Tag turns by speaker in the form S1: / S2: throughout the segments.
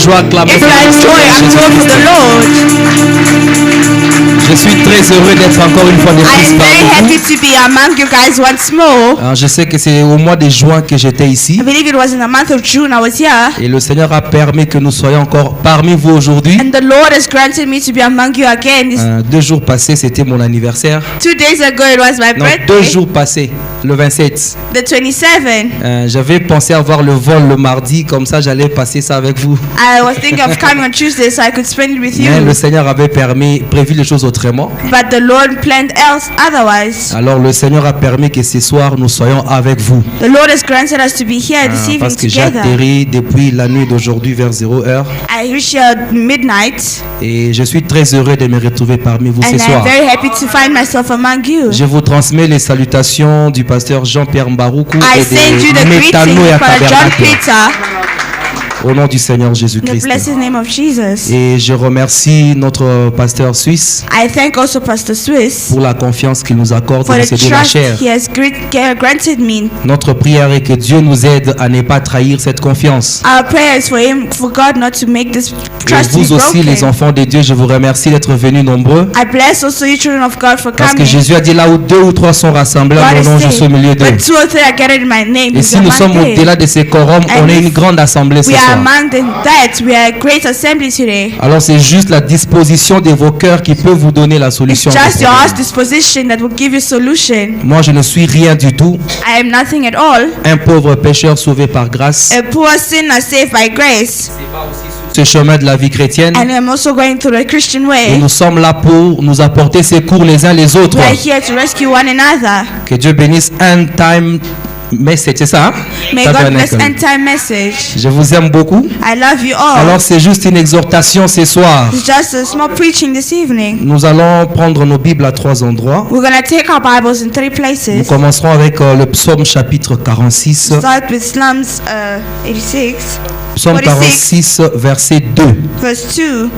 S1: joie, acclamez.
S2: If you are in joy, acclaim the Lord.
S1: Je suis très heureux d'être encore une fois de
S2: I
S1: plus
S2: am very
S1: parmi
S2: happy to be among you guys once more.
S1: vous. Je sais que c'est au mois de juin que j'étais ici.
S2: I believe it was in the month of June I was here.
S1: Et le Seigneur a permis que nous soyons encore parmi vous aujourd'hui.
S2: And the Lord has granted me to be among you again.
S1: 2 jours passés, c'était mon anniversaire.
S2: 2 days ago it was my
S1: Non,
S2: birthday.
S1: 2 jours passés, le 27.
S2: The 27.
S1: J'avais pensé avoir le vol le mardi, comme ça j'allais passer ça avec vous.
S2: I was thinking of coming on Tuesday so I could spend it with
S1: Mais
S2: you.
S1: le Seigneur avait prévu les choses autrement.
S2: But the Lord planned else otherwise.
S1: Alors le Seigneur a permis que ce soir nous soyons avec vous.
S2: The Lord has granted us to be here this evening
S1: Parce que j'ai
S2: together.
S1: atterri depuis la nuit d'aujourd'hui vers 0h.
S2: I reached here at midnight
S1: Et je suis très heureux de me retrouver parmi vous
S2: and
S1: ce
S2: I'm
S1: soir.
S2: very happy to find myself among you.
S1: Je vous transmets les salutations du pasteur Jean-Pierre Mbaroukou
S2: I
S1: et
S2: send you the
S1: des
S2: greetings
S1: Métano et à
S2: for John
S1: Tabernacle.
S2: Peter
S1: Au nom du Seigneur
S2: in the
S1: Jésus-Christ.
S2: blessed name of Jesus.
S1: Et je remercie notre pasteur suisse
S2: I thank also Pastor Swiss
S1: pour la confiance qu'il nous accorde
S2: for
S1: de
S2: the
S1: céder la
S2: trust
S1: chair.
S2: he has granted me.
S1: Notre prière est que Dieu nous aide à ne pas trahir cette confiance.
S2: Our prayer is for God not to make this
S1: Et
S2: trust be
S1: vous aussi, les
S2: broken.
S1: enfants de Dieu, je vous remercie d'être venus nombreux.
S2: I bless also you children of God for
S1: Parce que
S2: coming.
S1: Jésus a dit là où 2 ou 3 sont rassemblés,
S2: God
S1: mon nom, je
S2: is
S1: suis au milieu
S2: saying,
S1: d'eux.
S2: but 2 or 3 are gathered in my name.
S1: Et
S2: He's
S1: si nous
S2: among
S1: sommes
S2: them.
S1: au-delà de ces quorums, on est une grande assemblée ce
S2: We are
S1: soir.
S2: among that. We are a great assembly today.
S1: Alors c'est juste la disposition de vos cœurs qui peut vous donner la
S2: It's
S1: solution. à
S2: just
S1: vos
S2: your
S1: problèmes.
S2: heart's disposition that will give you solution.
S1: Moi, je ne suis rien du tout.
S2: I am nothing at all.
S1: Un pauvre pécheur sauvé par grâce.
S2: A poor sinner saved by grace.
S1: Ce chemin de la vie chrétienne.
S2: And I'm also going through the Christian
S1: Et
S2: way.
S1: nous sommes là pour nous apporter secours les uns les autres.
S2: We are here to rescue one another.
S1: Que Dieu bénisse un time message, c'est ça? Hein?
S2: May God bless
S1: Tabernacle.
S2: end time message.
S1: Je vous aime beaucoup.
S2: I love you all.
S1: Alors c'est juste une exhortation ce soir.
S2: It's just a small preaching this evening.
S1: Nous allons prendre nos Bibles à 3 endroits.
S2: We're going to take our Bibles in 3
S1: Nous
S2: places.
S1: commencerons avec le psaume chapitre 46.
S2: Start with Psalms 86,
S1: Psaume 46, verset 2.
S2: verse 2.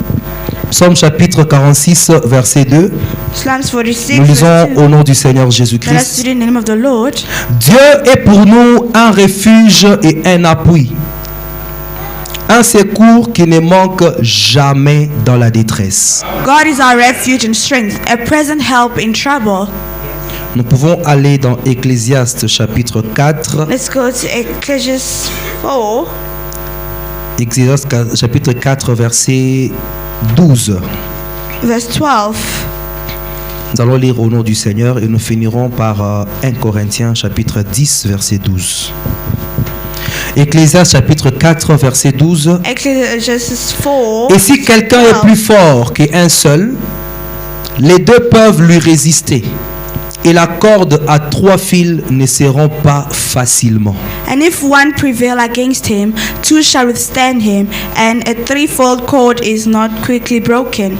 S1: Psaume chapitre 46, verset 2.
S2: Psalms 46,
S1: Nous lisons
S2: verse 2.
S1: au nom du Seigneur
S2: Let us
S1: Jésus-Christ.
S2: read in the name of the Lord.
S1: Dieu est pour nous un refuge et un appui, un secours qui ne manque jamais dans la détresse.
S2: God is our refuge and strength, a present help in trouble.
S1: Nous pouvons aller dans Ecclésiaste chapitre 4.
S2: Let's go to Ecclesiastes 4,
S1: Ecclésiaste chapitre 4, verset 12.
S2: verse 12.
S1: Nous allons lire au nom du Seigneur et nous finirons par 1 Corinthiens chapitre 10, verset 12. Ecclésiaste chapitre 4, verset 12.
S2: Ecclesiastes 4.
S1: Et si quelqu'un est plus fort qu'un seul, les deux peuvent lui résister. Et la corde à 3 fils ne se rompt pas facilement.
S2: And if one prevail against him, 2 shall withstand him, and a threefold cord is not quickly broken.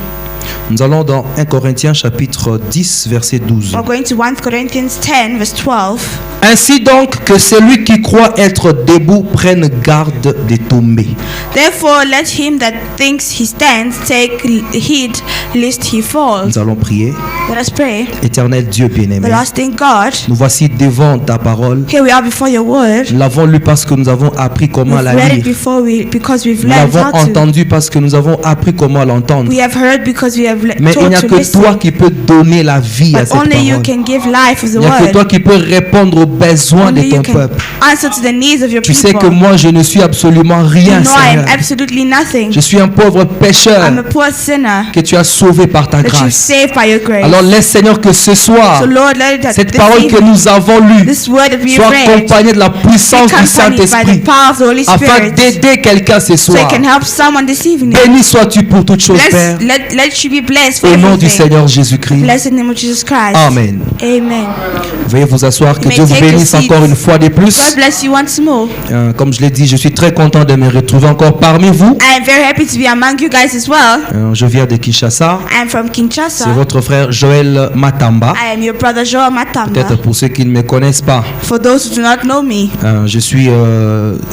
S1: Nous allons dans 1 Corinthiens chapitre 10, verset 12.
S2: We're going to 1 Corinthians 10, verse 12.
S1: Ainsi donc que celui qui croit être debout prenne garde de tomber.
S2: Therefore, let him that thinks he stands take heed lest he falls.
S1: Nous allons prier.
S2: Let us pray.
S1: Éternel Dieu bien-aimé,
S2: Everlasting God,
S1: nous voici devant ta parole.
S2: here we are before your word.
S1: Nous l'avons lu parce que nous avons appris comment
S2: We've
S1: la
S2: read it
S1: lire.
S2: because we've
S1: Nous
S2: learned
S1: l'avons
S2: how to.
S1: entendu parce que nous avons appris comment l'entendre.
S2: We have heard because we have
S1: Mais il
S2: taught
S1: n'y a
S2: to
S1: que
S2: listen.
S1: toi qui peux donner la vie à
S2: But
S1: cette
S2: only you
S1: parole.
S2: can give life with the
S1: Il n'y a que
S2: word.
S1: toi qui peux répondre aux besoins de
S2: Only
S1: ton
S2: you can
S1: peuple.
S2: answer to the needs of your
S1: Tu sais que
S2: people.
S1: moi je ne suis absolument rien,
S2: You know I
S1: Seigneur.
S2: am absolutely nothing.
S1: Je suis un pauvre pécheur
S2: I'm a poor sinner
S1: que tu as sauvé par ta
S2: that you
S1: grâce.
S2: saved by your grace.
S1: Alors laisse Seigneur que ce soir,
S2: So Lord, let it that
S1: cette
S2: this
S1: parole que
S2: evening,
S1: nous avons lue
S2: this word that we
S1: soit
S2: read
S1: accompagnée de la
S2: be
S1: puissance du
S2: accompanied by the
S1: Saint-Esprit
S2: power of the Holy
S1: afin
S2: Spirit,
S1: d'aider quelqu'un ce
S2: so
S1: soir.
S2: it can help someone this evening.
S1: Béni sois-tu pour toutes choses, Père,
S2: Let you be blessed for
S1: au nom du
S2: everything.
S1: Seigneur Jésus-Christ.
S2: Blessed in the name of Jesus Christ.
S1: Amen.
S2: Amen.
S1: Veuillez vous asseoir, que
S2: You may
S1: Dieu vous
S2: take your
S1: bénisse
S2: seats.
S1: encore une fois de plus.
S2: God bless you once more.
S1: Comme je l'ai dit, je suis très content de me retrouver encore parmi vous.
S2: I am very happy to be among you guys as well.
S1: Je viens de Kinshasa.
S2: I am from Kinshasa.
S1: C'est votre frère Joël Matamba.
S2: I am your brother Joel Matamba.
S1: Peut-être pour ceux qui ne me connaissent pas.
S2: For those who do not know me,
S1: Je suis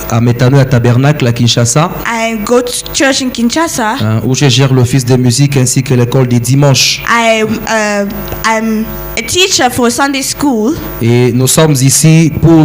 S1: à Métano à Tabernacle à Kinshasa,
S2: I go to church in Kinshasa.
S1: où je gère l'office de musique ainsi que l'école des dimanches.
S2: I'm a a teacher for Sunday school,
S1: et nous sommes ici pour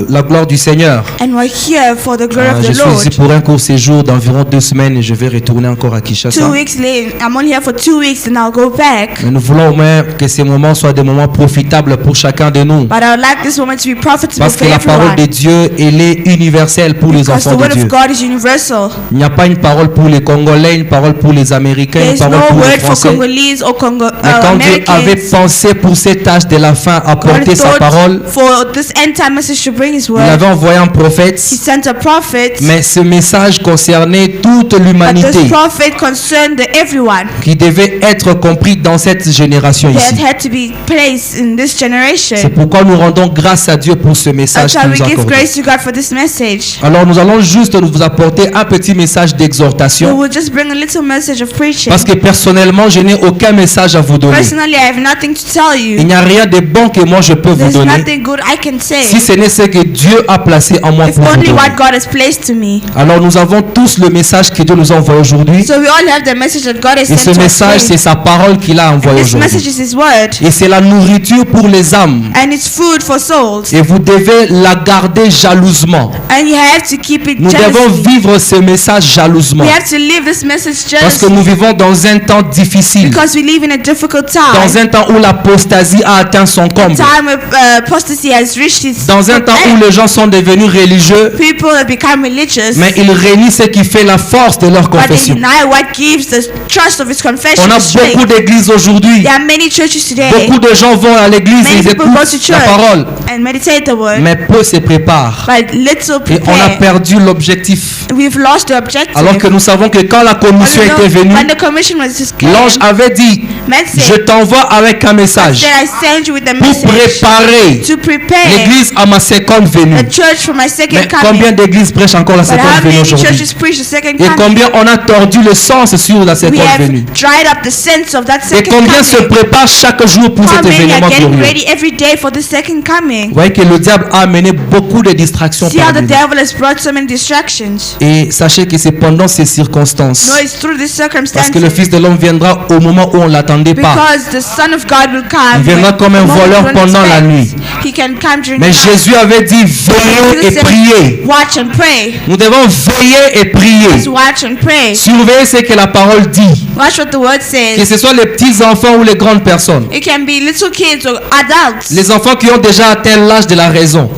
S1: la gloire du Seigneur.
S2: and we're here for the glory of
S1: Je
S2: the
S1: suis
S2: Lord.
S1: ici pour un court séjour d'environ 2 semaines et je vais retourner encore à Kinshasa.
S2: 2 weeks late. I'm only here for 2 weeks, and I'll go back.
S1: Mais nous voulons au moins que ces moments soient des moments profitables pour chacun de nous.
S2: But I would like this moment to be profitable
S1: Parce
S2: for
S1: que la parole de
S2: everyone.
S1: Dieu, elle est universelle pour les
S2: Because the
S1: enfants de
S2: word
S1: Dieu.
S2: of God is universal.
S1: Il n'y a pas une parole pour les Congolais, une parole pour les Américains, une
S2: There's
S1: parole
S2: no
S1: pour les
S2: word for
S1: Français.
S2: Congolese or
S1: Mais quand Dieu avait
S2: Americans.
S1: pensé pour cette âge de la fin à
S2: God
S1: porter sa parole,
S2: thought for this end time message to bring His
S1: il
S2: word.
S1: avait envoyé un prophète.
S2: He sent a prophet.
S1: Mais ce message concernait toute
S2: But
S1: l'humanité
S2: this prophet concerned everyone
S1: qui devait être compris dans cette génération
S2: that
S1: ici.
S2: had to be placed in this
S1: C'est
S2: generation.
S1: pourquoi nous rendons grâce à Dieu pour ce message
S2: That's
S1: qu'il
S2: why we
S1: nous
S2: give
S1: accorde.
S2: grace to God for this message.
S1: Alors nous allons juste vous apporter un petit message
S2: We
S1: d'exhortation
S2: will just bring a little message of preaching.
S1: parce que personnellement je n'ai aucun message à vous donner.
S2: Personally, I have nothing to tell
S1: Il
S2: you.
S1: n'y a rien de bon que moi je peux vous
S2: There's
S1: donner
S2: nothing good I can
S1: si
S2: say.
S1: ce n'est ce que Dieu a placé en moi
S2: If
S1: pour vous
S2: only
S1: donner.
S2: what God has placed to me.
S1: Alors nous avons tous le message que Dieu nous a envoyé aujourd'hui
S2: So we all have the message that God has
S1: et
S2: sent
S1: ce
S2: to us
S1: message c'est
S2: today.
S1: sa parole qu'il a envoyée
S2: This message
S1: aujourd'hui.
S2: is His word,
S1: Et c'est la nourriture pour les âmes.
S2: and it's food for souls.
S1: Et vous devez la garder jalousement.
S2: And you have to keep it
S1: Nous devons
S2: jealously.
S1: vivre ce message jalousement.
S2: We have to live this message
S1: Parce que
S2: jealously
S1: nous vivons dans un temps difficile.
S2: because we live in a difficult
S1: Dans
S2: time.
S1: un temps où l'apostasie a atteint son comble.
S2: Time where apostasy has reached its
S1: Dans un temps où
S2: end.
S1: les gens sont devenus religieux,
S2: People have become religious,
S1: mais ils renient ce qui fait la force de leur
S2: but they
S1: confession.
S2: deny what gives the trust of its confession
S1: On a
S2: strength.
S1: beaucoup d'églises aujourd'hui.
S2: There are many churches today,
S1: Beaucoup de gens vont à l'église et
S2: many
S1: ils
S2: people go to
S1: écoutent
S2: church
S1: la parole.
S2: and meditate the word,
S1: Mais peu se préparent.
S2: but little
S1: Et on a
S2: prepare.
S1: perdu l'objectif.
S2: We've lost the objective.
S1: Alors que nous savons que quand la commission
S2: But you know,
S1: était venue,
S2: when the commission was just came,
S1: l'ange avait dit,
S2: man
S1: je
S2: said,
S1: t'envoie avec un message
S2: that I send you with the
S1: pour
S2: message
S1: préparer
S2: to prepare
S1: l'église à ma seconde venue.
S2: the church for my second
S1: Mais
S2: coming.
S1: combien d'églises prêchent encore la
S2: But
S1: seconde
S2: how
S1: venue
S2: many
S1: aujourd'hui?
S2: churches preach the second
S1: Et
S2: coming?
S1: combien on a tordu le sens sur la
S2: We
S1: seconde
S2: have
S1: venue?
S2: dried up the sense of that
S1: Et
S2: second
S1: combien se
S2: coming.
S1: préparent chaque jour pour
S2: How
S1: cet
S2: many
S1: événement
S2: are getting
S1: glorieux?
S2: ready every day for the second coming?
S1: Vous voyez que le diable a amené beaucoup de distractions
S2: See how the
S1: parmi nous.
S2: devil has brought so many distractions.
S1: Et sachez que c'est pendant ces circonstances
S2: No, it's through these
S1: parce que le
S2: circumstances.
S1: Fils de l'homme viendra au moment où on l'attendait pas.
S2: Because the Son of God will come.
S1: Il viendra
S2: when-
S1: comme un
S2: the moment
S1: voleur
S2: we don't
S1: pendant la
S2: expect.
S1: nuit.
S2: He can come during
S1: Mais
S2: the night.
S1: Jésus avait dit veillez et
S2: Jesus said,
S1: priez.
S2: watch and pray.
S1: Nous devons veiller et prier.
S2: Just watch and pray.
S1: Surveiller ce que la parole dit.
S2: Watch what the word
S1: Que
S2: says.
S1: ce soit les petits enfants ou les grandes personnes.
S2: It can be little kids or adults.
S1: Les enfants qui ont déjà atteint l'âge de la raison.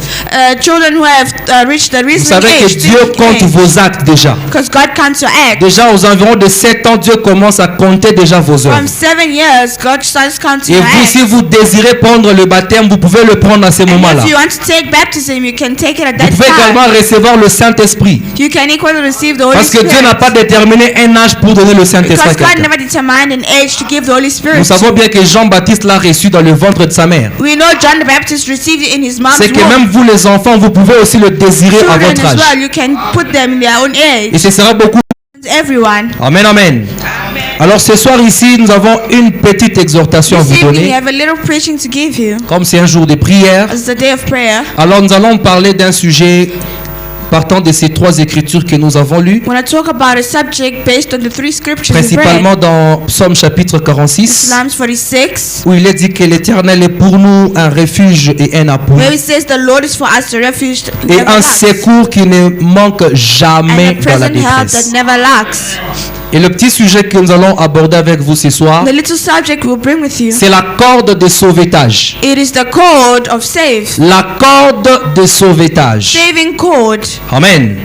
S2: Children who have reached the
S1: Vous
S2: reasoning
S1: savez que
S2: age.
S1: Dieu compte vos actes déjà.
S2: Because God counts your act.
S1: Déjà aux environs de 7 ans, Dieu commence à compter déjà vos œuvres.
S2: From 7 years, God starts counting
S1: Et
S2: your
S1: vous,
S2: act.
S1: si vous désirez prendre le baptême, vous pouvez le prendre à ce
S2: And
S1: moment-là.
S2: if you want to take baptism, you can take it at
S1: Vous
S2: that
S1: pouvez également
S2: time.
S1: recevoir le Saint-Esprit.
S2: You can equally receive the Holy
S1: Parce que
S2: Spirit.
S1: Dieu n'a pas déterminé un âge pour donner le Saint-Esprit à
S2: Because God
S1: quelqu'un.
S2: never determined an age to give the Holy Spirit.
S1: Nous savons bien que Jean-Baptiste l'a reçu dans le ventre de sa mère.
S2: We know John the Baptist received it in his mom's
S1: C'est que
S2: womb.
S1: même vous les enfants, vous pouvez aussi le désirer à
S2: Children
S1: votre
S2: as
S1: âge.
S2: well, you can put them in their own age.
S1: Et ce sera beaucoup.
S2: Everyone.
S1: Amen, amen. Alors ce soir ici, nous avons une petite exhortation à
S2: This
S1: vous
S2: evening, we
S1: donner.
S2: have a little preaching to give you.
S1: Comme c'est un jour de prière,
S2: It's the day of prayer.
S1: alors nous allons parler d'un sujet partant de ces 3 écritures que nous avons lues,
S2: When I talk about a subject based on the 3 scriptures we
S1: principalement
S2: read,
S1: dans Psaume chapitre 46,
S2: Psalms 46,
S1: où il est dit que l'Éternel est pour nous un refuge et un appui,
S2: where it says the Lord is for us a refuge
S1: et
S2: never
S1: un
S2: lacks,
S1: secours qui ne manque
S2: and
S1: jamais
S2: a
S1: dans la
S2: present help that
S1: détresse.
S2: never lacks.
S1: Et le petit sujet que nous allons aborder avec vous ce soir,
S2: The little subject we'll bring with you.
S1: c'est la corde de sauvetage.
S2: It is the cord of save.
S1: La corde de sauvetage.
S2: Saving cord.
S1: Amen.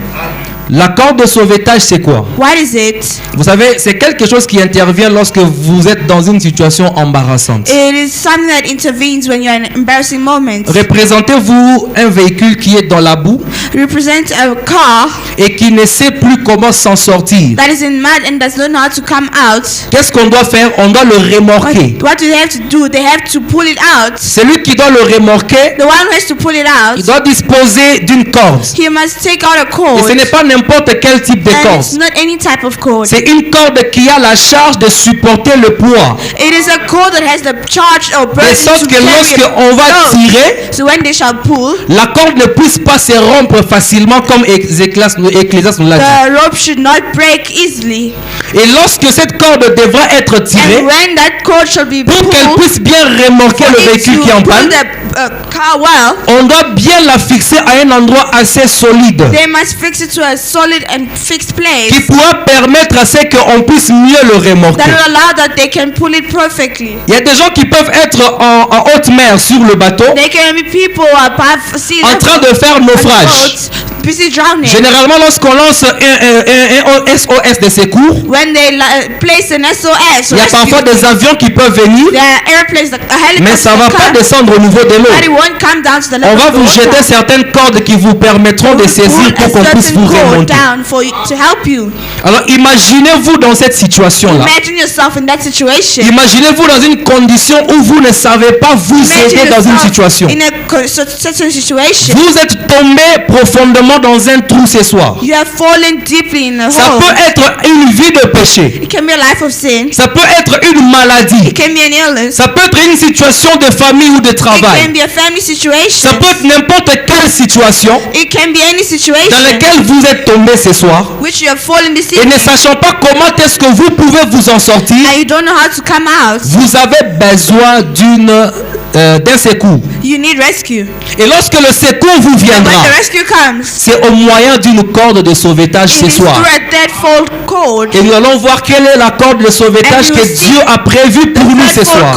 S1: La corde de sauvetage, c'est quoi?
S2: What is it?
S1: Vous savez, c'est quelque chose qui intervient lorsque vous êtes dans une situation embarrassante.
S2: It is something that intervenes when you're in an embarrassing moment.
S1: Représentez-vous un véhicule qui est dans la boue
S2: Represent a car
S1: et qui ne sait plus comment s'en sortir.
S2: that is in mud and does not know how to come out.
S1: Qu'est-ce qu'on doit faire? On doit le remorquer.
S2: What do they have to do? They have to pull it out.
S1: Celui qui doit le remorquer,
S2: The one who has to pull it out,
S1: il doit disposer d'une corde.
S2: he must take out a cord.
S1: Et ce n'est pas n'importe quel type de
S2: And
S1: corde.
S2: it's not any type of cord.
S1: C'est une corde qui a la charge de supporter le poids.
S2: It is a cord that has the charge or
S1: De
S2: burden
S1: sorte
S2: to
S1: que
S2: carry
S1: lorsqu'on va
S2: load.
S1: tirer,
S2: So when they shall pull,
S1: la corde ne puisse pas se rompre facilement comme Ecclésiaste nous l'a dit.
S2: the rope should not break easily.
S1: Et lorsque cette corde devra être tirée,
S2: And when that cord shall be
S1: pour qu'elle
S2: pulled,
S1: puisse bien remorquer
S2: for
S1: le
S2: it
S1: véhicule qui est en
S2: to
S1: panne,
S2: pull the car well,
S1: on doit bien la fixer à un endroit assez solide
S2: they must fix it to a solid and fixed place
S1: qui pourra permettre à ce qu'on puisse mieux le remorquer.
S2: that will allow that they can pull it perfectly.
S1: Il y a des gens qui peuvent être en haute mer sur le bateau
S2: There can be people above sea
S1: en train de faire naufrage.
S2: busy drowning.
S1: Généralement, lorsqu'on lance un SOS de secours,
S2: When they place an SOS,
S1: il y a parfois des avions qui peuvent venir,
S2: there are airplanes, a
S1: mais ça ne va pas
S2: helicopter
S1: descendre au niveau de
S2: but it
S1: l'eau.
S2: won't come down to the
S1: On
S2: level
S1: va
S2: of the
S1: vous jeter
S2: water.
S1: certaines cordes qui vous permettront de
S2: Pull
S1: saisir
S2: a
S1: pour qu'on puisse
S2: certain
S1: vous
S2: cord
S1: remonter.
S2: down for you, to help you.
S1: Alors imaginez-vous dans cette situation-là.
S2: Imagine yourself in that situation.
S1: Imaginez-vous dans une condition où vous ne savez pas vous
S2: Imagine
S1: aider dans une
S2: yourself
S1: situation.
S2: in a certain situation.
S1: Vous êtes tombé profondément dans un trou ce soir.
S2: You have fallen deeply in a
S1: Ça
S2: hole.
S1: peut être une vie de péché.
S2: It can be a life of sin.
S1: Ça peut être une maladie.
S2: It can be an illness.
S1: Ça peut être une situation de famille ou de
S2: It can
S1: travail.
S2: be a family situation.
S1: Ça peut être n'importe quelle situation
S2: It can be any
S1: dans
S2: situation
S1: laquelle vous êtes tombé ce soir
S2: which you have fallen this
S1: et ne
S2: evening
S1: sachant pas comment est-ce que vous pouvez vous en sortir.
S2: and you don't know how to come out.
S1: Vous avez besoin d'un secours.
S2: You need rescue.
S1: Et lorsque le secours vous
S2: And
S1: viendra,
S2: when the rescue comes,
S1: c'est au moyen d'une corde de sauvetage
S2: it
S1: ce
S2: is
S1: soir.
S2: through a deadfold cord.
S1: Et nous allons voir quelle est la corde de sauvetage
S2: And you
S1: que
S2: will see
S1: Dieu a prévue pour nous ce
S2: Deadfold
S1: soir.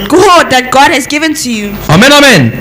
S2: cord that God has given to you.
S1: Amen, amen.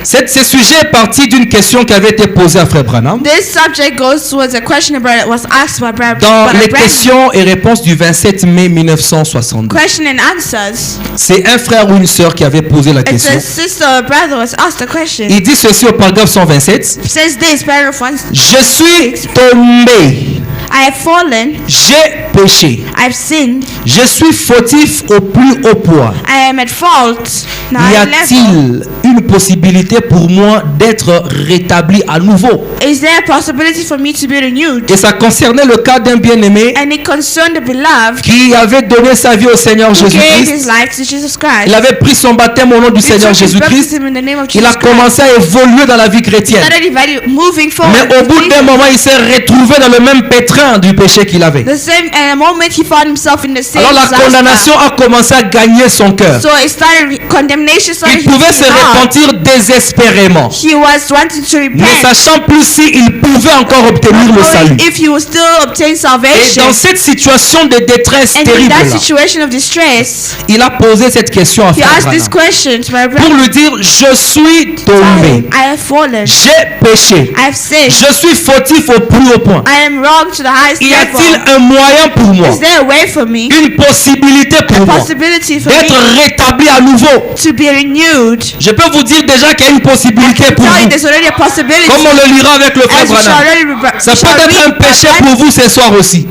S1: Ce sujet est parti d'une question qui avait été posée à Frère Branham
S2: This subject goes towards a question that was asked by
S1: dans
S2: Brother
S1: les
S2: Branham.
S1: questions et réponses du 27 mai 1962.
S2: Question and answers.
S1: C'est un frère ou une sœur qui avait posé la
S2: It's
S1: question.
S2: a sister or brother was asked a question.
S1: Il dit ceci au paragraphe 127.
S2: It says this, paragraph 1.
S1: Je suis tombé,
S2: I have fallen,
S1: j'ai péché,
S2: I've sinned,
S1: je suis fautif au plus haut point.
S2: I am at fault. Now
S1: Y
S2: I level.
S1: a-t-il une possibilité pour moi d'être rétabli à nouveau?
S2: Is there a possibility for me to be renewed?
S1: Et ça concernait le cas d'un bien-aimé
S2: And it concerned the beloved
S1: qui avait donné sa vie au Seigneur
S2: who gave his
S1: Jésus-Christ.
S2: life to Jesus Christ.
S1: Il avait pris son baptême au nom du
S2: He
S1: Seigneur
S2: took his
S1: Jésus-Christ.
S2: baptism in the name of
S1: Il a
S2: Jesus Christ.
S1: commencé à évoluer dans la vie chrétienne.
S2: Started moving forward.
S1: Mais au bout d'un moment, il s'est retrouvé dans le même pétrin du péché qu'il avait.
S2: The same, and the moment he found himself in the same
S1: Alors la
S2: disaster.
S1: condamnation a commencé à gagner son cœur.
S2: So it started, condemnation started
S1: Il pouvait se
S2: hitting him hard.
S1: repentir désespérément,
S2: He was wanting to
S1: ne
S2: repent.
S1: sachant plus s'il pouvait encore obtenir le salut.
S2: If he will still obtain
S1: Et
S2: salvation.
S1: dans cette situation de détresse
S2: And in
S1: terrible,
S2: that
S1: là,
S2: situation of distress,
S1: il a posé cette question à
S2: he
S1: Frère
S2: asked this
S1: Branham
S2: question to my
S1: pour
S2: brother.
S1: lui dire: je suis tombé,
S2: I have fallen.
S1: j'ai péché,
S2: I have sinned.
S1: je suis fautif au plus haut point.
S2: I am wrong to the highest
S1: Y
S2: level.
S1: a-t-il un moyen pour moi,
S2: Is there a way for me?
S1: une possibilité pour moi
S2: Possibility for
S1: d'être
S2: me
S1: rétabli à nouveau?
S2: to be renewed?
S1: Je peux vous dire déjà qu'il y a une possibilité pour
S2: Tell you
S1: vous.
S2: there's already a possibility.
S1: Comme on le lira avec le frère
S2: As we shall
S1: Branham.
S2: already
S1: Ça peut être un péché pour vous ce soir aussi.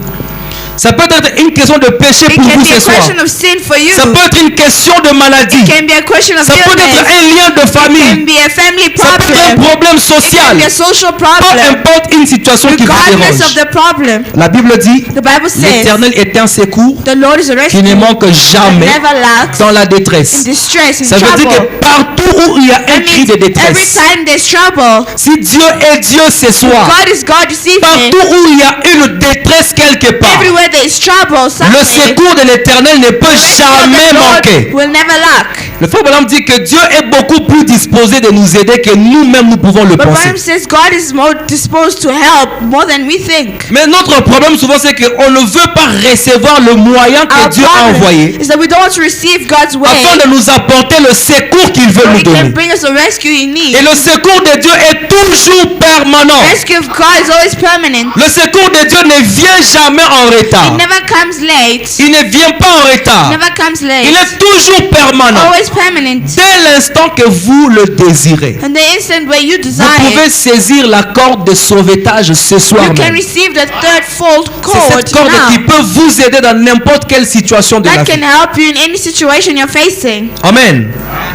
S1: Ça peut être une question de péché
S2: It
S1: pour
S2: can
S1: vous
S2: be a
S1: ce soir.
S2: question of sin for you.
S1: Ça peut être une question de maladie.
S2: It can be a question of
S1: Ça peut être
S2: illness.
S1: un lien de
S2: It can
S1: famille.
S2: be a family
S1: Ça peut être un
S2: problem.
S1: problème
S2: It can
S1: social.
S2: be a social
S1: Peu
S2: problem.
S1: importe une situation qui vous
S2: Regardless of
S1: dérange.
S2: the problem,
S1: La Bible dit:
S2: the Bible says
S1: l'Éternel est un secours
S2: the Lord is a
S1: qui
S2: rescue
S1: ne manque
S2: that
S1: jamais
S2: never lacks
S1: dans la
S2: in
S1: détresse.
S2: distress, in
S1: Ça veut dire
S2: trouble.
S1: que partout où il y a un
S2: That
S1: cri de
S2: means every
S1: détresse,
S2: time there's trouble,
S1: si Dieu est Dieu ce soir,
S2: God is God this evening.
S1: partout où il y a une détresse quelque part,
S2: Everywhere there is trouble,
S1: le
S2: something,
S1: secours de l'Éternel ne peut jamais
S2: the
S1: manquer.
S2: Lord will never lack.
S1: Le frère Branham dit que Dieu est beaucoup plus disposé de nous aider que nous-mêmes nous pouvons le
S2: But
S1: penser.
S2: Branham says God is more disposed to help more than we think.
S1: Mais notre problème souvent c'est qu'on ne veut pas recevoir le moyen que
S2: Our
S1: Dieu a
S2: problem
S1: envoyé
S2: is that we don't want to receive God's way
S1: afin de nous apporter le secours qu'il veut
S2: so
S1: nous
S2: He can
S1: donner.
S2: bring us the rescue He needs.
S1: Et le secours de Dieu est toujours permanent.
S2: Rescue of God is always permanent.
S1: Le secours de Dieu ne vient jamais en
S2: It
S1: retard.
S2: never comes late.
S1: Il ne vient pas en retard.
S2: Never comes
S1: Il
S2: late.
S1: est toujours permanent.
S2: Always permanent.
S1: Dès l'instant que vous le désirez,
S2: And the instant where you
S1: vous
S2: desire
S1: pouvez
S2: it,
S1: saisir la corde de sauvetage ce soir
S2: you can
S1: même.
S2: receive the third fold
S1: C'est
S2: cord
S1: cette corde qui
S2: now.
S1: peut vous aider dans n'importe quelle situation de la
S2: That
S1: vie.
S2: can help you in any situation you're facing.
S1: Amen.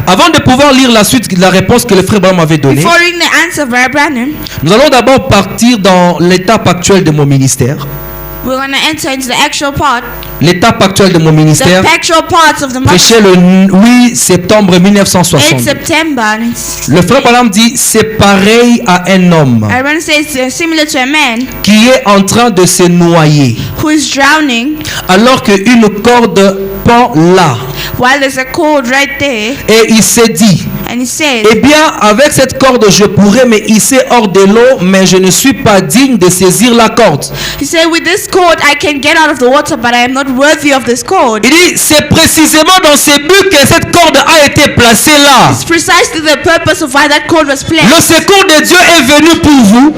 S1: Avant de pouvoir lire la suite de la réponse que le frère Branham avait donnée,
S2: Before reading the answer of Brother Branham,
S1: nous allons d'abord partir dans l'étape actuelle de mon ministère.
S2: we're going to enter into the actual part,
S1: l'étape actuelle de mon
S2: the
S1: ministère.
S2: actual parts of the
S1: Prêché
S2: message.
S1: le 8 septembre
S2: 8
S1: 1960.
S2: September. And it's,
S1: Le frère Branham dit c'est pareil à un homme
S2: I want to say it's similar to a man
S1: qui est en train de se noyer
S2: who is drowning
S1: alors qu'une corde pend là
S2: while there's a cord right there,
S1: et il s'est dit
S2: and he said,
S1: eh bien avec cette corde je pourrais me hisser hors de l'eau mais je ne suis pas digne de saisir la corde.
S2: with this cord I can get out of the water, but I am not worthy of this cord.
S1: Il dit c'est précisément dans ce but que cette corde a été placée là.
S2: It's precisely the purpose of why that cord was
S1: Le
S2: placed.
S1: secours de Dieu est venu pour vous,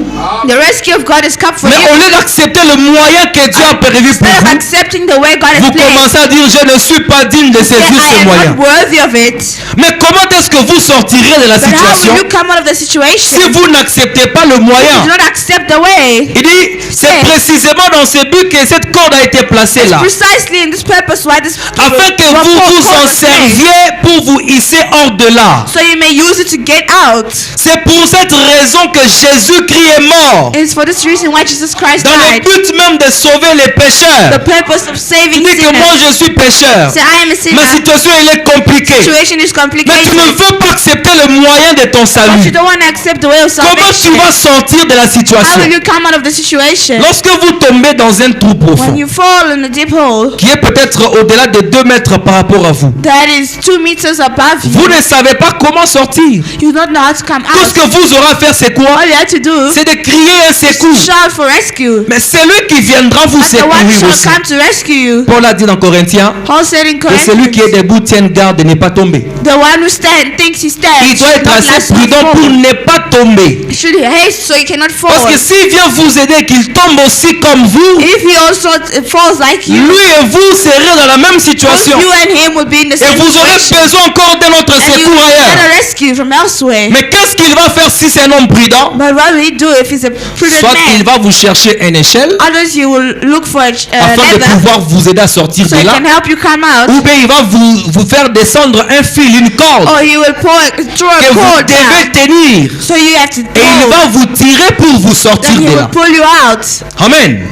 S2: The rescue of God has come for
S1: mais au
S2: you.
S1: lieu d'accepter le moyen que Dieu a prévu pour
S2: Instead of
S1: vous,
S2: accepting the way God has
S1: vous
S2: placed,
S1: commencez à dire je ne suis pas digne de saisir
S2: I
S1: ce
S2: am
S1: moyen.
S2: not worthy of it.
S1: Mais comment est-ce que vous sortirez de la
S2: But how
S1: situation
S2: will you come out of the situation
S1: si vous n'acceptez pas le
S2: if you do
S1: moyen?
S2: not accept the way?
S1: Il dit c'est précisément dans ce but que cette corde a été placée là,
S2: Precisely in this purpose why this
S1: afin que
S2: cord
S1: vous vous en
S2: was placed.
S1: serviez pour vous hisser hors de là.
S2: So you may use it to get out.
S1: C'est pour cette raison que Jésus-Christ est mort,
S2: It's for this reason why Jesus Christ
S1: dans le
S2: died.
S1: but même de sauver les
S2: The
S1: pécheurs.
S2: purpose of
S1: Il
S2: saving
S1: dit que moi
S2: sinners.
S1: je suis pécheur,
S2: Say, I am a sinner.
S1: ma situation elle est compliquée,
S2: Situation is
S1: mais tu
S2: complicated.
S1: ne veux pas accepter le moyen de ton
S2: But you
S1: salut.
S2: don't want to accept the way of
S1: Comment tu
S2: salvation.
S1: vas sortir de la
S2: How
S1: situation?
S2: will you come out of the situation?
S1: Lorsque vous tombez dans un trou profond
S2: When you fall in a deep hole
S1: qui est peut-être au-delà de 2 mètres par rapport à vous,
S2: that is 2 meters above you,
S1: vous ne savez pas comment sortir.
S2: you don't know how to come
S1: Tout ce
S2: out.
S1: que vous aurez à faire, c'est quoi?
S2: All you have to do
S1: C'est de crier un
S2: is to
S1: secours.
S2: shout for rescue.
S1: Mais c'est lui qui viendra vous
S2: And the one
S1: secourir
S2: shall
S1: aussi.
S2: come to rescue you.
S1: Paul a dit dans Corinthiens
S2: Paul said in
S1: que celui qui est
S2: Corinthians,
S1: debout tienne garde de ne pas tomber.
S2: the one who thinks he stands
S1: Il doit
S2: should
S1: être
S2: not
S1: assez
S2: last
S1: prudent
S2: fall.
S1: pour ne pas tomber.
S2: Should haste so he cannot fall.
S1: Parce que s'il vient vous aider, qu'il tombe aussi comme vous,
S2: If he also falls like you,
S1: lui et vous serez dans la même
S2: both
S1: situation.
S2: you and him will be in the
S1: Et
S2: same
S1: vous aurez
S2: situation.
S1: besoin encore d'un autre
S2: And you
S1: secours
S2: get
S1: ailleurs.
S2: a rescue from elsewhere.
S1: Mais qu'est-ce qu'il va faire si c'est un homme prudent?
S2: But what will he do if he's a prudent
S1: Soit il
S2: man?
S1: va vous chercher une échelle
S2: Others you will look for a
S1: afin de
S2: leather
S1: pouvoir vous aider à sortir
S2: so
S1: de
S2: he
S1: là.
S2: can help you come out.
S1: Ou bien il va vous faire descendre un fil, une corde
S2: Or he will throw a
S1: que vous
S2: cord
S1: devez
S2: down.
S1: tenir.
S2: So you have to
S1: Et il
S2: pull.
S1: va vous tirer pour vous sortir
S2: Then he
S1: de
S2: will
S1: là.
S2: pull you out.
S1: Amen.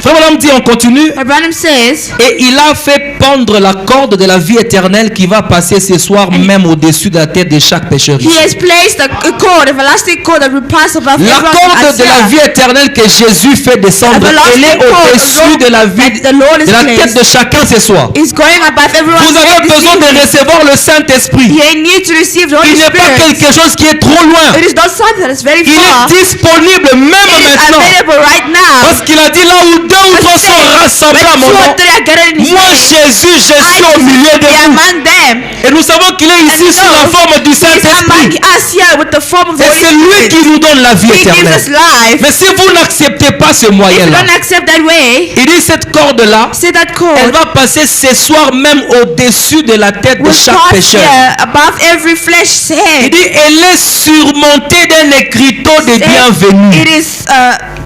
S1: Frère Branham dit, on continue.
S2: My brother says,
S1: Et il a fait pendre la corde de la vie éternelle qui va passer ce soir même au-dessus de la tête de chaque pécheur.
S2: he has placed a cord, everlasting cord that will pass above
S1: La
S2: everyone
S1: corde de la
S2: as
S1: vie éternelle que Jésus fait descendre, elle est au-dessus de la vie,
S2: that the Lord
S1: de la
S2: is
S1: tête de
S2: placed
S1: chacun ce soir.
S2: is going above everyone.
S1: Vous avez besoin de recevoir le Saint-Esprit.
S2: You need to receive the Holy
S1: Il n'est pas
S2: Spirit.
S1: quelque chose qui est trop loin.
S2: It is not something that is very
S1: Il
S2: far.
S1: est disponible même
S2: It is
S1: maintenant.
S2: available right now.
S1: Parce qu'il a dit là où 2 ou 3 sont rassemblés à
S2: When
S1: mon
S2: 2
S1: nom,
S2: or 3 are gathered in his
S1: moi
S2: name,
S1: Jésus, je suis au milieu de
S2: be
S1: vous.
S2: among them.
S1: Et nous savons qu'il est ici
S2: And
S1: sous la
S2: know
S1: forme du
S2: He's among
S1: Saint-Esprit.
S2: us here with the form of the
S1: Et
S2: Holy
S1: c'est lui
S2: Spirit.
S1: qui nous donne la vie
S2: He gives us
S1: éternelle.
S2: life.
S1: Mais si vous n'acceptez pas ce
S2: If you
S1: moyen-là,
S2: don't accept that way,
S1: il dit cette corde-là,
S2: say that
S1: elle
S2: cord
S1: va passer ce soir même au-dessus de la tête de
S2: will
S1: chaque
S2: pass
S1: pécheur.
S2: here above every flesh
S1: Il
S2: head.
S1: dit, elle est surmontée d'un écriteau de bienvenue.
S2: It is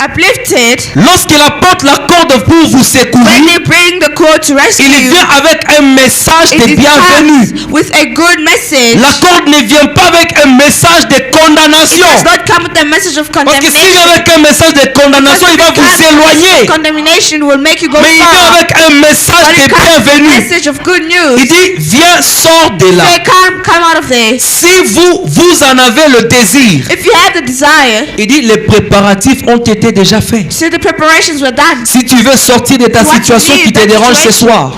S2: uplifted
S1: Lorsqu'il apporte la corde pour vous
S2: when
S1: secourir,
S2: they bring the cord to rescue
S1: il
S2: you.
S1: vient avec un message de
S2: It
S1: bienvenue.
S2: comes with a good message.
S1: La corde ne vient pas avec un message de
S2: It
S1: condamnation.
S2: does not come with a message of
S1: Parce que s'il
S2: condemnation.
S1: vient avec un message de condamnation, il va vous éloigner.
S2: Condemnation will make you go
S1: Mais il vient
S2: far.
S1: avec un message
S2: But
S1: de
S2: it comes with a
S1: bienvenue.
S2: message of good
S1: Il
S2: news.
S1: dit, viens, sors de là.
S2: Say, come out of there.
S1: Si vous en avez le désir,
S2: If you have the desire,
S1: il dit, les préparatifs ont été déjà faits.
S2: say the preparations were done.
S1: Si tu veux sortir de ta
S2: What
S1: situation
S2: need
S1: qui te
S2: that
S1: dérange ce
S2: situation?
S1: soir,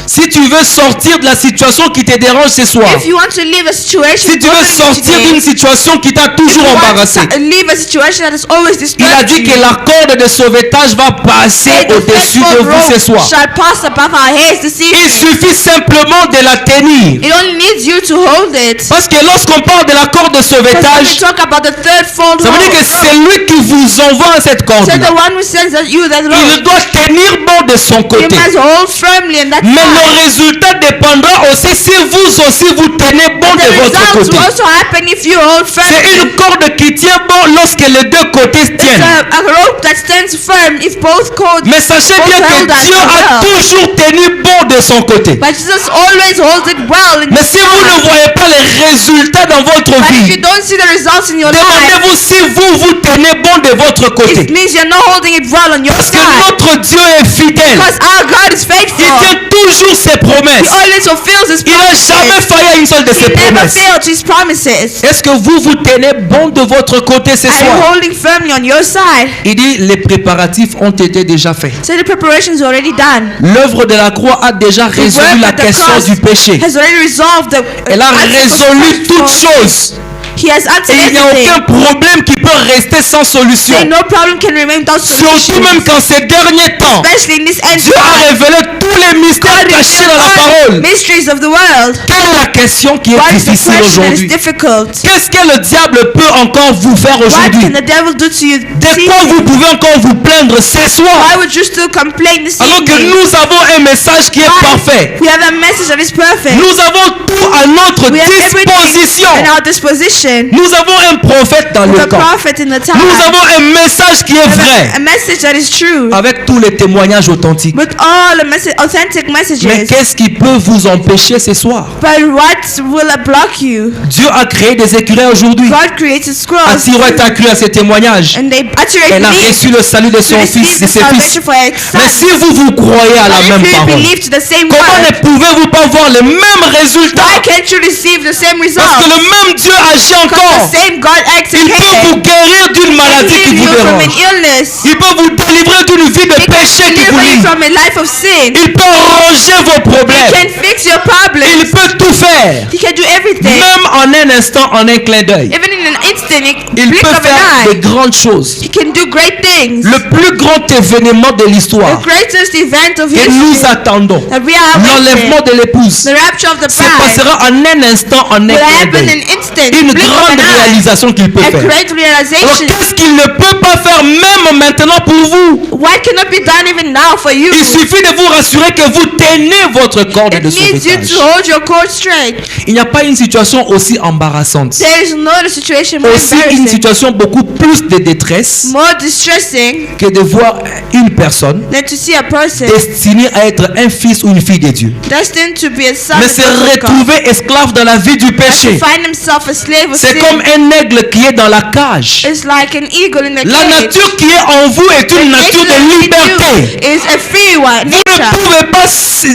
S1: si tu veux sortir de la situation qui te dérange ce soir,
S2: If you want to leave a situation,
S1: si tu veux
S2: bothering you
S1: sortir
S2: today,
S1: d'une situation qui t'a
S2: if
S1: toujours
S2: you want
S1: embarrassé,
S2: to leave a situation that is always
S1: il a
S2: disturbed
S1: dit
S2: you,
S1: que la corde de sauvetage va passer
S2: say the
S1: au-dessus de
S2: faithful
S1: vous ce
S2: rope
S1: soir.
S2: shall pass above our heads this
S1: Il
S2: evening.
S1: suffit simplement de la tenir.
S2: It only needs you to hold it.
S1: Parce que lorsqu'on parle de la corde de
S2: Because when we
S1: sauvetage,
S2: talk about the third fold
S1: ça veut dire que
S2: rope,
S1: c'est lui qui vous envoie cette
S2: say
S1: corde.
S2: the one who sends you that
S1: Il
S2: rope,
S1: doit tenir bon de son
S2: you
S1: côté.
S2: must hold firmly in that
S1: Mais le résultat dépendra aussi si vous aussi vous tenez bon
S2: The
S1: de votre
S2: results
S1: côté.
S2: will also happen if you hold
S1: C'est
S2: firmly.
S1: une corde qui tient bon lorsque les deux côtés
S2: It's
S1: tiennent.
S2: a rope that stands firm if both cords.
S1: Mais sachez bien que Dieu a toujours tenu bon de son côté.
S2: But Jesus always holds it well in
S1: Mais
S2: his
S1: si vous ne
S2: hand.
S1: voyez pas les résultats dans votre
S2: But if you
S1: vie,
S2: don't see the results in your life,
S1: demandez-vous si vous tenez bon de votre côté.
S2: it means you're not holding it well on your
S1: Parce que
S2: side.
S1: notre Dieu est fidèle.
S2: Because our God is
S1: Il
S2: faithful.
S1: tient toujours ses
S2: He
S1: promesses.
S2: always fulfills his
S1: Il n'a jamais
S2: promises.
S1: failli à une seule de
S2: He
S1: ses
S2: never
S1: promesses.
S2: failed to his promises.
S1: Est-ce que vous tenez bon de votre côté ce
S2: Are you
S1: soir?
S2: holding firmly on your side?
S1: Il dit les préparatifs ont été déjà faits.
S2: So the preparations are already done.
S1: L'œuvre de la croix a déjà
S2: The
S1: résolu
S2: work
S1: la
S2: at the
S1: question
S2: cross
S1: du péché.
S2: has already resolved the.
S1: Elle a résolu toutes choses.
S2: He has
S1: Et
S2: answered
S1: il n'y a
S2: everything.
S1: aucun problème qui peut rester sans solution.
S2: Say no problem can remain without
S1: Surtout
S2: solution.
S1: même qu'en ces derniers temps,
S2: Especially in this end
S1: Dieu a
S2: time.
S1: révélé tous les mystères
S2: God
S1: cachés
S2: revealed
S1: dans la
S2: all
S1: parole.
S2: mysteries of the world.
S1: Quelle est la question qui
S2: What
S1: est
S2: is the
S1: difficile
S2: question that is
S1: aujourd'hui?
S2: difficult?
S1: Qu'est-ce que le diable peut encore vous faire
S2: What
S1: aujourd'hui?
S2: can the devil do to you?
S1: De
S2: this
S1: quoi vous
S2: evening?
S1: pouvez encore vous plaindre ce soir?
S2: Why would you still complain this
S1: Alors que
S2: evening?
S1: nous avons un message qui est
S2: Why?
S1: parfait.
S2: We have a message that is perfect.
S1: Nous avons tout à notre
S2: We have everything
S1: disposition.
S2: in our disposition.
S1: Nous avons un prophète dans le
S2: The
S1: camp.
S2: prophet in the time.
S1: Nous avons un message qui est
S2: We have
S1: vrai.
S2: a message that is true.
S1: Avec tous les témoignages authentiques.
S2: With all the authentic
S1: Mais
S2: messages.
S1: qu'est-ce qui peut vous empêcher ce soir?
S2: But what will block you?
S1: Dieu a créé des écureuils aujourd'hui.
S2: God created scrolls.
S1: Attiro est accru à ces témoignages.
S2: And they accurately
S1: Elle a reçu le salut de
S2: to
S1: son fils,
S2: receive
S1: de
S2: the
S1: ses fils.
S2: salvation for her
S1: Mais
S2: son.
S1: si vous croyez à la
S2: But
S1: même
S2: if you
S1: parole,
S2: believe to the same
S1: comment ne
S2: word,
S1: pouvez-vous pas voir les mêmes résultats?
S2: why can't you receive the same
S1: Parce que
S2: results?
S1: le même Dieu agit
S2: Because
S1: encore.
S2: the same God acts
S1: Il peut vous
S2: again.
S1: guérir d'une maladie qui
S2: Heal
S1: vous
S2: you from an
S1: dérange.
S2: illness.
S1: Il peut vous délivrer d'une vie de
S2: He can
S1: péché qui vous
S2: deliver you
S1: lie.
S2: from a life of sin.
S1: Il peut ranger vos
S2: He
S1: problèmes.
S2: can fix your problems.
S1: Il peut tout faire.
S2: He can do everything.
S1: Même en un instant, en un clin d'œil.
S2: Even in an instant,
S1: Il
S2: blink
S1: peut
S2: of
S1: faire
S2: an
S1: de
S2: eye.
S1: grandes choses.
S2: He can do great things.
S1: Le plus grand événement de l'histoire
S2: The greatest event of
S1: que nous
S2: history
S1: attendons,
S2: that we are
S1: l'enlèvement
S2: witnessing,
S1: de l'épouse,
S2: the rapture of the
S1: se
S2: bride,
S1: passera en un instant, en un
S2: will
S1: clin
S2: happen in
S1: d'œil.
S2: an instant.
S1: Une
S2: Blink of
S1: grande
S2: an eye.
S1: réalisation qu'il peut
S2: A
S1: faire.
S2: great
S1: Alors
S2: realization.
S1: qu'est-ce qu'il ne peut pas faire même maintenant pour vous?
S2: What cannot be done even now for you?
S1: Il suffit de vous rassurer que vous tenez votre corde
S2: It
S1: de
S2: needs you
S1: sauvetage.
S2: to hold your cord straight.
S1: Il n'y a pas une situation aussi embarrassante,
S2: There is not a situation more
S1: aussi une
S2: embarrassing,
S1: situation beaucoup plus de détresse
S2: more distressing
S1: que de voir une personne
S2: than to see a person
S1: destinée à être un fils ou une fille de Dieu,
S2: destined to be a son
S1: mais
S2: of
S1: se
S2: God,
S1: retrouver esclave dans la vie du
S2: and to
S1: péché.
S2: find himself a slave of
S1: C'est
S2: sin.
S1: comme un aigle qui est dans la cage.
S2: It's like an eagle in the
S1: La
S2: cage.
S1: nature qui est en vous est une nature
S2: Nature
S1: de
S2: in
S1: liberté.
S2: you is a free one.
S1: Vous ne
S2: Nature.
S1: pouvez pas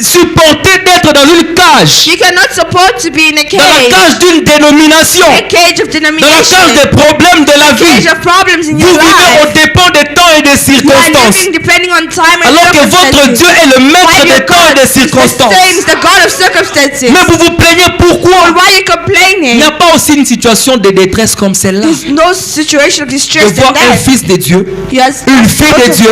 S1: supporter d'être dans une cage,
S2: You cannot support to be in a
S1: dans la
S2: cage.
S1: cage d'une dénomination,
S2: A cage of
S1: dans la
S2: denomination.
S1: cage des problèmes de la
S2: Cage
S1: vie.
S2: of problems in
S1: Vous
S2: your
S1: vivez au
S2: life.
S1: dépend des temps et des
S2: You are
S1: circonstances,
S2: living depending on time and
S1: alors que votre
S2: circumstances.
S1: Dieu est le maître
S2: While
S1: des
S2: your
S1: temps et
S2: God
S1: des
S2: is the
S1: circonstances.
S2: same, is the God of circumstances.
S1: Mais vous vous plaignez pourquoi?
S2: Why are you
S1: Il
S2: complaining?
S1: n'y a pas aussi une situation de détresse comme celle-là.
S2: There's no situation of
S1: De
S2: distress
S1: voir
S2: in
S1: un
S2: that.
S1: fils de Dieu,
S2: You are
S1: une fille de Dieu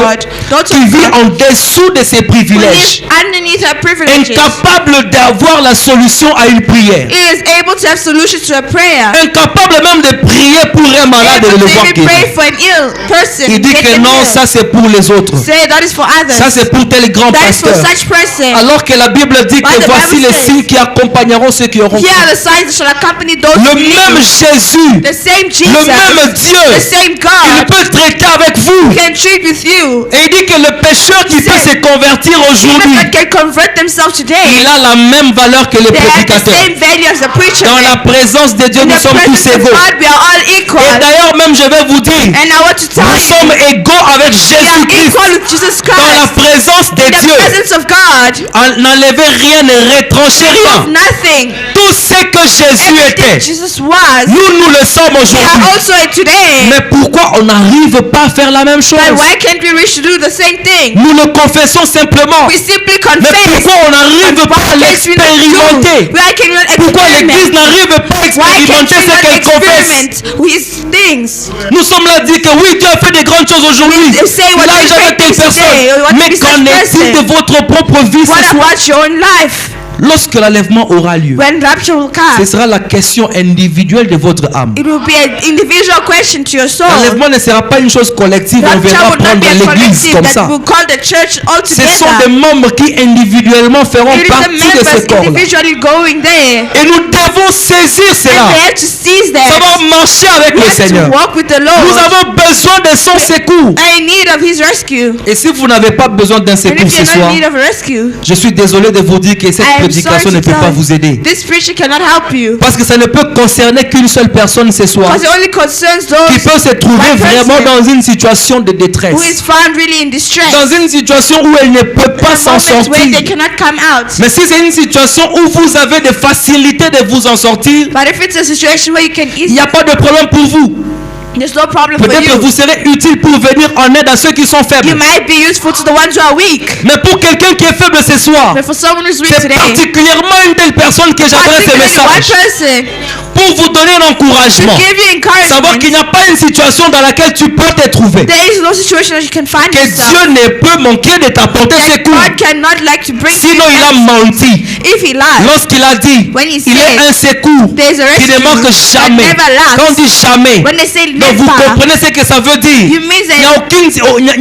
S2: daughter
S1: qui
S2: of
S1: vit
S2: God,
S1: en dessous de ses
S2: who
S1: privilèges,
S2: lives underneath her privileges.
S1: incapable d'avoir la solution à une prière,
S2: He is able to have solutions to a prayer.
S1: incapable même de prier pour un malade et de
S2: Able
S1: le
S2: to
S1: voir
S2: even
S1: guéri.
S2: pray for an ill person.
S1: Il dit
S2: get
S1: que
S2: them
S1: non,
S2: healed.
S1: ça c'est pour les autres.
S2: Say that is for others.
S1: Ça c'est pour tel grand
S2: That is for
S1: pasteur.
S2: such person.
S1: Alors que la Bible dit
S2: But
S1: que
S2: the
S1: voici
S2: Bible
S1: les
S2: says,
S1: signes qui accompagneront ceux qui auront
S2: Here
S1: cru.
S2: are the signs that shall accompany those
S1: Le
S2: who
S1: même
S2: believe.
S1: Jésus,
S2: The same
S1: le
S2: Jesus.
S1: même
S2: The
S1: Dieu,
S2: same
S1: il
S2: God
S1: peut traiter avec vous.
S2: can treat with you.
S1: Et il dit que le pécheur qui peut
S2: said,
S1: se convertir
S2: Even
S1: aujourd'hui,
S2: that can convert themselves today.
S1: il a la même valeur que les
S2: They have the
S1: prédicateurs.
S2: same value as the preacher.
S1: Dans la présence de Dieu,
S2: In
S1: nous
S2: the
S1: sommes tous
S2: presence of
S1: égaux.
S2: God, we are all equal.
S1: Et d'ailleurs, même je vais vous dire,
S2: And I want to tell
S1: nous
S2: you,
S1: sommes égaux avec
S2: we are
S1: Jésus-Christ.
S2: equal with Jesus
S1: Dans la
S2: Christ.
S1: présence de
S2: In the
S1: Dieu,
S2: presence of God,
S1: n'enlevez rien, ne retranchez rien.
S2: nothing.
S1: Tout ce que Jésus
S2: Everything
S1: était,
S2: Jesus was,
S1: nous le sommes
S2: we are
S1: aujourd'hui.
S2: also it today.
S1: Mais pourquoi on n'arrive pas à faire la même chose?
S2: But why can't we reach to do the same thing?
S1: Nous le confessons simplement.
S2: We simply
S1: Mais
S2: confess.
S1: pourquoi on n'arrive pas à l'expérimenter?
S2: Why can we not
S1: Pourquoi l'Église
S2: experiment?
S1: n'arrive pas à
S2: Why can't
S1: expérimenter
S2: we
S1: ce
S2: not
S1: qu'elle confesse?
S2: experiment with things?
S1: Nous sommes là à dire que oui, Dieu a fait des grandes choses aujourd'hui.
S2: They say what
S1: Il a
S2: you
S1: déjà
S2: say
S1: fait telle
S2: today,
S1: personne.
S2: what
S1: Mais
S2: you
S1: qu'en
S2: say
S1: est-il de
S2: person.
S1: votre propre vie
S2: What
S1: ce soir?
S2: about your own life?
S1: Lorsque l'enlèvement aura lieu,
S2: when rapture will
S1: ce
S2: come,
S1: sera la question individuelle de votre âme.
S2: it will be an individual question to your soul.
S1: L'enlèvement ne sera pas une chose collective, on
S2: Rapture
S1: viendra
S2: will not
S1: prendre
S2: be a
S1: l'église
S2: collective
S1: comme
S2: that
S1: ça.
S2: will call the church all
S1: Ce sont des
S2: together.
S1: membres qui individuellement feront
S2: It is the
S1: partie de ce
S2: members
S1: corps-là.
S2: individually going there.
S1: Et nous devons saisir
S2: And
S1: cela.
S2: they have to seize that.
S1: Ça va marcher avec
S2: We
S1: le
S2: have
S1: Seigneur.
S2: to walk with the
S1: Nous
S2: Lord.
S1: avons besoin de son secours.
S2: I need of His rescue.
S1: Et si vous n'avez pas besoin d'un
S2: And
S1: secours
S2: if
S1: ce
S2: you're not
S1: soir,
S2: in need of rescue,
S1: je suis désolé de vous dire que cette
S2: I am
S1: prédication
S2: sorry
S1: ne
S2: to
S1: peut pas
S2: tell
S1: vous aider.
S2: this preacher cannot help you.
S1: Parce que ça ne peut concerner qu'une seule personne ce soir
S2: Because it only concerns
S1: qui
S2: those
S1: peut se trouver
S2: one
S1: vraiment
S2: person
S1: dans une situation de détresse.
S2: who is found really in distress.
S1: Dans une situation où elle ne peut pas
S2: A
S1: s'en
S2: moment where they
S1: sortir.
S2: cannot come out.
S1: Mais si c'est une situation où vous avez des facilités de vous en sortir,
S2: But if it's a situation where you can
S1: il
S2: easily,
S1: n'y a pas de problème pour vous.
S2: there's no problem for
S1: Peut-être que
S2: you.
S1: vous serez utile pour venir en aide à ceux qui sont
S2: You
S1: faibles.
S2: might be useful to the ones who are weak.
S1: Mais pour quelqu'un qui est faible ce soir,
S2: But for someone who's weak
S1: c'est
S2: today,
S1: particulièrement une telle personne que j'adresse ce
S2: particularly one
S1: message
S2: person,
S1: pour vous donner un
S2: to
S1: encouragement.
S2: give you
S1: Savoir qu'il
S2: encouragement.
S1: n'y a pas une situation dans laquelle tu peux te trouver.
S2: There is no situation that you can find
S1: Que
S2: yourself.
S1: Dieu ne peut manquer de t'apporter
S2: That
S1: secours.
S2: God cannot like to bring
S1: Sinon,
S2: you
S1: il a
S2: help.
S1: menti.
S2: If He lies,
S1: Lorsqu'il a dit,
S2: when He
S1: il est un
S2: says
S1: secours
S2: there's a
S1: qui
S2: rescue
S1: ne manque
S2: that
S1: jamais.
S2: never lacks.
S1: Quand on dit jamais,
S2: when they say
S1: donc vous
S2: never,
S1: comprenez ce que ça veut dire.
S2: you mean
S1: Il n'y a
S2: that
S1: aucune,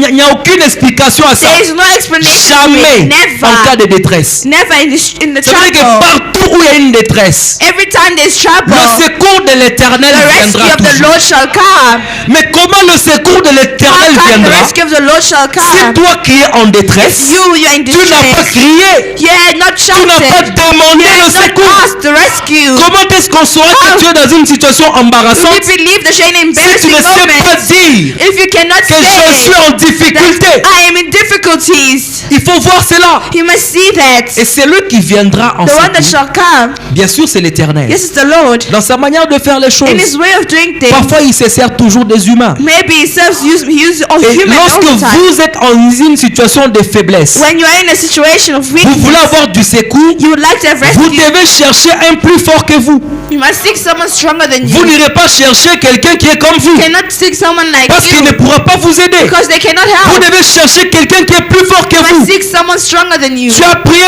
S1: il n'y a aucune explication à ça.
S2: there is no explanation to
S1: Jamais
S2: it.
S1: en cas
S2: Never,
S1: de détresse.
S2: never in the
S1: Ça veut dire que
S2: trouble.
S1: partout où il y a une détresse,
S2: Every time there's trouble,
S1: le secours de l'éternel
S2: the rescue
S1: viendra
S2: of the
S1: toujours.
S2: Lord shall come.
S1: Mais comment le secours de
S2: How
S1: l'éternel
S2: come the
S1: viendra
S2: rescue of the Lord shall
S1: si
S2: come?
S1: toi qui es en détresse,
S2: You're in
S1: tu n'as pas
S2: distress.
S1: crié,
S2: You had not
S1: tu n'as pas
S2: shouted.
S1: demandé
S2: You
S1: le
S2: had not
S1: secours?
S2: asked the rescue.
S1: Comment est-ce qu'on saura que tu es dans une situation
S2: You
S1: embarrassante
S2: believe the shame and
S1: si tu
S2: embarrassing
S1: ne sais pas
S2: moment.
S1: dire
S2: If you cannot
S1: que je suis
S2: say
S1: en difficulté?
S2: that I am in difficulties,
S1: Il faut voir cela.
S2: you must see that.
S1: Et c'est lui qui viendra en
S2: The one that
S1: secours.
S2: shall come,
S1: Bien sûr, c'est l'éternel.
S2: yes, it's the Lord.
S1: Dans sa manière de faire les choses,
S2: In His way of doing things,
S1: parfois il se sert toujours des humains.
S2: maybe He serves use of
S1: Et
S2: human all
S1: lorsque
S2: the time.
S1: vous êtes en une situation de faiblesse,
S2: When you are in a situation of
S1: vous voulez
S2: weakness,
S1: avoir du secours,
S2: you would like to have
S1: vous
S2: rescue.
S1: devez chercher un plus fort que vous.
S2: You must seek someone stronger than
S1: Vous
S2: you.
S1: n'irez pas chercher quelqu'un qui est comme vous,
S2: You cannot seek someone like
S1: parce qu'il ne
S2: you
S1: pourra pas vous aider.
S2: because they cannot
S1: Vous
S2: help.
S1: devez chercher quelqu'un qui est plus fort que
S2: You
S1: vous.
S2: must seek someone stronger than you.
S1: Tu as prié,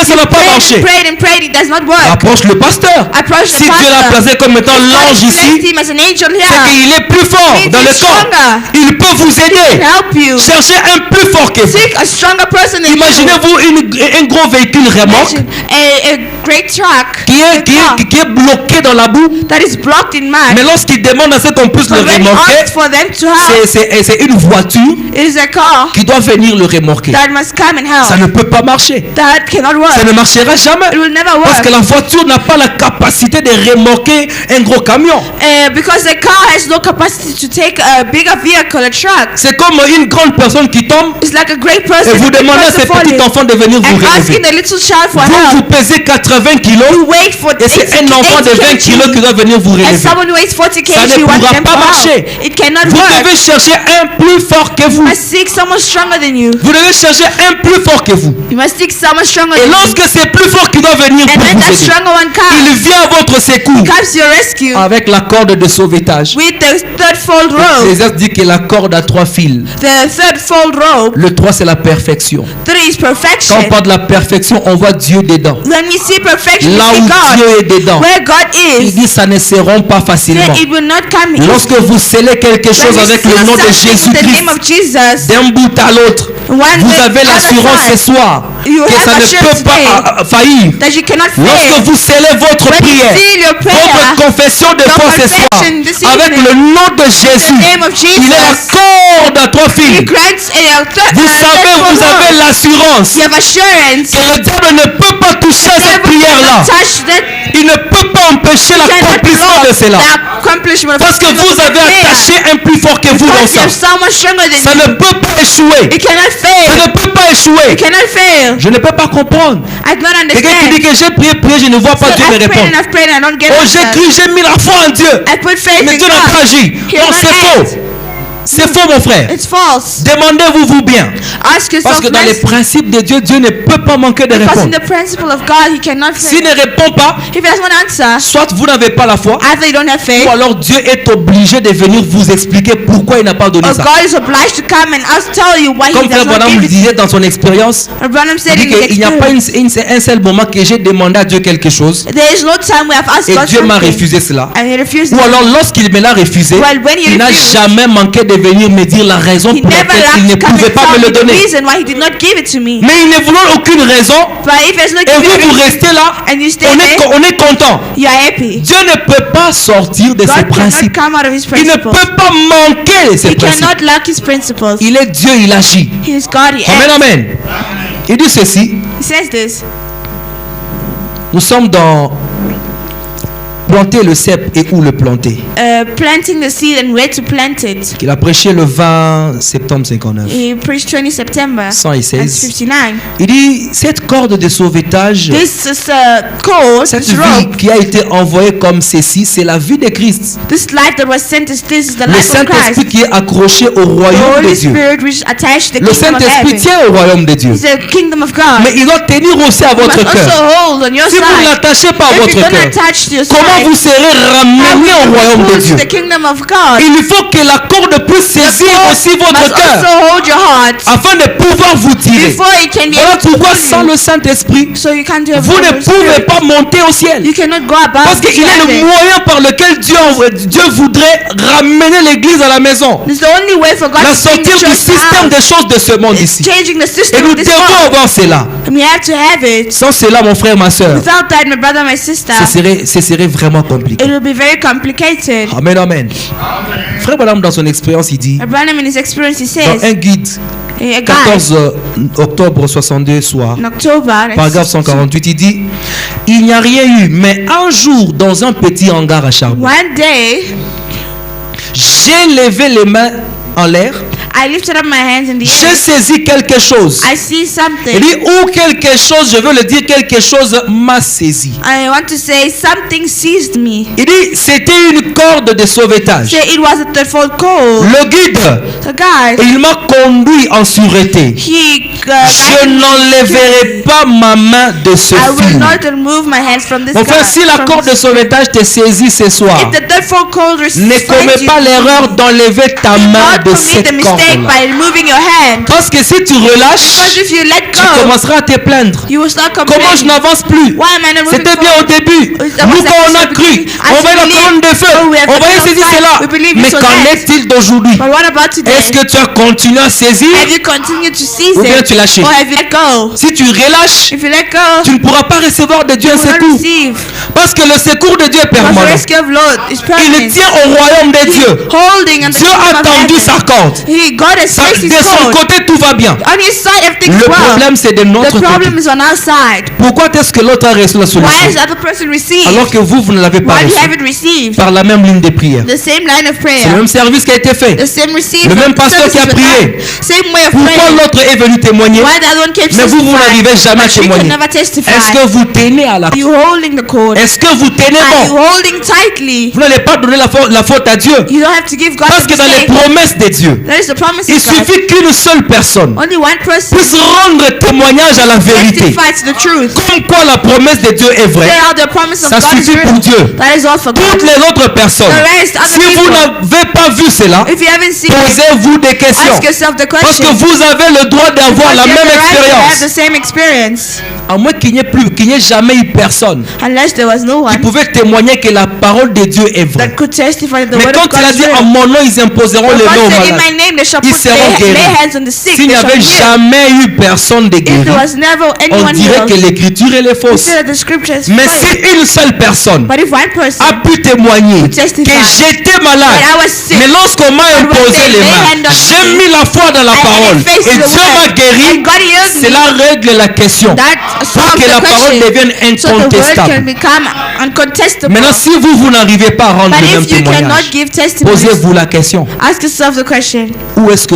S1: ça ne va pas
S2: Prayed and
S1: marcher.
S2: prayed and prayed, it does not work.
S1: Approche le pasteur.
S2: Approach
S1: Si
S2: the
S1: Dieu l'a
S2: pastor.
S1: placé comme étant
S2: God
S1: l'ange
S2: blessed
S1: ici,
S2: him as an angel
S1: c'est
S2: here.
S1: qu'il est plus fort
S2: Means
S1: dans le
S2: he's
S1: corps.
S2: stronger.
S1: Il peut vous
S2: He
S1: aider.
S2: can help you.
S1: Cherchez un plus fort que vous.
S2: Seek a stronger person than you.
S1: Imaginez-vous un gros véhicule remorque
S2: Imagine a great truck
S1: qui est bloqué dans la boue.
S2: that is blocked in mud.
S1: Mais lorsqu'il demande à ce qu'on puisse le
S2: But when he
S1: remorquer,
S2: asks for them to help,
S1: c'est une voiture
S2: it is a car
S1: qui doit venir le remorquer.
S2: that must come and help.
S1: Ça ne peut pas marcher.
S2: That cannot work.
S1: Ça ne marchera jamais.
S2: It will never
S1: Parce
S2: work.
S1: que la voiture n'a pas la capacité de remorquer un gros camion.
S2: Because the car has no capacity to take a bigger vehicle, a truck.
S1: C'est comme une grande personne qui tombe
S2: It's like a great
S1: et
S2: person.
S1: vous
S2: a big
S1: demandez à
S2: person
S1: ces petits
S2: falling,
S1: enfants de venir vous
S2: and asking
S1: relever.
S2: the little child for
S1: Vous
S2: help.
S1: pesez 80 kilos
S2: You wait for
S1: et c'est un enfant de 20 kilos qui doit venir vous
S2: and
S1: relever.
S2: someone who weighs 40
S1: Ça
S2: kg,
S1: ne
S2: you want
S1: pourra
S2: them
S1: pas
S2: to
S1: marcher.
S2: help. It cannot
S1: Vous
S2: work.
S1: devez chercher un plus fort que vous.
S2: You must seek someone stronger than you.
S1: Vous devez chercher un plus fort que vous.
S2: You must seek someone stronger
S1: Et
S2: than you.
S1: lorsque c'est plus fort qui doit venir
S2: And
S1: pour
S2: when
S1: vous
S2: that
S1: aider,
S2: stronger one
S1: il
S2: comes,
S1: vient à votre secours
S2: comes to your rescue
S1: avec la corde de sauvetage.
S2: with the third-fold rope.
S1: L'Ecclésiaste dit que la corde a 3 fils.
S2: The third-fold rope.
S1: Le 3 c'est la perfection.
S2: 3 is
S1: Quand
S2: perfection.
S1: on parle de la perfection, on voit Dieu dedans.
S2: When we see perfection,
S1: Là
S2: we see
S1: où
S2: God.
S1: Dieu est dedans.
S2: Where God
S1: Il
S2: is,
S1: dit ça ne seront pas facilement.
S2: then it will not come easy.
S1: Lorsque vous scellez quelque
S2: When
S1: chose
S2: we
S1: avec
S2: seal
S1: le nom de
S2: something with the name
S1: Jésus-Christ,
S2: of Jesus,
S1: d'un bout à l'autre,
S2: one
S1: vous
S2: way
S1: avez
S2: to the
S1: l'assurance
S2: other
S1: ce
S2: side,
S1: soir
S2: you
S1: que
S2: have
S1: ça ne
S2: assurance
S1: peut pas
S2: today
S1: faillir.
S2: that you cannot
S1: Lorsque
S2: fail.
S1: vous scellez votre
S2: When you
S1: prière,
S2: seal your prayer,
S1: votre confession de
S2: your
S1: foi ce soir,
S2: confession this
S1: avec
S2: evening,
S1: le nom de Jésus,
S2: the name of
S1: il est la
S2: Jesus,
S1: corde à 3
S2: He
S1: fils.
S2: grants a
S1: Vous savez, vous avez l'assurance
S2: You have assurance.
S1: que le diable ne peut pas toucher à cette prière-là.
S2: Touch that.
S1: Il ne peut pas empêcher l'accomplissement de cela.
S2: Accomplishment of
S1: Parce que vous avez
S2: prayer.
S1: attaché un plus fort que vous dans
S2: Because you
S1: ça.
S2: have someone stronger than
S1: Ça
S2: you.
S1: ne peut pas échouer.
S2: It cannot
S1: Ça
S2: fail.
S1: ne peut pas échouer.
S2: It cannot fail.
S1: Je ne peux pas comprendre.
S2: I do not
S1: Quelqu'un qui dit
S2: understand.
S1: que j'ai prié, je ne vois pas
S2: So
S1: Dieu me
S2: I've prayed
S1: répondre.
S2: and I've prayed and I don't get
S1: Oh, j'ai
S2: answer.
S1: cru, j'ai mis la foi en Dieu.
S2: I put faith
S1: Mais
S2: in
S1: Dieu n'a pas
S2: God.
S1: agi.
S2: He
S1: Non,
S2: will
S1: c'est
S2: not
S1: faux.
S2: act.
S1: C'est faux, mon frère.
S2: It's false.
S1: Demandez-vous bien.
S2: Ask
S1: Parce
S2: yourself
S1: que dans les
S2: mercy.
S1: principes de Dieu, Dieu ne peut pas manquer de
S2: Because in
S1: répondre.
S2: the principle of God, He cannot
S1: S'il
S2: fail.
S1: ne répond pas,
S2: If He doesn't answer,
S1: soit vous n'avez pas la foi,
S2: either you don't have faith,
S1: ou alors Dieu est obligé de venir vous expliquer pourquoi il n'a pas donné
S2: or
S1: ça.
S2: God is obliged to come and us tell you why He
S1: Comme
S2: does
S1: Frère
S2: not
S1: Branham
S2: give
S1: le
S2: it.
S1: disait dans son expérience,
S2: Branham
S1: il
S2: said
S1: dit
S2: in his
S1: qu'il n'y a pas
S2: experience,
S1: un seul moment que j'ai demandé à Dieu quelque chose
S2: there is no time we have asked
S1: et
S2: God
S1: Dieu m'a
S2: something
S1: refusé cela.
S2: and He refused
S1: Ou
S2: it.
S1: alors lorsqu'il me l'a refusé,
S2: Well, when he
S1: il n'a
S2: refused,
S1: jamais manqué de venir me dire la raison
S2: He
S1: pour
S2: never
S1: laquelle il ne
S2: lacked to come
S1: pouvait
S2: and
S1: pas me
S2: tell
S1: le
S2: me the
S1: donner.
S2: reason why He did not give it to me.
S1: Mais il ne voulait aucune raison
S2: But if there's no
S1: et vous,
S2: giving
S1: vous
S2: reason
S1: restez là,
S2: and you stay
S1: on
S2: there,
S1: est content.
S2: you are happy.
S1: Dieu ne peut pas sortir de ses
S2: God cannot
S1: principes.
S2: come out of His
S1: Il ne
S2: principles.
S1: peut pas manquer de ses
S2: He
S1: principes.
S2: cannot lack His principles.
S1: Il est Dieu, il agit.
S2: He is God. He
S1: Amen,
S2: acts.
S1: amen. Il dit ceci.
S2: He says this.
S1: Nous sommes dans planter le cep et où le planter.
S2: Planting the seed and where to plant it.
S1: Il a prêché le 20 septembre 59.
S2: He preached 20 September
S1: 116.
S2: 59.
S1: Il dit cette corde de sauvetage,
S2: This is a cord,
S1: cette
S2: this
S1: vie
S2: rope,
S1: qui a été envoyée comme ceci, c'est la vie de Christ.
S2: this life that was sent is this is the
S1: Le
S2: life of
S1: Saint-Esprit
S2: Christ.
S1: qui est accroché au
S2: The
S1: royaume de
S2: Holy
S1: Dieu.
S2: Spirit which is attached to the
S1: Le
S2: kingdom of
S1: Saint-Esprit
S2: heaven.
S1: tient au royaume de Dieu.
S2: It's the kingdom of God.
S1: Mais il doit tenir aussi à
S2: You
S1: votre
S2: must also
S1: cœur.
S2: hold on your
S1: Si vous ne
S2: side.
S1: l'attachez pas à
S2: If
S1: votre
S2: you're
S1: cœur,
S2: not attached to your
S1: comment
S2: side,
S1: vous serez
S2: how
S1: ramené au
S2: will
S1: royaume
S2: you
S1: de
S2: push
S1: Dieu?
S2: the kingdom of God?
S1: Il faut que la corde puisse saisir aussi votre
S2: Must
S1: cœur
S2: also hold your heart
S1: afin de pouvoir vous tirer.
S2: before it can be
S1: Voilà
S2: able to
S1: pourquoi
S2: pull
S1: sans
S2: you.
S1: le Saint-Esprit,
S2: So you can't do it
S1: vous ne
S2: without the
S1: pouvez
S2: Spirit.
S1: pas monter au ciel.
S2: You cannot go above
S1: Parce qu'il
S2: to
S1: est le
S2: heaven.
S1: moyen par lequel Dieu voudrait ramener l'église à la maison.
S2: It's the only way for God
S1: La
S2: to bring the
S1: sortir du
S2: church
S1: système
S2: out.
S1: des choses de ce monde
S2: It's
S1: ici.
S2: changing the
S1: Et
S2: system
S1: nous
S2: of this
S1: devons
S2: world.
S1: avoir cela.
S2: And we have to have it.
S1: Sans cela, mon frère, ma soeur,
S2: Without that, my brother, my sister,
S1: ce serait vraiment compliqué.
S2: it will be very complicated.
S1: Amen, amen. Frère Branham, dans son expérience, il dit,
S2: Branham, in his experience, he
S1: dans
S2: says,
S1: un guide,
S2: a guy
S1: 14 octobre 62 soir,
S2: in October,
S1: paragraphe 148, il dit, il n'y a rien eu, mais un jour, dans un petit hangar à charbon,
S2: one day,
S1: j'ai levé les mains en l'air,
S2: I lifted up my hands in the
S1: j'ai
S2: air.
S1: saisi quelque chose.
S2: I see something.
S1: Il dit, ou quelque chose, je veux le dire, quelque chose m'a saisi.
S2: I want to say something seized me.
S1: Il dit, c'était une corde de sauvetage.
S2: So it was a threefold cord.
S1: Le guide,
S2: So guys,
S1: il m'a conduit en sûreté.
S2: he
S1: Je n'enlèverai pas ma main de ce
S2: I will
S1: fil.
S2: not remove my hands from this
S1: Mon frère,
S2: guy.
S1: si la
S2: from
S1: corde de
S2: this-
S1: sauvetage te saisit ce soir,
S2: If the threefold cord
S1: ne commets pas l'erreur d'enlever ta
S2: do
S1: main
S2: not
S1: de
S2: commit
S1: cette
S2: the mistake
S1: corde-là.
S2: by removing your hand.
S1: Parce que si tu
S2: Because
S1: relâches,
S2: if you let
S1: tu
S2: go,
S1: commenceras à te plaindre.
S2: you will start
S1: Comment je
S2: complaining.
S1: n'avance plus?
S2: Why am I not moving
S1: C'était bien au
S2: forward?
S1: début.
S2: That
S1: Nous,
S2: was
S1: quand on a
S2: like
S1: cru,
S2: as
S1: on va
S2: we
S1: la
S2: believe,
S1: colonne de feu,
S2: we have
S1: on va
S2: the
S1: saisir
S2: fight,
S1: cela.
S2: we believe
S1: Mais
S2: it's
S1: qu'en
S2: so
S1: est-il d'aujourd'hui?
S2: But what about today?
S1: Est-ce que tu as continué à saisir
S2: Have you continued to seize
S1: ou bien
S2: it?
S1: tu lâches?
S2: Or have you let go?
S1: Si tu relâches,
S2: If you let go,
S1: tu ne pourras pas recevoir de Dieu un
S2: you will not
S1: secours.
S2: receive.
S1: Parce que le secours de Dieu est
S2: Because the
S1: permanent.
S2: rescue of Lord is
S1: Il
S2: permanent.
S1: tient au royaume de Dieu.
S2: Holding on the
S1: Dieu
S2: kingdom
S1: a
S2: of
S1: tendu
S2: heaven.
S1: sa corde.
S2: God has
S1: Ça-
S2: placed his
S1: de son
S2: cord.
S1: côté, tout va bien.
S2: On his side, everything's
S1: Le
S2: well.
S1: problème, c'est de notre
S2: The problem
S1: côté.
S2: is on our side.
S1: Pourquoi est-ce que l'autre a reçu la
S2: Why
S1: solution
S2: has the other person received?
S1: alors que vous ne l'avez pas
S2: Why do you
S1: reçu?
S2: haven't received?
S1: Par la même ligne de prière.
S2: The same line of
S1: C'est
S2: prayer.
S1: le même service qui a été fait.
S2: The same receive.
S1: Le même pasteur qui a prié.
S2: Same way of
S1: Pourquoi
S2: praying.
S1: l'autre est venu témoigner?
S2: Why the other one came
S1: Mais vous n'arrivez jamais à
S2: but you can
S1: témoigner.
S2: never testify.
S1: Est-ce que vous tenez à la
S2: Are you holding the cord?
S1: Est-ce que vous tenez
S2: Are you
S1: bon?
S2: holding tightly?
S1: Vous n'allez pas donner la faute à Dieu.
S2: You don't have to give God
S1: Parce
S2: the
S1: que dans les
S2: mistake.
S1: promesses de Dieu,
S2: That is the promise
S1: il
S2: of God.
S1: suffit qu'une seule personne
S2: Only one person
S1: puisse rendre témoignage à la vérité.
S2: testifies to the truth.
S1: Comme quoi la promesse de Dieu est vraie.
S2: Say how the promise of
S1: Ça
S2: God is
S1: suffit pour
S2: real.
S1: Dieu.
S2: That is all for God.
S1: Toutes les autres personnes,
S2: The rest, other
S1: si vous
S2: people,
S1: n'avez pas vu cela,
S2: if you haven't seen it,
S1: posez-vous des questions.
S2: ask yourself the
S1: Parce
S2: question.
S1: que vous avez le droit d'avoir la
S2: Because you
S1: même
S2: have the right to have the
S1: expérience.
S2: same experience.
S1: À moins qu'il n'y ait jamais eu personne
S2: Unless there was no
S1: qui
S2: one
S1: pouvait témoigner que la parole de Dieu est vraie.
S2: that could testify that the
S1: Mais
S2: word
S1: quand
S2: of God
S1: il a
S2: is
S1: dit
S2: real.
S1: en mon nom, ils imposeront
S2: But
S1: les
S2: God
S1: noms aux
S2: said, in
S1: malades.
S2: my name they shall
S1: Ils
S2: put
S1: seront
S2: lay
S1: guéris.
S2: hands on the sick.
S1: S'il n'y
S2: They shall
S1: avait
S2: be healed.
S1: jamais eu personne de
S2: If
S1: guéri,
S2: there was never
S1: on
S2: anyone
S1: dirait que
S2: healed,
S1: l'écriture elle est
S2: you
S1: fausse.
S2: say that the scripture is
S1: Mais
S2: false.
S1: si une seule personne
S2: But if one person
S1: a pu témoigner
S2: to testify
S1: que j'étais
S2: that
S1: malade,
S2: I was sick,
S1: mais lorsqu'on m'a
S2: and when
S1: imposé
S2: they
S1: les
S2: lay
S1: mains,
S2: hand on
S1: j'ai
S2: me,
S1: mis la foi dans la
S2: I
S1: parole
S2: had faith
S1: et
S2: in the
S1: Dieu m'a
S2: word,
S1: guéri,
S2: and God healed me,
S1: cela règle la question
S2: that
S1: pour
S2: solves
S1: que
S2: the
S1: la parole
S2: question.
S1: devienne
S2: So the word can
S1: incontestable.
S2: become become uncontestable.
S1: Maintenant, si vous n'arrivez pas à rendre
S2: But
S1: le même
S2: if you cannot
S1: témoignage,
S2: give testimonies,
S1: posez-vous la question.
S2: ask yourself the question:
S1: Où est-ce que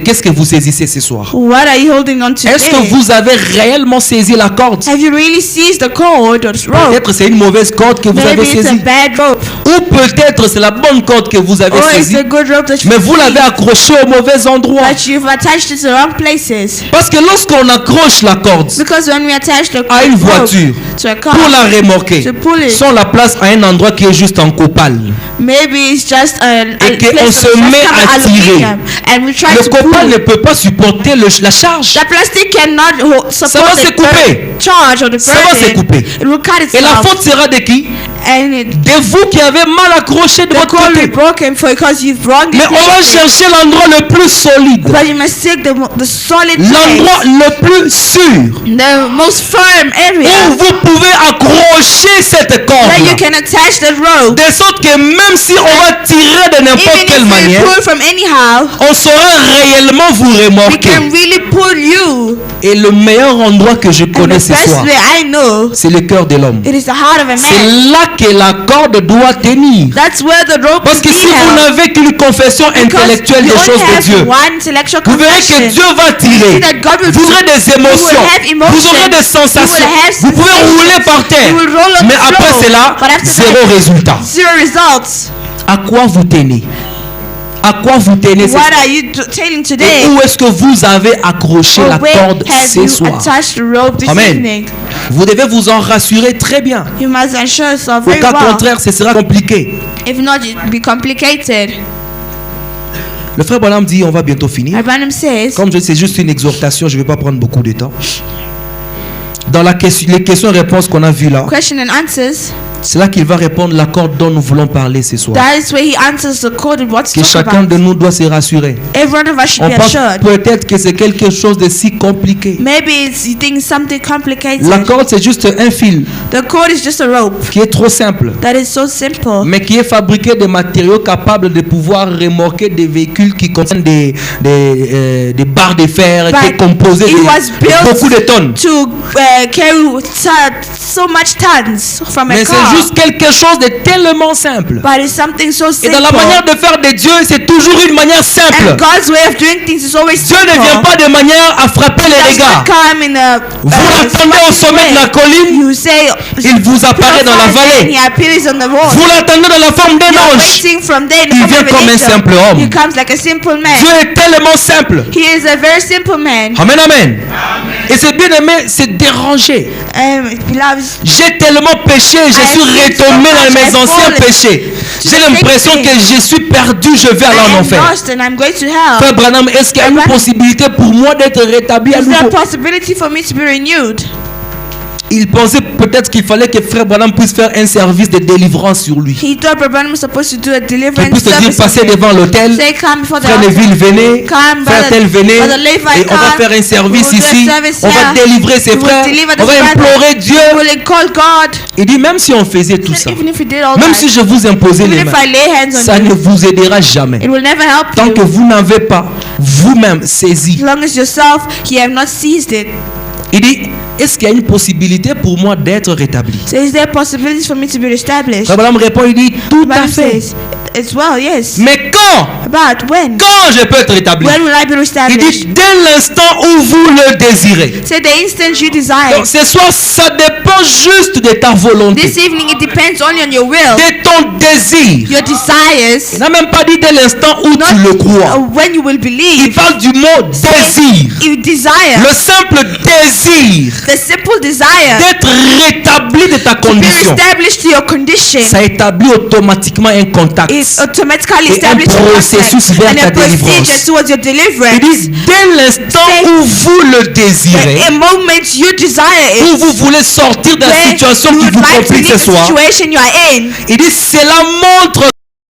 S1: qu'est-ce que vous saisissez ce soir?
S2: what are you holding on to
S1: Est-ce que
S2: today?
S1: vous avez réellement saisi la corde?
S2: Have you really seized the cord or the rope?
S1: Peut-être c'est une mauvaise corde que vous avez
S2: Maybe it's a
S1: saisie.
S2: bad rope,
S1: Ou peut-être c'est la bonne corde que vous avez
S2: or it's
S1: saisie.
S2: a good rope that
S1: Mais vous l'avez accrochée au mauvais endroit.
S2: but you've attached it to the wrong places.
S1: Parce que lorsqu'on accroche la corde
S2: Because when we attach the
S1: à une
S2: rope
S1: voiture
S2: to a car,
S1: pour la remorquer,
S2: to pull it,
S1: on la place à un endroit qui est juste en copal.
S2: maybe it's just a
S1: Et qu'on
S2: place
S1: se
S2: of just
S1: met
S2: covered
S1: à tirer.
S2: aluminium, and we try
S1: Le
S2: to pull
S1: copal ne
S2: it.
S1: peut pas supporter la charge.
S2: The plastic cannot
S1: Ça
S2: support
S1: va se
S2: the
S1: couper.
S2: charge or the
S1: Ça va se
S2: burden.
S1: couper.
S2: It will cut
S1: Et la
S2: itself.
S1: faute sera de qui?
S2: And it,
S1: De vous qui avez mal accroché de
S2: the
S1: votre
S2: cord will be
S1: côté.
S2: broken because you've wrongly
S1: Mais on va
S2: placed it.
S1: chercher l'endroit le plus solide.
S2: But you must take the solid
S1: L'endroit
S2: place,
S1: le plus sûr.
S2: the most firm area,
S1: Où vous pouvez accrocher cette
S2: where
S1: corde.
S2: you can attach the rope.
S1: De sorte que même si on va tirer de n'importe
S2: Even
S1: quelle
S2: if we
S1: manière,
S2: pull from anyhow,
S1: on saura réellement vous
S2: we
S1: remorquer.
S2: can really pull you.
S1: Et le meilleur endroit que je
S2: And
S1: connais
S2: the
S1: ce
S2: best
S1: soir,
S2: way I know,
S1: c'est le cœur de l'homme.
S2: it is the heart of a
S1: C'est
S2: man.
S1: là que la corde doit tenir.
S2: That's where the rope
S1: Parce
S2: is
S1: que si vous
S2: held.
S1: n'avez qu'une confession
S2: Because
S1: intellectuelle
S2: you
S1: des choses
S2: only
S1: de
S2: have
S1: Dieu,
S2: one intellectual
S1: vous verrez que
S2: confession.
S1: Dieu va tirer.
S2: See that God will
S1: Vous aurez des émotions,
S2: have emotions.
S1: vous aurez des sensations,
S2: You will have
S1: vous pouvez
S2: sensations.
S1: rouler par terre.
S2: You will roll on
S1: Mais
S2: the
S1: après
S2: floor.
S1: cela,
S2: But after
S1: zéro
S2: that,
S1: résultat.
S2: Zero results.
S1: À quoi vous tenez? À quoi vous tenez ce
S2: What
S1: soir?
S2: are you telling
S1: Et
S2: today?
S1: où est-ce que vous avez accroché la
S2: Or where
S1: corde
S2: have
S1: ce
S2: you
S1: soir?
S2: attached the rope this
S1: Amen.
S2: evening?
S1: Vous devez vous en rassurer très bien.
S2: You must ensure yourself
S1: Au
S2: very
S1: cas
S2: well.
S1: contraire, ce sera compliqué.
S2: If not, it will be complicated.
S1: Le frère Branham dit, on va bientôt finir.
S2: Abraham says,
S1: Comme c'est juste une exhortation, je ne vais pas prendre beaucoup de temps. Dans les questions et réponses qu'on a vues là,
S2: question and answers.
S1: c'est là qu'il va répondre la corde dont nous voulons parler ce soir.
S2: That is where he answers the code of what's
S1: Que
S2: talk
S1: chacun
S2: about.
S1: de nous doit se rassurer.
S2: Every one of us should
S1: On
S2: be
S1: pense
S2: assured.
S1: peut-être que c'est quelque chose de si compliqué.
S2: Maybe you think something complicated.
S1: La corde, c'est juste un fil
S2: The cord is just a rope
S1: qui est trop simple,
S2: that is so simple,
S1: mais qui est fabriqué de matériaux capables de pouvoir remorquer des véhicules qui contiennent des barres de fer, qui est
S2: but
S1: composé
S2: it was
S1: de beaucoup de tonnes.
S2: to carry so much tons from a
S1: Mais
S2: car.
S1: c'est juste quelque chose de tellement simple.
S2: But it's something so
S1: Et
S2: simple.
S1: dans la manière de faire de Dieu, c'est toujours une manière simple.
S2: And God's way of doing things is always
S1: Dieu
S2: simple.
S1: ne vient pas de manière à frapper les
S2: Does
S1: regards.
S2: not come in a
S1: Vous l'attendez au sommet de la colline,
S2: You say
S1: il vous apparaît dans la
S2: and
S1: vallée.
S2: he appears on the road.
S1: Vous l'attendez dans la forme d'un
S2: You're
S1: ange.
S2: waiting from there in the
S1: Il
S2: form
S1: vient
S2: of an
S1: comme un
S2: angel.
S1: simple homme.
S2: He comes like a simple man.
S1: Dieu est tellement simple.
S2: He is a very simple man.
S1: Amen, amen. Et c'est bien aimé, c'est dérangé.
S2: Beloved,
S1: J'ai tellement péché, je suis retombé dans mes anciens péchés. J'ai l'impression que je suis perdu, je vais aller
S2: I
S1: en
S2: am
S1: enfer.
S2: lost and I'm going to hell.
S1: Frère Branham, est-ce qu'il y a une possibilité pour moi d'être rétabli à
S2: Is there a
S1: nouveau?
S2: possibility for me to be renewed?
S1: Il pensait peut-être qu'il fallait que Frère Branham puisse faire un service de délivrance sur lui.
S2: He thought Brother Branham was supposed to do a
S1: Qu'il
S2: deliverance
S1: puisse te dire,
S2: service.
S1: passez devant l'hôtel.
S2: Say, come before the
S1: Frère
S2: altar.
S1: Neville, venez.
S2: Come,
S1: Frère
S2: brother-
S1: tel, venez.
S2: brother Levi,
S1: Et on va
S2: come.
S1: faire un service
S2: We'll do a
S1: ici.
S2: service
S1: On va
S2: here.
S1: délivrer ses
S2: We will
S1: frères.
S2: deliver
S1: On va
S2: this brother.
S1: implorer Dieu.
S2: We will call God.
S1: Il dit, même si on faisait tout ça,
S2: Even if we did all
S1: même
S2: that,
S1: si je vous imposais
S2: even
S1: les
S2: if
S1: mains,
S2: I lay hands on
S1: ça
S2: you,
S1: ne vous aidera jamais.
S2: it will never help
S1: Tant
S2: you.
S1: que vous n'avez pas vous-même saisi.
S2: As long as yourself, you have not seized it.
S1: Il dit, est-ce qu'il y a une possibilité pour moi d'être rétabli?
S2: So is there possibilities for me to be established?
S1: Abraham répond, il dit, tout à
S2: Bible
S1: fait.
S2: says, it's well, yes.
S1: Mais quand?
S2: But when?
S1: Quand je peux être rétabli?
S2: When will I be
S1: Il
S2: established?
S1: dit, dès l'instant où vous le désirez.
S2: Say the instant you desire.
S1: Donc ce soir, ça dépend juste de ta volonté,
S2: This evening it depends only on your will,
S1: de ton désir.
S2: your desires,
S1: Il n'a même pas dit dès l'instant où tu le crois.
S2: when you will
S1: Il
S2: believe.
S1: parle du mot désir.
S2: You desire,
S1: Le simple désir
S2: the simple desire
S1: d'être rétabli de ta
S2: to be
S1: condition.
S2: established to your condition.
S1: Ça établit automatiquement un contact.
S2: It automatically
S1: Et un
S2: establishes your
S1: processus
S2: contact
S1: vers
S2: and
S1: ta
S2: a procedure
S1: délivrance.
S2: towards your
S1: Il
S2: deliverance.
S1: dit dès l'instant où vous le désirez,
S2: A moment you desire
S1: où
S2: it,
S1: vous voulez sortir de la
S2: where
S1: situation
S2: you
S1: qui
S2: would
S1: vous
S2: like to
S1: complique
S2: leave
S1: ce
S2: the
S1: soir,
S2: situation you are in.
S1: il dit cela montre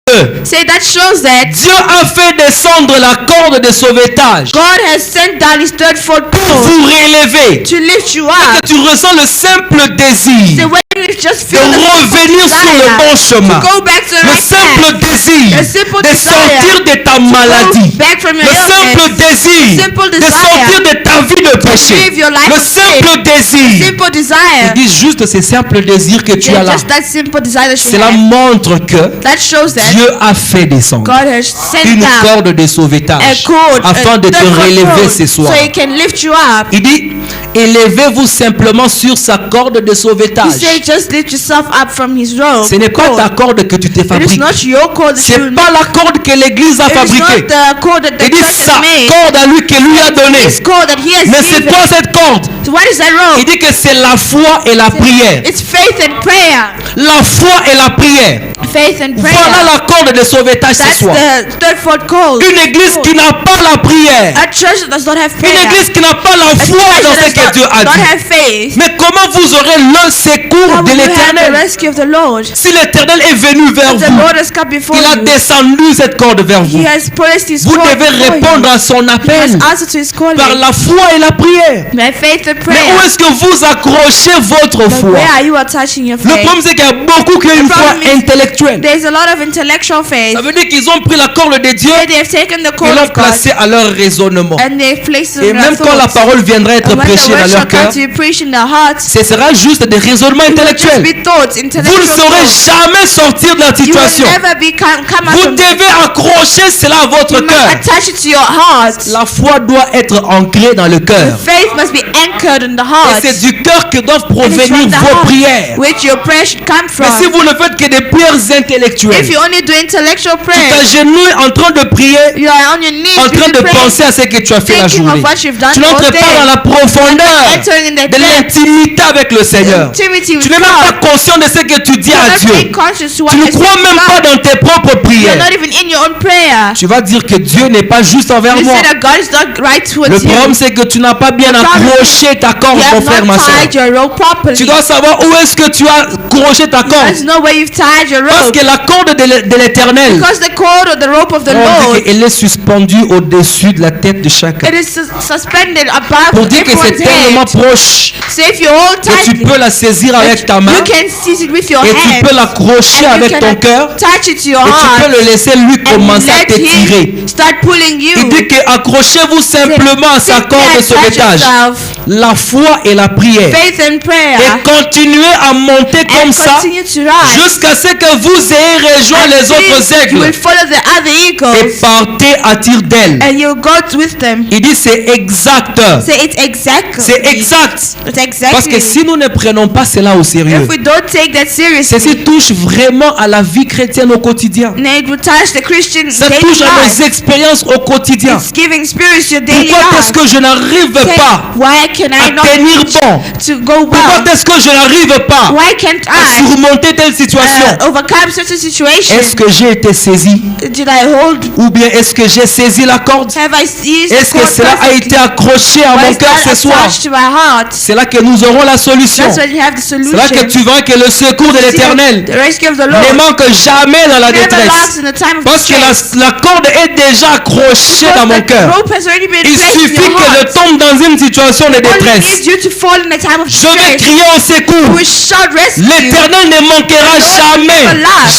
S1: que
S2: Say that shows that
S1: Dieu a fait descendre la corde de sauvetage
S2: God has sent down His third fold
S1: pour
S2: pole
S1: vous relever.
S2: to lift you
S1: Que
S2: up.
S1: tu ressens le simple
S2: So
S1: désir
S2: when you just
S1: de
S2: feel the
S1: revenir sur le bon chemin.
S2: go back to the
S1: Le
S2: right
S1: simple
S2: path,
S1: désir
S2: The simple
S1: de
S2: desire
S1: sortir de ta
S2: go
S1: maladie.
S2: back from your
S1: Le simple
S2: illness,
S1: désir
S2: simple
S1: de
S2: desire
S1: sortir de ta vie de péché,
S2: live your life
S1: le
S2: of
S1: simple
S2: sin.
S1: désir.
S2: Simple desire.
S1: Il dit juste ces simples désirs que tu as là.
S2: Just that simple desire that you
S1: Cela
S2: have.
S1: montre que
S2: That shows that
S1: Dieu a fait descendre
S2: God has sent
S1: une
S2: down
S1: corde de
S2: a
S1: sauvetage
S2: cord,
S1: afin de te relever ce soir.
S2: so He can lift you up.
S1: Il dit, élevez-vous simplement sur sa corde de
S2: He
S1: sauvetage.
S2: said, just lift yourself up from His robe.
S1: Ce n'est pas ta corde que tu t'es
S2: It is
S1: fabriquée.
S2: not your cord that
S1: C'est
S2: you
S1: pas la corde que l'Église a
S2: It is
S1: fabriquée.
S2: not the cord that the
S1: Il dit
S2: church
S1: sa
S2: has made.
S1: corde à lui que lui a donnée.
S2: His cord that He has
S1: Mais c'est
S2: given.
S1: quoi cette corde?
S2: So what is that robe?
S1: Il dit que c'est la foi et la prière.
S2: It's faith and prayer.
S1: La foi et la prière.
S2: Faith and prayer.
S1: Voilà la corde de sauvetage ce
S2: That's
S1: soir.
S2: the third cord.
S1: Une église qui n'a pas la prière.
S2: A church that does not have
S1: Une
S2: prayer.
S1: église qui n'a pas la
S2: A
S1: foi
S2: church
S1: dans
S2: that
S1: ce que Dieu a
S2: does not
S1: dit.
S2: have faith.
S1: Mais comment vous aurez le secours
S2: How
S1: de
S2: will you have the
S1: l'Éternel?
S2: rescue of the Lord?
S1: Si l'Éternel est venu vers
S2: If the
S1: vous,
S2: Lord has come before
S1: il a
S2: you,
S1: descendu cette corde vers vous.
S2: He has placed His
S1: Vous
S2: cord
S1: devez
S2: before
S1: répondre
S2: you.
S1: à son
S2: You
S1: appel
S2: must answer to His calling.
S1: par la foi et la prière.
S2: By faith and
S1: Mais où
S2: prayer.
S1: est-ce que vous accrochez votre
S2: But
S1: foi?
S2: where are you attaching your
S1: Le
S2: faith?
S1: problème c'est qu'il y a beaucoup qui ont une
S2: The
S1: foi
S2: problem is
S1: intellectuelle.
S2: There's a lot of intellectual faith.
S1: Ça veut dire qu'ils ont pris la corde de Dieu
S2: They have taken the
S1: et
S2: cord
S1: l'ont
S2: of God
S1: placée à leur raisonnement.
S2: and they've placed it
S1: Et
S2: in
S1: même
S2: their
S1: quand la
S2: thoughts.
S1: parole viendra être
S2: And when the
S1: prêchée
S2: word
S1: dans
S2: shall
S1: leur cœur,
S2: come to be preached in their hearts,
S1: ce sera juste des raisonnements
S2: it will just
S1: intellectuels.
S2: be thoughts,
S1: Vous ne
S2: intellectual
S1: saurez
S2: thoughts.
S1: jamais sortir de la
S2: You will
S1: situation.
S2: never come out
S1: Vous
S2: of
S1: devez accrocher cela à votre
S2: You must
S1: cœur.
S2: attach it to your heart.
S1: La foi doit être ancrée dans le cœur.
S2: Faith must be anchored in the
S1: Et
S2: heart.
S1: c'est du cœur que doivent
S2: And it's
S1: provenir
S2: from the
S1: vos
S2: heart
S1: prières.
S2: which your prayer should come
S1: Mais si
S2: from.
S1: vous ne faites que des prières intellectuelles,
S2: If you only do intellectual
S1: tu
S2: prayer,
S1: t'agenouilles en train de prier,
S2: you are on your knees
S1: en train de
S2: praying,
S1: penser à ce que tu as fait la
S2: thinking
S1: journée.
S2: of what you've done
S1: Tu
S2: all
S1: n'entres
S2: day.
S1: pas dans la profondeur
S2: Entering in the
S1: de
S2: depths,
S1: l'intimité avec le Seigneur.
S2: intimity with
S1: Tu n'es même
S2: God.
S1: pas conscient de ce que tu dis
S2: You're
S1: à
S2: not
S1: Dieu.
S2: being conscious to what
S1: Tu ne
S2: you say
S1: crois
S2: to
S1: même
S2: God.
S1: pas dans tes propres
S2: You're
S1: prières.
S2: not even in your own prayer.
S1: Tu vas dire que Dieu n'est pas juste envers
S2: You
S1: moi.
S2: say that God is not right
S1: Le
S2: towards you.
S1: problème c'est que tu n'as pas bien
S2: problem
S1: accroché ta corde,
S2: You
S1: mon
S2: have
S1: frère, ma
S2: not
S1: soeur.
S2: tied your rope properly.
S1: Tu dois savoir où est-ce que tu as accroché ta
S2: You
S1: corde.
S2: must know where you've tied your
S1: Parce
S2: rope.
S1: que la corde de l'Éternel,
S2: Because the cord or the rope of the
S1: on dit
S2: Lord,
S1: qu'elle est suspendue au-dessus de la tête de chacun.
S2: it is suspended above
S1: Pour dire que c'est
S2: everyone's
S1: tellement
S2: head.
S1: proche
S2: So if you hold
S1: que tu
S2: tightly,
S1: peux la saisir avec ta main
S2: you can seize it with your
S1: et tu
S2: hands.
S1: peux l'accrocher
S2: And you
S1: avec
S2: can
S1: ton cœur
S2: touch it to your
S1: et tu
S2: heart.
S1: peux le laisser lui
S2: And
S1: commencer à
S2: let
S1: t'étirer.
S2: him start pulling you.
S1: Il dit que accrochez-vous simplement à sa
S2: Simply
S1: corde de
S2: attach
S1: sauvetage.
S2: yourself.
S1: La foi et la prière.
S2: Faith and prayer.
S1: Et continuez à monter comme
S2: And
S1: ça
S2: continue to rise.
S1: jusqu'à ce que vous ayez rejoint les
S2: Until
S1: autres
S2: you will
S1: aigles
S2: follow the other
S1: et
S2: eagles.
S1: partez à tire d'aile.
S2: And you'll go with them.
S1: Il dit c'est exact.
S2: Say it's exactly.
S1: C'est exact.
S2: It's exactly.
S1: Parce que si nous ne prenons pas cela au sérieux,
S2: If we don't take that seriously,
S1: ceci touche vraiment à la vie chrétienne au quotidien.
S2: then it will touch the Christian
S1: Ça
S2: daily
S1: touche à
S2: life.
S1: nos expériences au quotidien.
S2: It's giving spirits your daily
S1: Pourquoi est-ce
S2: life.
S1: que je n'arrive
S2: Say,
S1: pas
S2: why can I
S1: à
S2: not
S1: tenir bon?
S2: to go
S1: Pourquoi
S2: well?
S1: est-ce que je n'arrive pas
S2: Why can't
S1: à
S2: I
S1: surmonter telle situation?
S2: overcome such a situation?
S1: Est-ce que j'ai été saisi?
S2: Did I hold?
S1: Ou bien est-ce que j'ai saisi la corde?
S2: Have I seized
S1: Est-ce
S2: the
S1: que
S2: cord
S1: cela a
S2: perfectly?
S1: été accroché à mon
S2: Was
S1: cœur
S2: that
S1: ce soir?
S2: attached to my heart?
S1: C'est là que nous aurons la solution.
S2: That's when you have the
S1: C'est
S2: solution.
S1: là que tu verras que le secours de l'Éternel
S2: The rescue of the
S1: ne
S2: Lord
S1: manque jamais dans la
S2: never
S1: détresse.
S2: lacks in the time of
S1: Parce que
S2: distress.
S1: la corde est déjà accrochée dans mon
S2: The
S1: cœur.
S2: rope has already been
S1: Il
S2: placed in
S1: suffit
S2: your
S1: que je
S2: heart.
S1: tombe dans une situation de
S2: All it
S1: détresse.
S2: needs you to fall in a time of
S1: Je vais
S2: distress.
S1: crier au secours.
S2: We shout rescue.
S1: L'Éternel ne manquera jamais,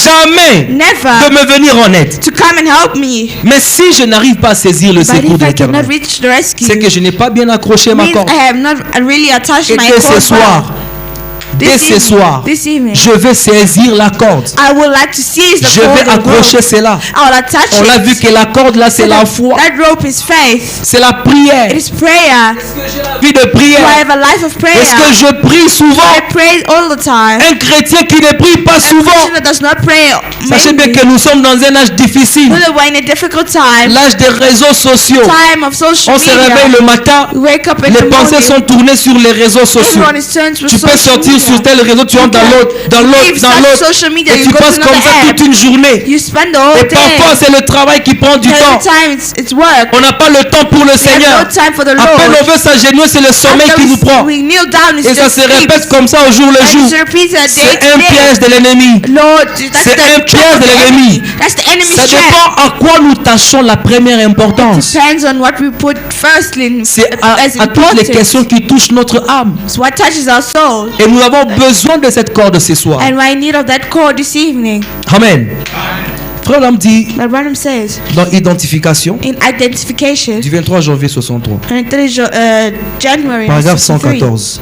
S1: jamais
S2: Never
S1: de me venir en aide.
S2: to come and help me.
S1: Mais si je n'arrive pas à saisir le
S2: But
S1: secours
S2: if
S1: de
S2: I cannot
S1: l'Éternel,
S2: reach the rescue,
S1: c'est que je n'ai pas bien accroché ma
S2: means
S1: corde.
S2: I have not really attached
S1: Et
S2: my
S1: dès ce
S2: cord
S1: soir, dès ce soir,
S2: this evening,
S1: je vais saisir la corde.
S2: I would like to seize the
S1: Je
S2: cord
S1: vais
S2: and
S1: accrocher
S2: rope.
S1: cela.
S2: I will attach
S1: On a
S2: it.
S1: vu que la corde là, c'est
S2: So
S1: la
S2: that-
S1: foi,
S2: That rope is faith.
S1: c'est la prière.
S2: It is prayer.
S1: Vie de
S2: Do I
S1: prière.
S2: have a life of prayer?
S1: Est-ce que je prie souvent?
S2: I pray all the time.
S1: Un chrétien qui ne prie pas
S2: A
S1: souvent.
S2: Christian that does not pray
S1: Sachez bien
S2: mainly,
S1: que nous sommes dans un âge difficile,
S2: know that we're in a difficult time.
S1: l'âge des réseaux sociaux.
S2: Time of social
S1: On se réveille
S2: media.
S1: le matin,
S2: We wake up in
S1: les
S2: the
S1: pensées
S2: morning.
S1: sont tournées sur les réseaux sociaux.
S2: Everyone is turned to
S1: Tu peux
S2: social
S1: sortir
S2: media.
S1: sur tel réseau, tu entres dans l'autre, dans l'autre,
S2: Leave
S1: dans
S2: such
S1: l'autre,
S2: social media,
S1: et
S2: you
S1: tu
S2: go to
S1: passes comme
S2: another
S1: ça
S2: app.
S1: toute une journée.
S2: You spend the whole
S1: Et
S2: day.
S1: parfois c'est le travail qui prend du temps.
S2: Every time it's work.
S1: On n'a pas le temps pour le
S2: We have
S1: Seigneur.
S2: no time for the
S1: À peine
S2: Lord.
S1: on veut s'agenouiller, c'est le sommeil
S2: After
S1: qui nous prend.
S2: we kneel down, it's
S1: Et ça
S2: just
S1: se répète
S2: sleep.
S1: comme ça au jour le
S2: And
S1: jour.
S2: it repeats a day
S1: C'est
S2: to
S1: un
S2: day.
S1: piège de l'ennemi.
S2: Lord, that's
S1: C'est un
S2: the
S1: piège
S2: trap of
S1: de
S2: the
S1: l'ennemi.
S2: enemy. That's the enemy's
S1: Ça
S2: trap.
S1: dépend à quoi nous tâchons la première importance.
S2: Depends on what we put firstly
S1: C'est
S2: as
S1: à toutes les
S2: important.
S1: questions qui touchent notre âme.
S2: It's what touches our soul.
S1: Et nous avons besoin de cette corde ce soir.
S2: And we're in need of that cord this evening.
S1: Amen. Frère Branham dit
S2: But Branham says
S1: dans Identification
S2: in Identification,
S1: du 23 janvier 63,
S2: on 3 January
S1: paragraphe
S2: 63,
S1: 114.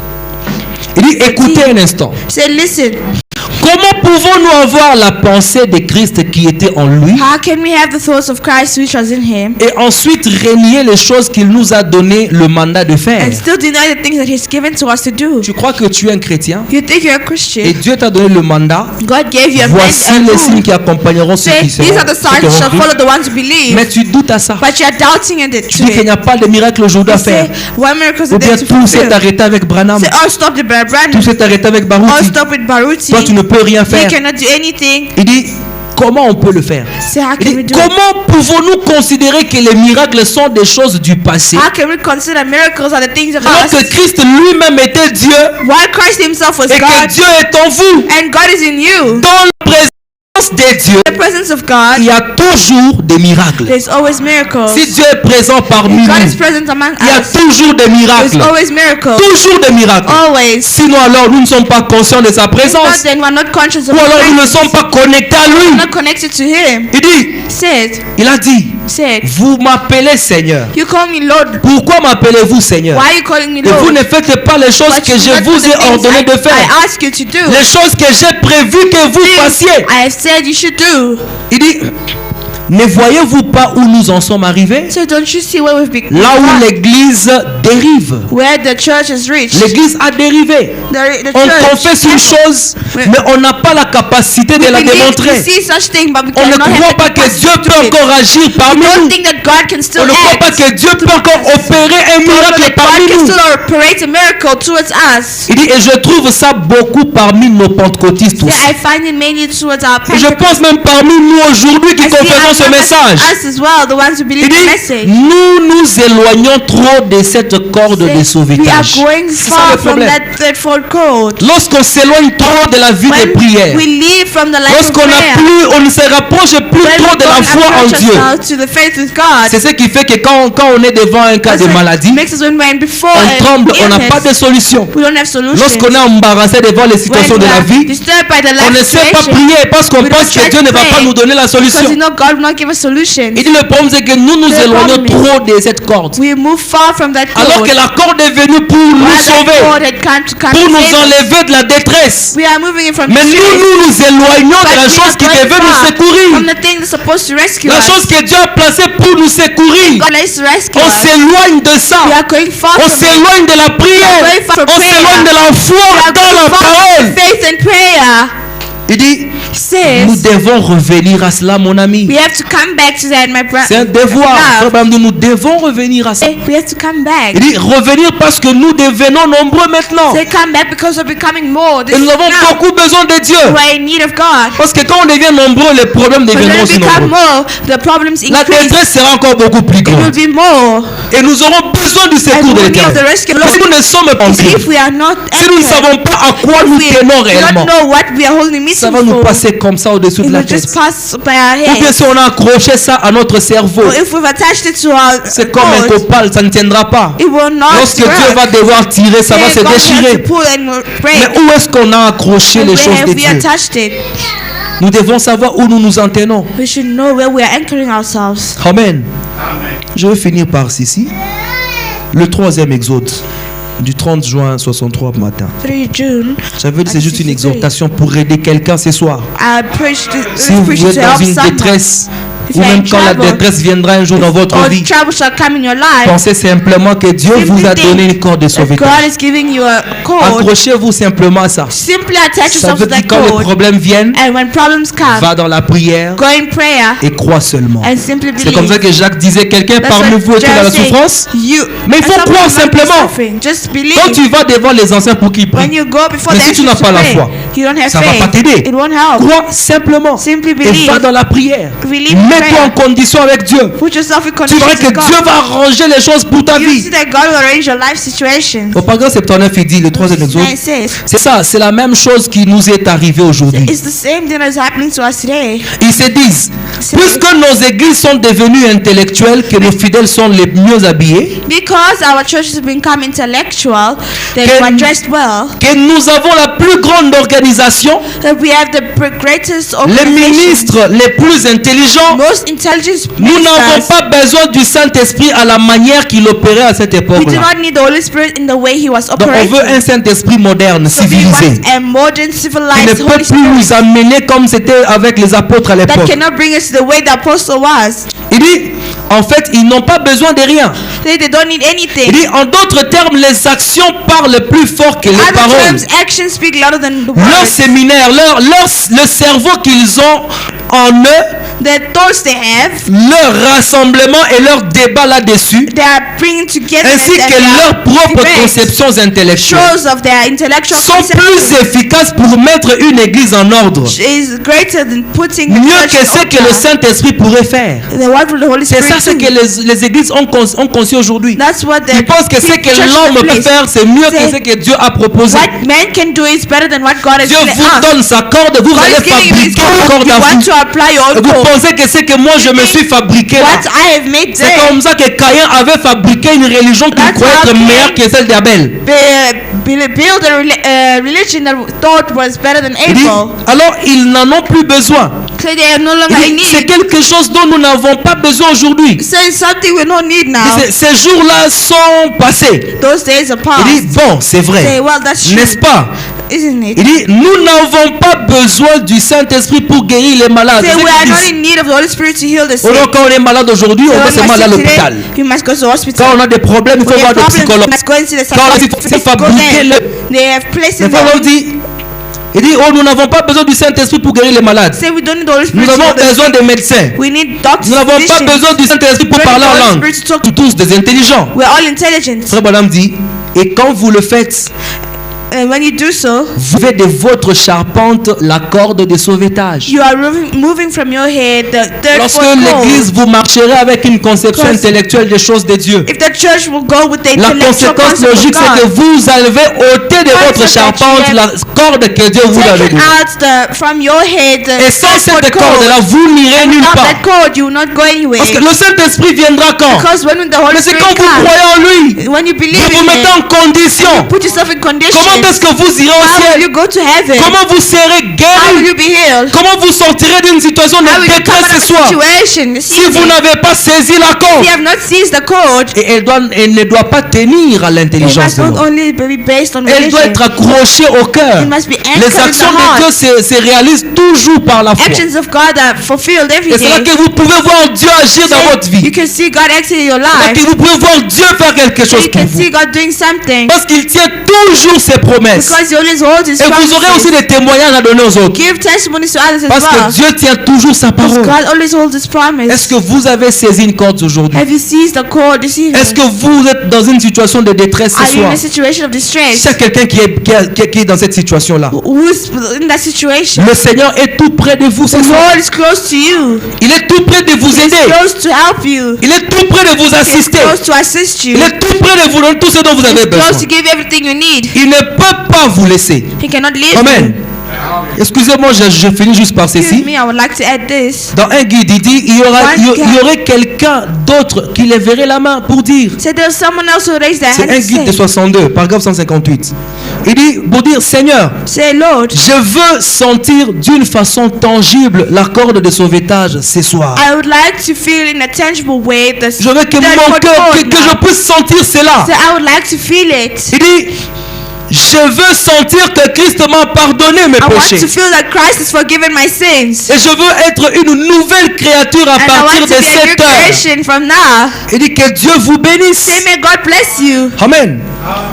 S1: Il dit écoutez un instant.
S2: say, listen,
S1: Comment pouvons-nous avoir la pensée de Christ qui était en lui
S2: how can we have the thoughts of Christ which was in him
S1: et ensuite renier les choses qu'il nous a donné le mandat de faire?
S2: and still deny the things that he's given to us to do?
S1: Tu crois que tu es un chrétien
S2: You think you're a Christian?
S1: et Dieu t'a donné le mandat?
S2: God gave you a
S1: Voici
S2: mandate.
S1: les signes qui accompagneront ceux
S2: Say,
S1: qui
S2: these are the
S1: seront.
S2: signs that shall follow the ones who believe.
S1: Mais tu doutes à ça.
S2: But you're doubting in it.
S1: Tu dis qu'il n'y a pas de miracle aujourd'hui à
S2: You
S1: faire.
S2: say, what miracles
S1: Ou
S2: are
S1: bien
S2: there to
S1: tout s'est
S2: fulfill?
S1: arrêté avec Branham.
S2: Say, oh, stop the
S1: Tout
S2: Branham.
S1: s'est arrêté avec
S2: Oh,
S1: Baruti.
S2: stop with Baruti.
S1: Toi, tu ne peux rien
S2: You
S1: faire.
S2: cannot do anything.
S1: Il dit, comment on peut le faire?
S2: Say, how
S1: Il
S2: can we
S1: dit,
S2: do it?
S1: comment pouvons-nous considérer que les miracles sont des choses du passé
S2: How can we consider miracles are the things of
S1: alors que
S2: us?
S1: Christ lui-même était Dieu
S2: While Christ himself was
S1: et que
S2: God
S1: Dieu est en vous?
S2: and God is in you,
S1: Dans la présence de Dieu,
S2: the presence of God,
S1: il y a toujours des miracles.
S2: there's always miracles.
S1: Si Dieu est présent parmi
S2: God is
S1: nous,
S2: present among
S1: il y a
S2: us.
S1: toujours des
S2: There's
S1: miracles.
S2: always miracles.
S1: Toujours des miracles.
S2: Always.
S1: Sinon alors nous ne sommes pas conscients de sa
S2: If not,
S1: présence.
S2: then we're not conscious of
S1: Ou alors nous ne
S2: Christ.
S1: sommes pas connectés à
S2: We're
S1: lui.
S2: not connected to him.
S1: Il dit, il a dit,
S2: Said,
S1: vous m'appelez Seigneur.
S2: you call me Lord.
S1: Pourquoi m'appelez-vous Seigneur?
S2: Why are you calling me
S1: Et vous
S2: Lord?
S1: ne faites pas les choses
S2: But
S1: que
S2: you
S1: je
S2: not do
S1: vous
S2: the
S1: ai
S2: things
S1: ordonné de faire.
S2: I ask you to do.
S1: Les choses que j'ai prévu que vous fassiez.
S2: I have said you should do.
S1: Il dit, ne voyez-vous pas où nous en sommes arrivés?
S2: So don't you see where we've become?
S1: Là où l'église dérive.
S2: Where the church has reached.
S1: L'église a dérivé.
S2: The
S1: On
S2: church.
S1: confesse une chose, mais on n'a pas la capacité de
S2: We
S1: la
S2: believe to
S1: démontrer.
S2: see such thing, but we
S1: On ne
S2: cannot
S1: croit
S2: have
S1: pas
S2: the
S1: que Dieu
S2: capacity
S1: peut
S2: to do it.
S1: encore agir parmi
S2: We
S1: nous.
S2: don't think that God can still
S1: On ne croit pas
S2: act.
S1: que Dieu peut encore opérer un
S2: We don't
S1: miracle
S2: think that
S1: parmi
S2: God can
S1: nous.
S2: still operate a miracle towards us.
S1: Il dit, et je trouve ça beaucoup parmi nos pentecôtistes
S2: Yeah,
S1: aussi.
S2: I find it mainly towards our
S1: Et je pense même parmi nous aujourd'hui qui
S2: I see
S1: conférons ce message.
S2: us as well, the ones who believe
S1: Il
S2: the
S1: dit,
S2: message.
S1: nous nous éloignons trop de cette corde de
S2: We are
S1: sauvetage.
S2: going
S1: C'est ça
S2: far
S1: le
S2: from
S1: problème.
S2: that fold code.
S1: Lorsqu'on s'éloigne trop de la vie de prière,
S2: We leave from the life of
S1: lorsqu'on
S2: prayer.
S1: on ne se rapproche plus
S2: When
S1: trop
S2: we
S1: de la
S2: don't
S1: foi en
S2: approach
S1: Dieu,
S2: ourselves to the faith with God.
S1: c'est ce qui fait que quand on est devant un cas de
S2: That's what
S1: maladie,
S2: makes us when we're before
S1: on tremble, on n'a pas de solution.
S2: we don't have solutions.
S1: Lorsqu'on est embarrassé devant les situations
S2: When
S1: de
S2: we
S1: la
S2: are
S1: vie,
S2: disturbed by the
S1: on ne
S2: life
S1: sait pas
S2: situation,
S1: prier parce qu'on
S2: we don't
S1: pense que
S2: try
S1: Dieu
S2: to
S1: ne va pas
S2: pray
S1: nous donner la
S2: because
S1: solution.
S2: you know God will not give us solutions.
S1: Il dit le problème c'est que nous nous
S2: The
S1: éloignons
S2: problem is-
S1: trop de cette corde.
S2: We move far from that
S1: Alors
S2: code.
S1: que la corde est venue pour nous
S2: While that
S1: sauver,
S2: code had come to
S1: pour nous
S2: save us.
S1: enlever de la détresse.
S2: We are moving it from
S1: Mais
S2: distress,
S1: nous nous éloignons de
S2: but
S1: la
S2: we
S1: chose
S2: are
S1: qui
S2: going
S1: devait nous
S2: far
S1: secourir.
S2: from the thing that's supposed to rescue
S1: La
S2: us.
S1: chose que Dieu a placée pour nous secourir.
S2: God likes to rescue
S1: On
S2: us.
S1: s'éloigne de ça.
S2: We are going far
S1: On
S2: from it.
S1: s'éloigne de la prière.
S2: We are going far from
S1: On s'éloigne de
S2: prayer.
S1: la foi
S2: We are
S1: dans
S2: going
S1: la
S2: far
S1: parole.
S2: from faith and prayer.
S1: Il dit,
S2: Says
S1: nous devons revenir à cela, mon ami.
S2: we have to come back to that, my
S1: C'est un
S2: brother.
S1: devoir. Frère Branham dit, nous devons revenir à ça.
S2: We have to come back.
S1: Il dit, revenir parce que nous devenons nombreux maintenant.
S2: They come back because we're becoming more. This
S1: Et nous avons
S2: now.
S1: beaucoup besoin de Dieu.
S2: We're in need of God.
S1: Parce que quand on devient nombreux, les problèmes
S2: But when
S1: deviendront
S2: we
S1: aussi
S2: become
S1: nombreux.
S2: more, the problems
S1: La
S2: increase.
S1: détresse sera encore beaucoup plus
S2: It will
S1: grande.
S2: be more.
S1: Et nous aurons besoin du
S2: And
S1: secours de
S2: we need of the
S1: l'Éternel.
S2: rescue.
S1: Si nous ne sommes pas en
S2: If
S1: Christ,
S2: we are not
S1: si nous ne
S2: anchored,
S1: savons pas à quoi nous
S2: we
S1: tenons
S2: do
S1: réellement,
S2: not know what we are holding
S1: ça
S2: missing
S1: va nous
S2: for,
S1: passer comme ça au-dessus
S2: it
S1: de la
S2: will
S1: tête.
S2: just pass by our
S1: Ou bien
S2: head.
S1: si on a accroché ça à notre cerveau,
S2: Or if we've attached it to our
S1: c'est comme un
S2: code,
S1: copal, ça ne tiendra pas.
S2: it will not
S1: Lorsque Dieu
S2: work.
S1: va devoir tirer, ça va
S2: Then
S1: se
S2: God has to
S1: déchirer.
S2: pull and break.
S1: Mais où est-ce qu'on a accroché
S2: And
S1: les
S2: where
S1: choses
S2: have
S1: de
S2: we
S1: Dieu?
S2: attached it?
S1: Nous devons savoir où nous nous en tenons.
S2: We should know where we are anchoring ourselves.
S1: Amen. Je vais finir par ceci. Le troisième exode du 30 juin 63 matin.
S2: 3 June,
S1: J'avais dit c'est juste une exhortation pour aider quelqu'un ce soir.
S2: I preached
S1: Si vous êtes dans une détresse, ou même quand la détresse viendra un jour dans votre
S2: or
S1: vie,
S2: trouble shall come in your life.
S1: pensez simplement que Dieu vous a donné une corde de
S2: That
S1: sauvetage.
S2: God is giving you a code.
S1: Accrochez-vous simplement à ça.
S2: Simply attach
S1: Ça
S2: yourself
S1: veut
S2: to
S1: dire
S2: that
S1: quand les
S2: code.
S1: problèmes viennent,
S2: And when problems come,
S1: va dans la prière
S2: go in prayer
S1: et crois seulement.
S2: and simply
S1: C'est comme ça
S2: believe.
S1: que Jacques disait, quelqu'un
S2: That's
S1: parmi
S2: what
S1: vous est-il à la
S2: James said.
S1: souffrance?
S2: You,
S1: Mais il faut
S2: and some
S1: croire
S2: people might be
S1: simplement.
S2: suffering. Just believe.
S1: Quand tu vas devant les anciens pour qu'ils
S2: When
S1: prient,
S2: you go before
S1: mais
S2: the
S1: si tu n'as
S2: elders
S1: pas
S2: to
S1: la
S2: pray,
S1: foi,
S2: you don't have
S1: ça va
S2: faith.
S1: pas t'aider.
S2: It won't help.
S1: crois simplement
S2: Simply
S1: et
S2: believe.
S1: va dans la prière.
S2: Believe
S1: Mets Mets-toi en
S2: prayer.
S1: condition avec Dieu.
S2: Put yourself in
S1: Tu
S2: condition
S1: verras que
S2: with
S1: Dieu
S2: God.
S1: va arranger les choses pour ta
S2: You
S1: vie.
S2: see that God will arrange your life situation.
S1: Au paragraphe 79, il dit, le troisième exode,
S2: It says,
S1: c'est ça, c'est la même chose qui nous est arrivée aujourd'hui.
S2: it's the same thing that's happening to us today.
S1: Ils se disent, puisque nos églises sont devenues intellectuelles, que nos fidèles sont les mieux habillés,
S2: Because our churches have become intellectual, they
S1: Can-
S2: were dressed well,
S1: que nous avons la plus grande organisation,
S2: that we have the greatest
S1: les
S2: organization,
S1: ministres les plus intelligents,
S2: most intelligent
S1: nous n'avons
S2: ministers.
S1: pas besoin du Saint-Esprit à la manière qu'il opérait à cette
S2: We do
S1: époque-là.
S2: not need the Holy Spirit in the way He was
S1: Donc on
S2: operating.
S1: veut un Saint-Esprit moderne,
S2: So we
S1: civilisé,
S2: want a modern,
S1: qui ne
S2: civilized
S1: peut
S2: Holy
S1: plus
S2: Spirit
S1: nous amener comme c'était avec les apôtres à
S2: that
S1: l'époque.
S2: cannot bring us to the way the apostle was.
S1: Il dit, en fait, ils n'ont pas besoin de rien.
S2: They don't need
S1: Il
S2: anything.
S1: dit, en d'autres termes, les actions parlent plus fort que les
S2: Other
S1: paroles.
S2: terms, actions speak louder than the
S1: Leur
S2: words.
S1: séminaire, le cerveau qu'ils ont en eux,
S2: The thoughts they have,
S1: leur rassemblement et leur débat là-dessus,
S2: they are bringing together
S1: ainsi que leurs propres conceptions intellectuelles,
S2: shows of their intellectual
S1: sont
S2: concepts
S1: plus efficaces pour mettre une église en ordre.
S2: is greater than putting the
S1: Mieux
S2: church
S1: que
S2: in
S1: ce que le
S2: order.
S1: Saint-Esprit pourrait faire.
S2: The what will the Holy
S1: C'est
S2: Spirit
S1: ça ce
S2: do?
S1: que les églises ont conçu aujourd'hui.
S2: That's what the
S1: Ils pensent que ce que
S2: church
S1: l'homme peut
S2: place.
S1: faire, c'est mieux que
S2: Say,
S1: ce que Dieu a proposé.
S2: What man can do is better than what God has
S1: Dieu
S2: given
S1: vous
S2: us.
S1: donne sa corde, vous
S2: God
S1: allez
S2: is giving you his
S1: fabriquer une
S2: code.
S1: corde
S2: You
S1: à
S2: want
S1: vous.
S2: to apply your
S1: Et
S2: own
S1: vous
S2: code.
S1: pensez que c'est que moi je me suis fabriqué là.
S2: What I have made
S1: C'est
S2: there.
S1: comme ça que Caïn avait fabriqué une religion qu'il
S2: That's
S1: croyait
S2: how
S1: être
S2: Cain-
S1: meilleure que celle d'Abel.
S2: Build a religion that thought was better than
S1: Il dit,
S2: Abel.
S1: alors ils n'en ont plus besoin.
S2: So they are no
S1: Il
S2: longer in
S1: dit, c'est
S2: need.
S1: quelque chose dont nous n'avons pas besoin aujourd'hui.
S2: So it's something we don't need now.
S1: Ces jours-là sont passés.
S2: Those days are
S1: Il dit,
S2: past.
S1: bon, c'est
S2: Say,
S1: vrai.
S2: well, that's true,
S1: N'est-ce pas?
S2: isn't it?
S1: Il dit, nous n'avons pas besoin du Saint-Esprit pour guérir les malades.
S2: Say
S1: C'est ce
S2: we are
S1: qu'ils
S2: not
S1: disent.
S2: in need of the Holy Spirit to heal the sick.
S1: Alors, quand on est malade aujourd'hui,
S2: So
S1: on va
S2: when
S1: se
S2: we're
S1: mal à
S2: sick today,
S1: l'hôpital.
S2: we must go to the hospital.
S1: Quand on a des problèmes, il faut
S2: When
S1: voir
S2: we
S1: des
S2: have problems,
S1: psychologues.
S2: we must go and see the
S1: Quand on a
S2: psychologist.
S1: c'est
S2: Go
S1: fabriqué
S2: there.
S1: le...
S2: They have placed
S1: Mais
S2: in
S1: Paul
S2: the
S1: dit, il dit, oh, nous n'avons pas besoin du Saint-Esprit pour guérir les malades.
S2: say we don't need the Holy
S1: Nous
S2: Spirit to
S1: avons
S2: heal the
S1: besoin
S2: sick.
S1: des médecins.
S2: We need doctors,
S1: Nous n'avons pas
S2: physicians.
S1: besoin du Saint-Esprit pour
S2: We
S1: parler
S2: need the
S1: en
S2: Holy
S1: langue.
S2: Spirit to talk.
S1: Nous tous des intelligents.
S2: We're all intelligent.
S1: Frère Branham dit, et quand vous le faites,
S2: And when you do so,
S1: vous faites de votre charpente la corde de sauvetage.
S2: you are moving from your head the third,
S1: Lorsque
S2: fourth cord.
S1: l'église vous marcherez avec une conception
S2: Because
S1: intellectuelle des choses de Dieu,
S2: If the church will go with the
S1: la
S2: intellectual
S1: conséquence
S2: concept of
S1: logique c'est que
S2: God,
S1: vous allez ôter de votre
S2: Concept that
S1: charpente
S2: you
S1: la corde que Dieu vous a
S2: take it
S1: donnée.
S2: out from your head the
S1: Et sans
S2: third,
S1: cette
S2: fourth
S1: corde là,
S2: cord.
S1: vous n'irez nulle
S2: Without
S1: part.
S2: that cord, you will not go anywhere.
S1: Parce que le Saint-Esprit viendra quand?
S2: Because when the Holy
S1: Mais c'est
S2: Spirit
S1: quand vous
S2: comes,
S1: croyez en lui.
S2: when you believe
S1: Vous vous
S2: in
S1: mettez
S2: Him,
S1: en condition.
S2: put yourself in condition.
S1: Comment est-ce que vous irez au
S2: How will
S1: ciel?
S2: you go to heaven?
S1: Comment vous serez
S2: How will
S1: guéri?
S2: you be healed?
S1: Comment vous sortirez d'une situation
S2: How
S1: de
S2: will you come out
S1: détresse
S2: of
S1: ce
S2: a
S1: soir?
S2: situation this
S1: Si vous
S2: evening?
S1: n'avez pas saisi la
S2: If
S1: corde.
S2: you have not seized the cord,
S1: Et elle ne doit pas tenir à
S2: it
S1: l'intelligence
S2: must
S1: de
S2: not
S1: l'homme.
S2: only be based on
S1: Elle doit
S2: religion.
S1: être accrochée au cœur.
S2: It must be
S1: Les
S2: anchored in
S1: actions
S2: the
S1: de Dieu
S2: heart.
S1: se réalisent toujours par la foi.
S2: Actions of God are fulfilled every
S1: Et c'est là
S2: day.
S1: que vous pouvez voir Dieu agir dans votre
S2: You
S1: vie.
S2: can see God acting in your
S1: C'est là
S2: life.
S1: que vous pouvez voir Dieu faire quelque chose
S2: You
S1: pour
S2: can
S1: vous.
S2: see God doing something.
S1: Parce qu'il tient toujours ses promesses.
S2: Because He always holds His
S1: Et vous aurez aussi
S2: promises.
S1: des témoignages à donner aux autres.
S2: Give testimonies to others as
S1: Parce
S2: well.
S1: que Dieu tient toujours sa
S2: Because
S1: parole.
S2: God always holds His promise.
S1: Est-ce que vous avez saisi une corde aujourd'hui?
S2: Have you seized the cord this evening?
S1: Est-ce que vous êtes dans une situation de détresse
S2: Are
S1: ce
S2: you in
S1: soir?
S2: a situation of distress?
S1: C'est quelqu'un qui est dans cette situation-là.
S2: Who's in that situation?
S1: Le Seigneur est tout près de vous ce
S2: The
S1: soir.
S2: Lord is close to you.
S1: Il est tout près de vous
S2: He is
S1: aider.
S2: close to help you.
S1: Il est tout près de vous
S2: He is
S1: assister.
S2: close to assist you.
S1: Il est tout près de vous donner tout ce dont vous
S2: He
S1: avez
S2: is close
S1: besoin.
S2: to give you everything you need.
S1: Il ne peut pas vous laisser.
S2: He cannot leave
S1: Amen.
S2: you.
S1: Excusez-moi, je finis juste par
S2: Excuse
S1: ceci.
S2: me, I would like to add this.
S1: Dans un guide, il dit il y aurait quelqu'un d'autre qui lèverait la main pour dire.
S2: So there's someone else who raised their
S1: C'est
S2: hand
S1: un
S2: to
S1: guide de
S2: say,
S1: 62, paragraphe 158. Il dit pour dire Seigneur,
S2: say, Lord,
S1: je veux sentir d'une façon tangible la corde de sauvetage ce soir.
S2: I would like to feel in a tangible way the
S1: Je veux que
S2: third
S1: mon
S2: cord
S1: cœur, que
S2: now.
S1: je puisse sentir cela.
S2: So I would like to feel it.
S1: Il dit je veux sentir que Christ m'a pardonné mes
S2: I want
S1: péchés.
S2: to feel that Christ has forgiven my sins.
S1: Et je veux être une nouvelle créature à
S2: And I
S1: partir
S2: want
S1: de
S2: to be a new
S1: cette heure.
S2: creation from now.
S1: Il dit que Dieu vous bénisse.
S2: Say, may God bless you.
S1: Amen.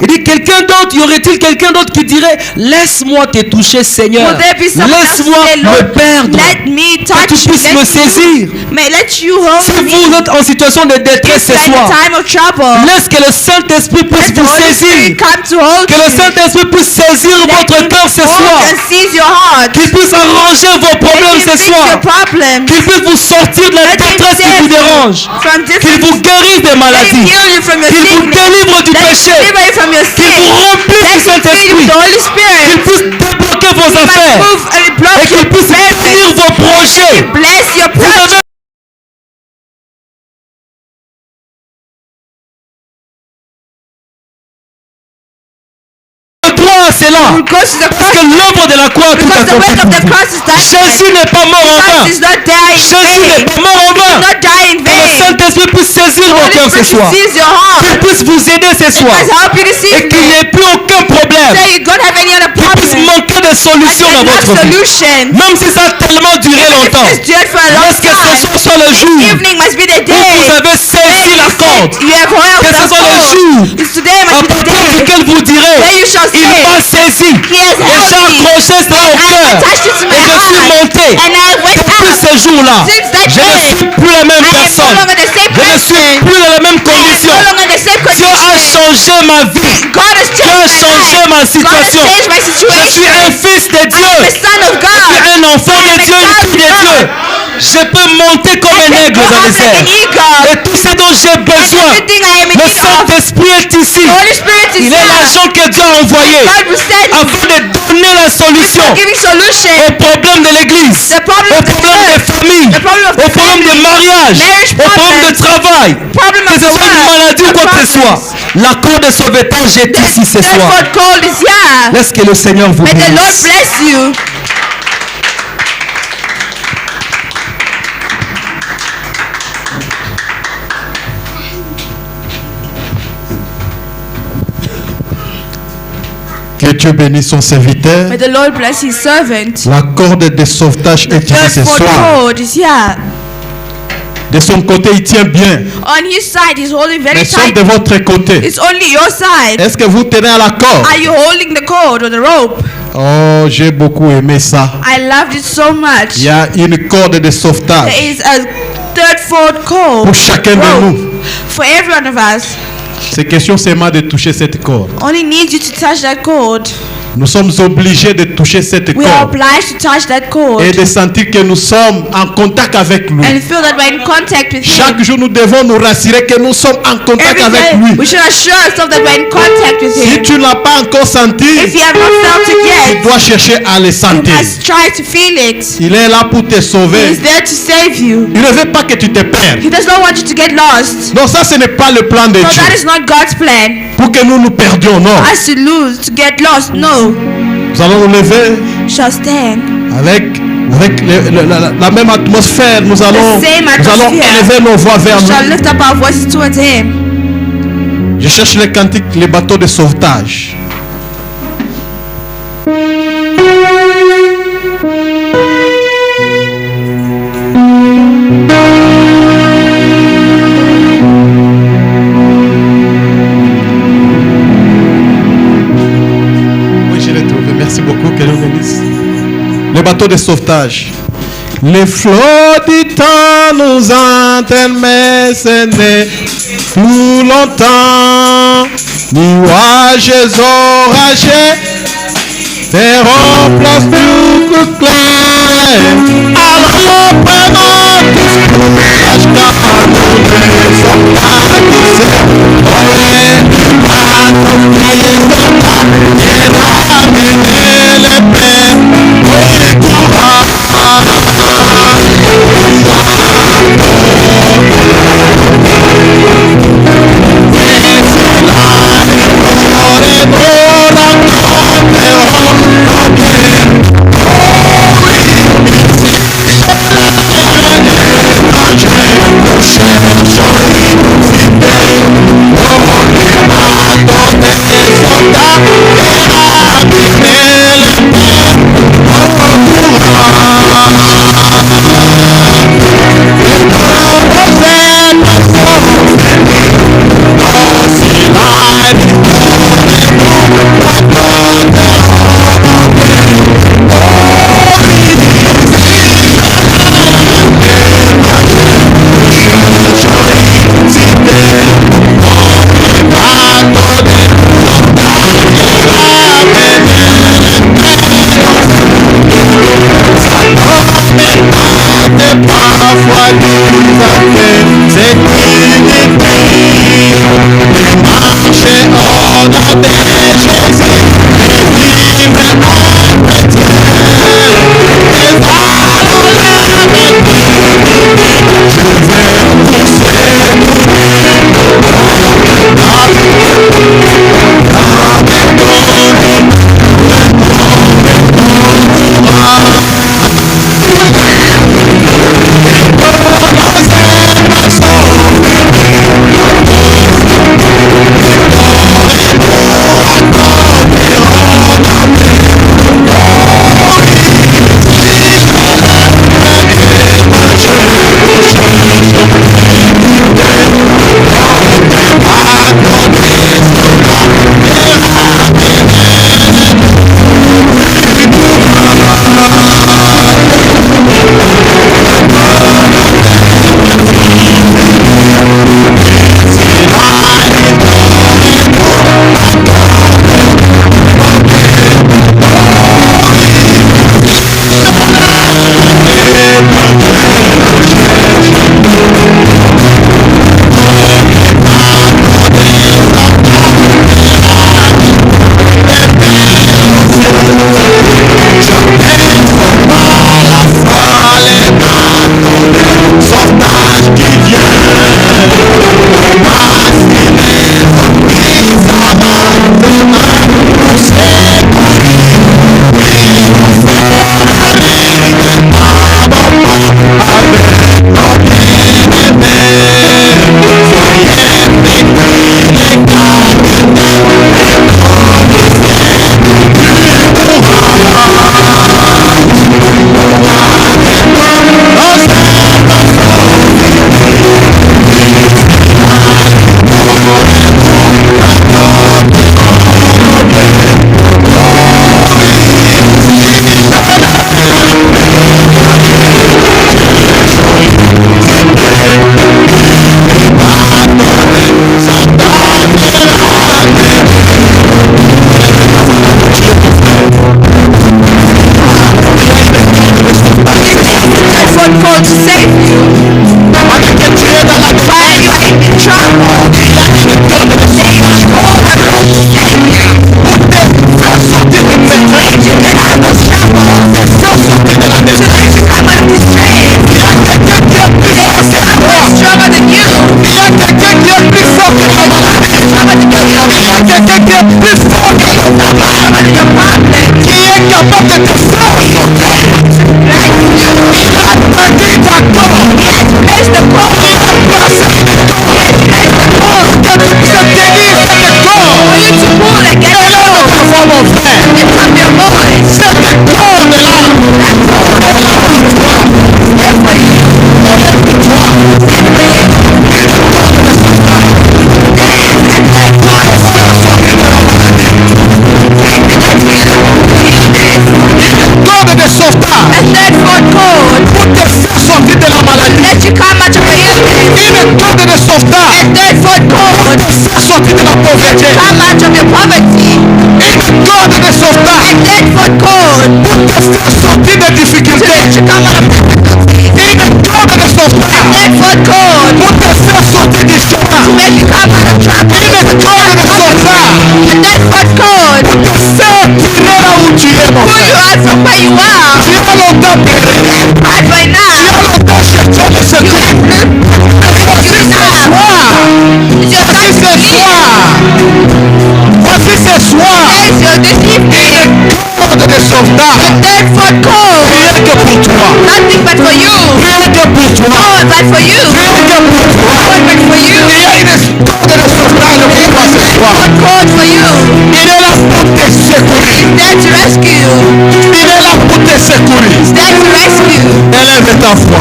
S1: Il dit quelqu'un d'autre, y aurait-il quelqu'un d'autre qui dirait laisse-moi te toucher Seigneur,
S2: Will there be someone else
S1: laisse-moi
S2: say,
S1: me
S2: Lord,
S1: perdre,
S2: let me
S1: que
S2: touch
S1: tu
S2: you,
S1: puisses me saisir.
S2: let you hold
S1: Si
S2: me.
S1: vous êtes en situation de détresse ce
S2: It's like a
S1: soir,
S2: time of trouble.
S1: laisse que le Saint-Esprit puisse
S2: Let the
S1: vous
S2: Holy
S1: saisir,
S2: Spirit come to hold
S1: que le
S2: you.
S1: Saint-Esprit puisse saisir
S2: Let
S1: votre
S2: him
S1: cœur ce
S2: hold
S1: soir,
S2: and seize your heart.
S1: qu'il puisse arranger vos problèmes
S2: Let him
S1: ce
S2: fix your
S1: soir,
S2: problems.
S1: qu'il puisse vous sortir de la
S2: Let him
S1: détresse qui
S2: save
S1: vous
S2: you
S1: dérange,
S2: from
S1: qu'il
S2: different.
S1: vous guérisse des
S2: Let him
S1: maladies,
S2: heal you from your
S1: qu'il vous
S2: sickness.
S1: délivre du
S2: Let him
S1: péché,
S2: deliver you from your
S1: qu'il
S2: sin.
S1: vous remplisse
S2: Let
S1: du
S2: him fill you
S1: Saint-Esprit,
S2: with the Holy
S1: qu'il
S2: Spirit.
S1: puisse débloquer vos
S2: He must
S1: affaires
S2: move and block
S1: et qu'il
S2: your
S1: puisse bénir
S2: blessings.
S1: vos projets.
S2: Bless your
S1: Vous
S2: project.
S1: avez droit à cela,
S2: You go to the
S1: parce que
S2: cross
S1: l'œuvre de la croix a tout
S2: because the
S1: accompli
S2: work of the
S1: pour vous.
S2: cross is done.
S1: Jésus n'est pas mort en vain.
S2: Christ is not die in
S1: Jésus n'est
S2: vain.
S1: pas mort en
S2: He
S1: vain.
S2: did not die in
S1: Que le
S2: vain.
S1: Saint-Esprit puisse saisir
S2: The
S1: vos
S2: Holy
S1: cœurs ce
S2: Spirit
S1: soir,
S2: sees your
S1: qu'il
S2: heart.
S1: puisse vous aider ce soir,
S2: Must help you this
S1: et qu'il
S2: evening.
S1: n'y ait plus aucun problème,
S2: Say you don't have any other
S1: qu'il puisse
S2: problem.
S1: manquer de solution dans
S2: And
S1: votre
S2: no
S1: vie,
S2: solution.
S1: même si ça a tellement duré longtemps.
S2: It's dured for a long
S1: Laisse que ce
S2: time.
S1: soir soit le
S2: This
S1: jour
S2: evening must be the
S1: où vous
S2: day.
S1: avez saisi la corde,
S2: You have held
S1: que ce
S2: the
S1: soit le
S2: cord.
S1: jour
S2: It's today
S1: à
S2: must be the
S1: partir
S2: day.
S1: duquel vous direz
S2: Where you shall
S1: il
S2: say,
S1: m'a saisi
S2: He has
S1: et
S2: held
S1: j'ai
S2: me.
S1: accroché cela au
S2: I
S1: cœur
S2: attached it to my
S1: et je suis
S2: heart.
S1: monté.
S2: And I went
S1: Depuis
S2: up.
S1: ce jour-là,
S2: Since that
S1: je ne
S2: day,
S1: suis plus la même
S2: I am no
S1: personne,
S2: longer the same
S1: je ne suis
S2: person.
S1: plus dans les mêmes
S2: I am
S1: conditions.
S2: no longer the same
S1: Dieu a
S2: condition.
S1: changé ma vie,
S2: God has
S1: Dieu a
S2: changed my
S1: changé
S2: life.
S1: ma
S2: God has
S1: situation.
S2: changed my
S1: Je suis
S2: situation.
S1: un fils de
S2: I
S1: Dieu,
S2: am a son of
S1: je suis
S2: God.
S1: un enfant
S2: I
S1: de
S2: am a
S1: Dieu, une
S2: child
S1: fille
S2: of
S1: de Dieu.
S2: God.
S1: Je peux monter comme
S2: I
S1: un
S2: can
S1: aigle
S2: go
S1: dans
S2: up
S1: les
S2: like an
S1: airs.
S2: eagle.
S1: Et tout ce dont j'ai besoin,
S2: Everything I am in
S1: le
S2: need of,
S1: Saint-Esprit est ici.
S2: the Holy Spirit is
S1: Il est
S2: here.
S1: l'agent que Dieu a envoyé
S2: God will send
S1: afin de donner la solution
S2: giving solution.
S1: aux problèmes de l'église,
S2: The problem
S1: aux
S2: of the
S1: problèmes des
S2: church.
S1: familles,
S2: The problem of
S1: aux
S2: the
S1: problèmes de
S2: family.
S1: mariage,
S2: Marriage
S1: aux problèmes de
S2: problems.
S1: travail,
S2: Problem
S1: que
S2: of
S1: ce
S2: the
S1: soit une
S2: world.
S1: maladie ou
S2: The
S1: quoi que ce soit.
S2: problems.
S1: L'accord de sauvetage est ici ce
S2: That's
S1: soir.
S2: what called is here.
S1: Laisse que le Seigneur vous
S2: May the Lord
S1: bénisse.
S2: bless you.
S3: Que Dieu bénisse son serviteur.
S2: May the Lord bless his servant.
S3: La corde de sauvetage
S2: The
S3: est ici
S2: third
S3: ce
S2: fourth
S3: soir.
S2: cord is here.
S3: De son côté, il tient bien.
S2: On his side, he's holding very
S3: Mais sauf
S2: tight.
S3: de votre côté.
S2: It's only your side.
S3: Est-ce que vous tenez à la corde?
S2: Are you holding the cord or the rope?
S3: Oh, j'ai beaucoup aimé ça.
S2: I loved it so much.
S3: Il y a une corde de sauvetage
S2: There is a third fourth cord
S3: pour chacun de
S2: rope
S3: nous.
S2: for every one of us.
S3: C'est question seulement de toucher cette corde.
S2: Only needs you to touch that cord.
S3: Nous sommes obligés de toucher cette
S2: We are
S3: corde
S2: obliged to touch that cord
S3: et de sentir que nous sommes en contact avec lui.
S2: and feel that we're in contact with
S3: Chaque
S2: him.
S3: jour, nous devons nous rassurer que nous sommes en contact
S2: Every
S3: avec
S2: day,
S3: lui.
S2: we should assure ourselves that we're in contact with
S3: Si
S2: him.
S3: tu ne l'as pas encore senti,
S2: If you have not felt it
S3: tu
S2: yet,
S3: dois chercher à le
S2: you
S3: sentir.
S2: must try to feel it.
S3: Il est là pour te
S2: He
S3: sauver.
S2: is there to save you.
S3: Il ne veut pas que tu te perdes.
S2: He does not want you to get lost.
S3: Non, ça ce n'est pas le plan de
S2: No,
S3: Dieu.
S2: that is not God's plan.
S3: Pour que nous nous perdions, non.
S2: Us to lose, to get lost. No.
S3: Nous allons nous lever
S2: Shall stand.
S3: avec la même atmosphère. Nous allons
S2: same
S3: élever
S2: atmosphere.
S3: nos voix vers
S2: Shall
S3: lui.
S2: lift up our voices towards him.
S3: Je cherche les cantiques, les bateaux de sauvetage. Oui, je l'ai trouvé. Merci beaucoup. Que Dieu bénisse. Les bateaux de sauvetage. Les flots du temps nous entraînent, mais ce n'est plus longtemps. Nuages orageux feront place du coup clair. Alors prenons tous courage, car nous ne sommes pas tous seuls. Attends, et ramener les peines. Et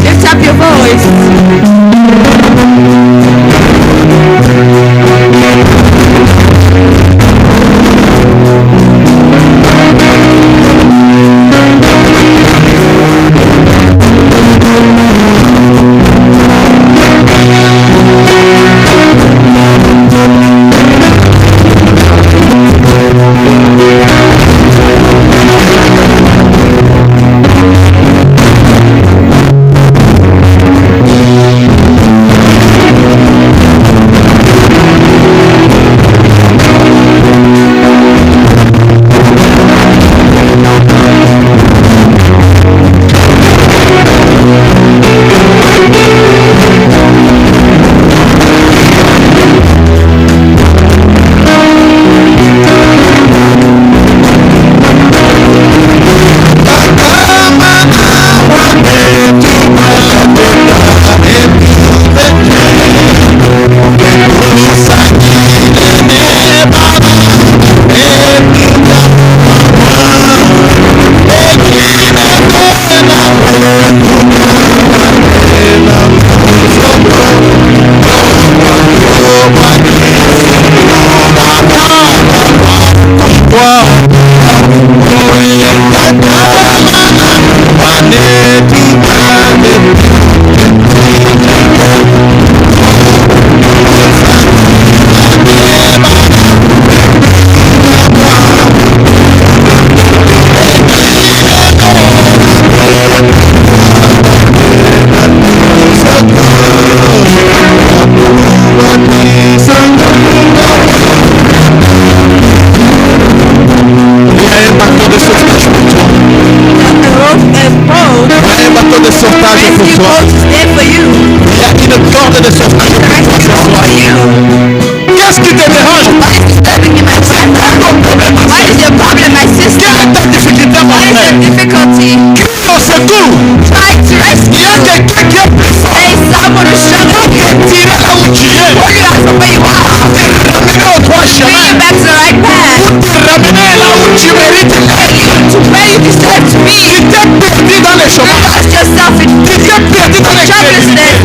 S2: Lift up your voice.
S3: de sauvetage pour toi ce soir. Qu'est-ce qui te dérange?
S2: What is disturbing you, my friend? What is your problem, my sister?
S3: Quelle est ta difficulté, mon
S2: What is
S3: frère?
S2: your difficulty?
S3: Crie au secours.
S2: Try to
S3: Il y
S2: rescue.
S3: a quelqu'un qui est plus fort.
S2: There is someone who's struggling.
S3: Tirez là où tu es.
S2: Pull you out from where you are.
S3: Ramenez au droit
S2: Bring
S3: chemin.
S2: you back to the right path.
S3: Ramenez là où tu mérites.
S2: To where you deserve to be.
S3: Tu t'es perdu dans les
S2: You
S3: chemins.
S2: lost yourself in
S3: Tu t'es perdu dans les
S2: joblessness.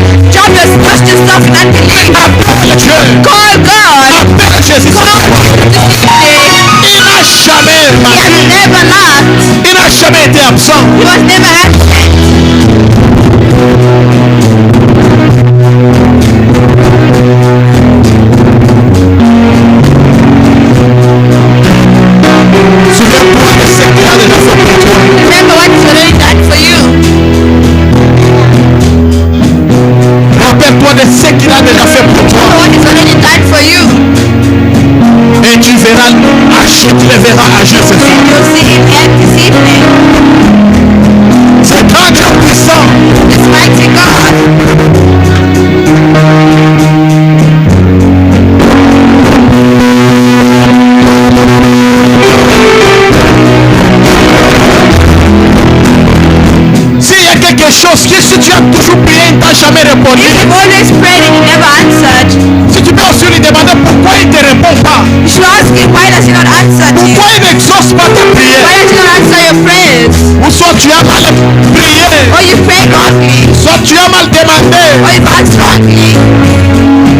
S2: Lost yourself in unbelief.
S3: Appelle Dieu.
S2: Call God.
S3: Appelle Jésus.
S2: Call Jesus this evening.
S3: Il n'a jamais
S2: He has
S3: manqué.
S2: never lacked.
S3: Il n'a jamais été absent.
S2: He was never absent.
S3: Souviens-toi de ce qu'il a déjà fait pour toi.
S2: Remember what he's already done for you.
S3: Rappelle-toi de ce qu'il a déjà fait pour toi.
S2: Remember what he's already done for you.
S3: Et tu verras, tu le verras agir ce soir.
S2: You'll see him act this evening.
S3: C'est grand Dieu puissant.
S2: This mighty God.
S3: S'il y a quelque chose que si tu as toujours prié, il ne t'a jamais répondu.
S2: If you've always prayed and he never answered,
S3: Si tu peux aussi lui demander pourquoi il ne te répond pas.
S2: you should ask him, why does he not answer to you?
S3: Pourquoi il n'exauce pas tes prières.
S2: Why does he not answer your prayers?
S3: Ou soit tu as mal prié.
S2: Or you pray wrongly?
S3: Soit tu as mal demandé.
S2: Or you've asked wrongly?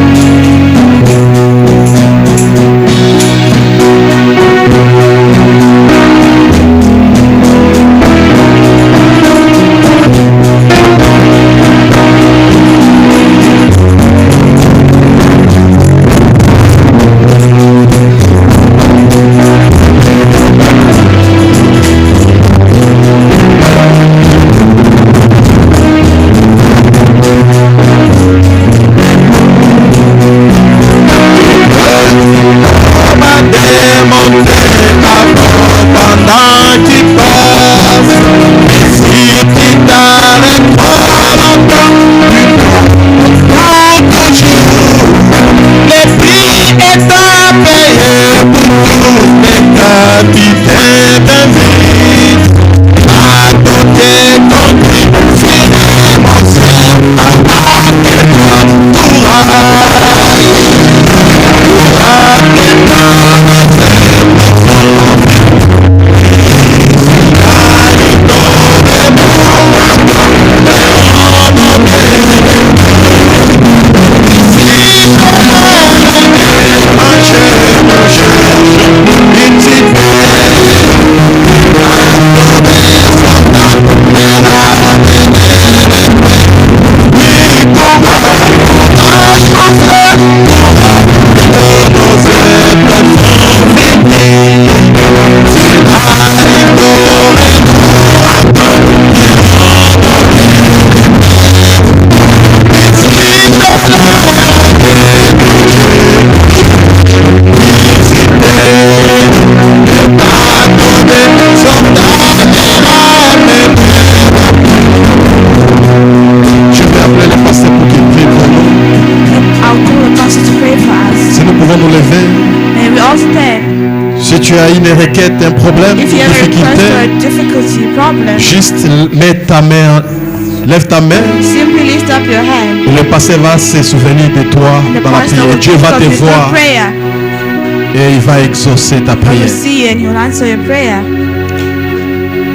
S3: nous lever.
S2: May we all stand.
S3: Si tu as une requête, un problème,
S2: If
S3: une
S2: you have a request or a
S3: difficulté,
S2: difficulty, problem,
S3: juste mets ta main, lève ta main.
S2: simply lift up your hand.
S3: Et le passé va se souvenir de toi
S2: The
S3: dans la
S2: pastor
S3: prière.
S2: will
S3: Dieu
S2: think
S3: va
S2: of
S3: te
S2: you through
S3: voir
S2: prayer.
S3: et il va exaucer ta
S2: He will
S3: prière.
S2: see you and he will answer your prayer.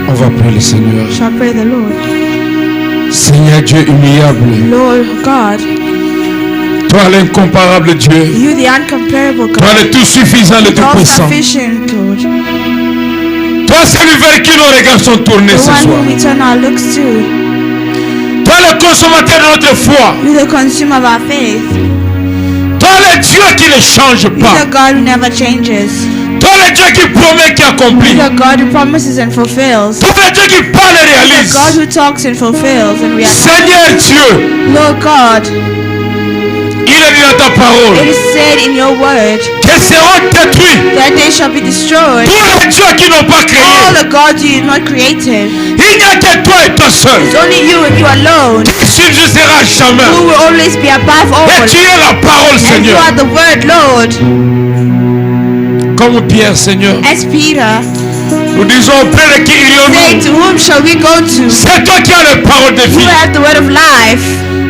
S4: On va prier le Seigneur.
S2: Shall pray the Lord.
S4: Seigneur Dieu humiliable,
S2: Lord God,
S4: toi l'incomparable Dieu,
S2: you the incomparable
S4: toi
S2: God,
S4: le tout suffisant, le tout
S2: all
S4: puissant,
S2: sufficient Lord,
S4: toi celui vers qui nos regards sont tournés
S2: the
S4: ce
S2: one
S4: soir,
S2: whom we turn our looks to,
S4: toi le consommateur de notre foi,
S2: you the consumer of our faith,
S4: toi le Dieu qui ne change
S2: you
S4: pas,
S2: the God who never changes,
S4: toi le Dieu qui promet, qui accomplit,
S2: you the God who promises and fulfills,
S4: toi le Dieu qui parle et
S2: the
S4: réalise.
S2: God who talks and fulfills and reacts.
S4: Seigneur Dieu,
S2: Lord God,
S4: Il est dit dans ta parole
S2: It is said in your word
S4: qu'elles seront détruites.
S2: that they shall be destroyed.
S4: Tous les dieux qui n'ont pas
S2: All
S4: créé.
S2: the gods you have not created.
S4: Il n'y a que toi et toi seul.
S2: It's only you and you alone
S4: Qui subsistera jamais.
S2: who will always be above all.
S4: Et tu es la parole,
S2: And you
S4: Seigneur.
S2: are the word, Lord.
S4: Comme Pierre, Seigneur.
S2: As Peter
S4: Nous disons auprès de qui
S2: said,
S4: irions-nous?
S2: to whom shall we go to?
S4: C'est toi qui as la parole de
S2: You
S4: vie.
S2: have the word of life.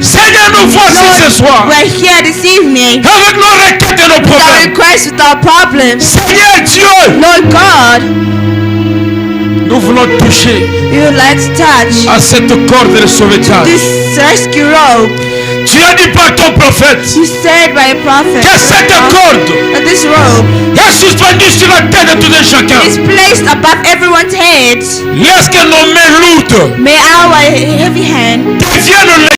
S4: Seigneur, nous voici ce
S2: Lord,
S4: soir.
S2: we're here this evening.
S4: Avec nos requêtes et nos
S2: With our
S4: problèmes.
S2: requests, with our problems.
S4: Seigneur Dieu,
S2: Lord God,
S4: nous voulons toucher
S2: we would like to touch
S4: à cette corde de sauvetage.
S2: this rescue rope.
S4: Tu as dit par ton prophète
S2: You said by a prophet
S4: que cette corde
S2: that this rope
S4: est suspendue sur la tête de tout un chacun.
S2: is placed above everyone's heads.
S4: Laisse que nos mains lourdes
S2: May our heavy hand
S4: deviennent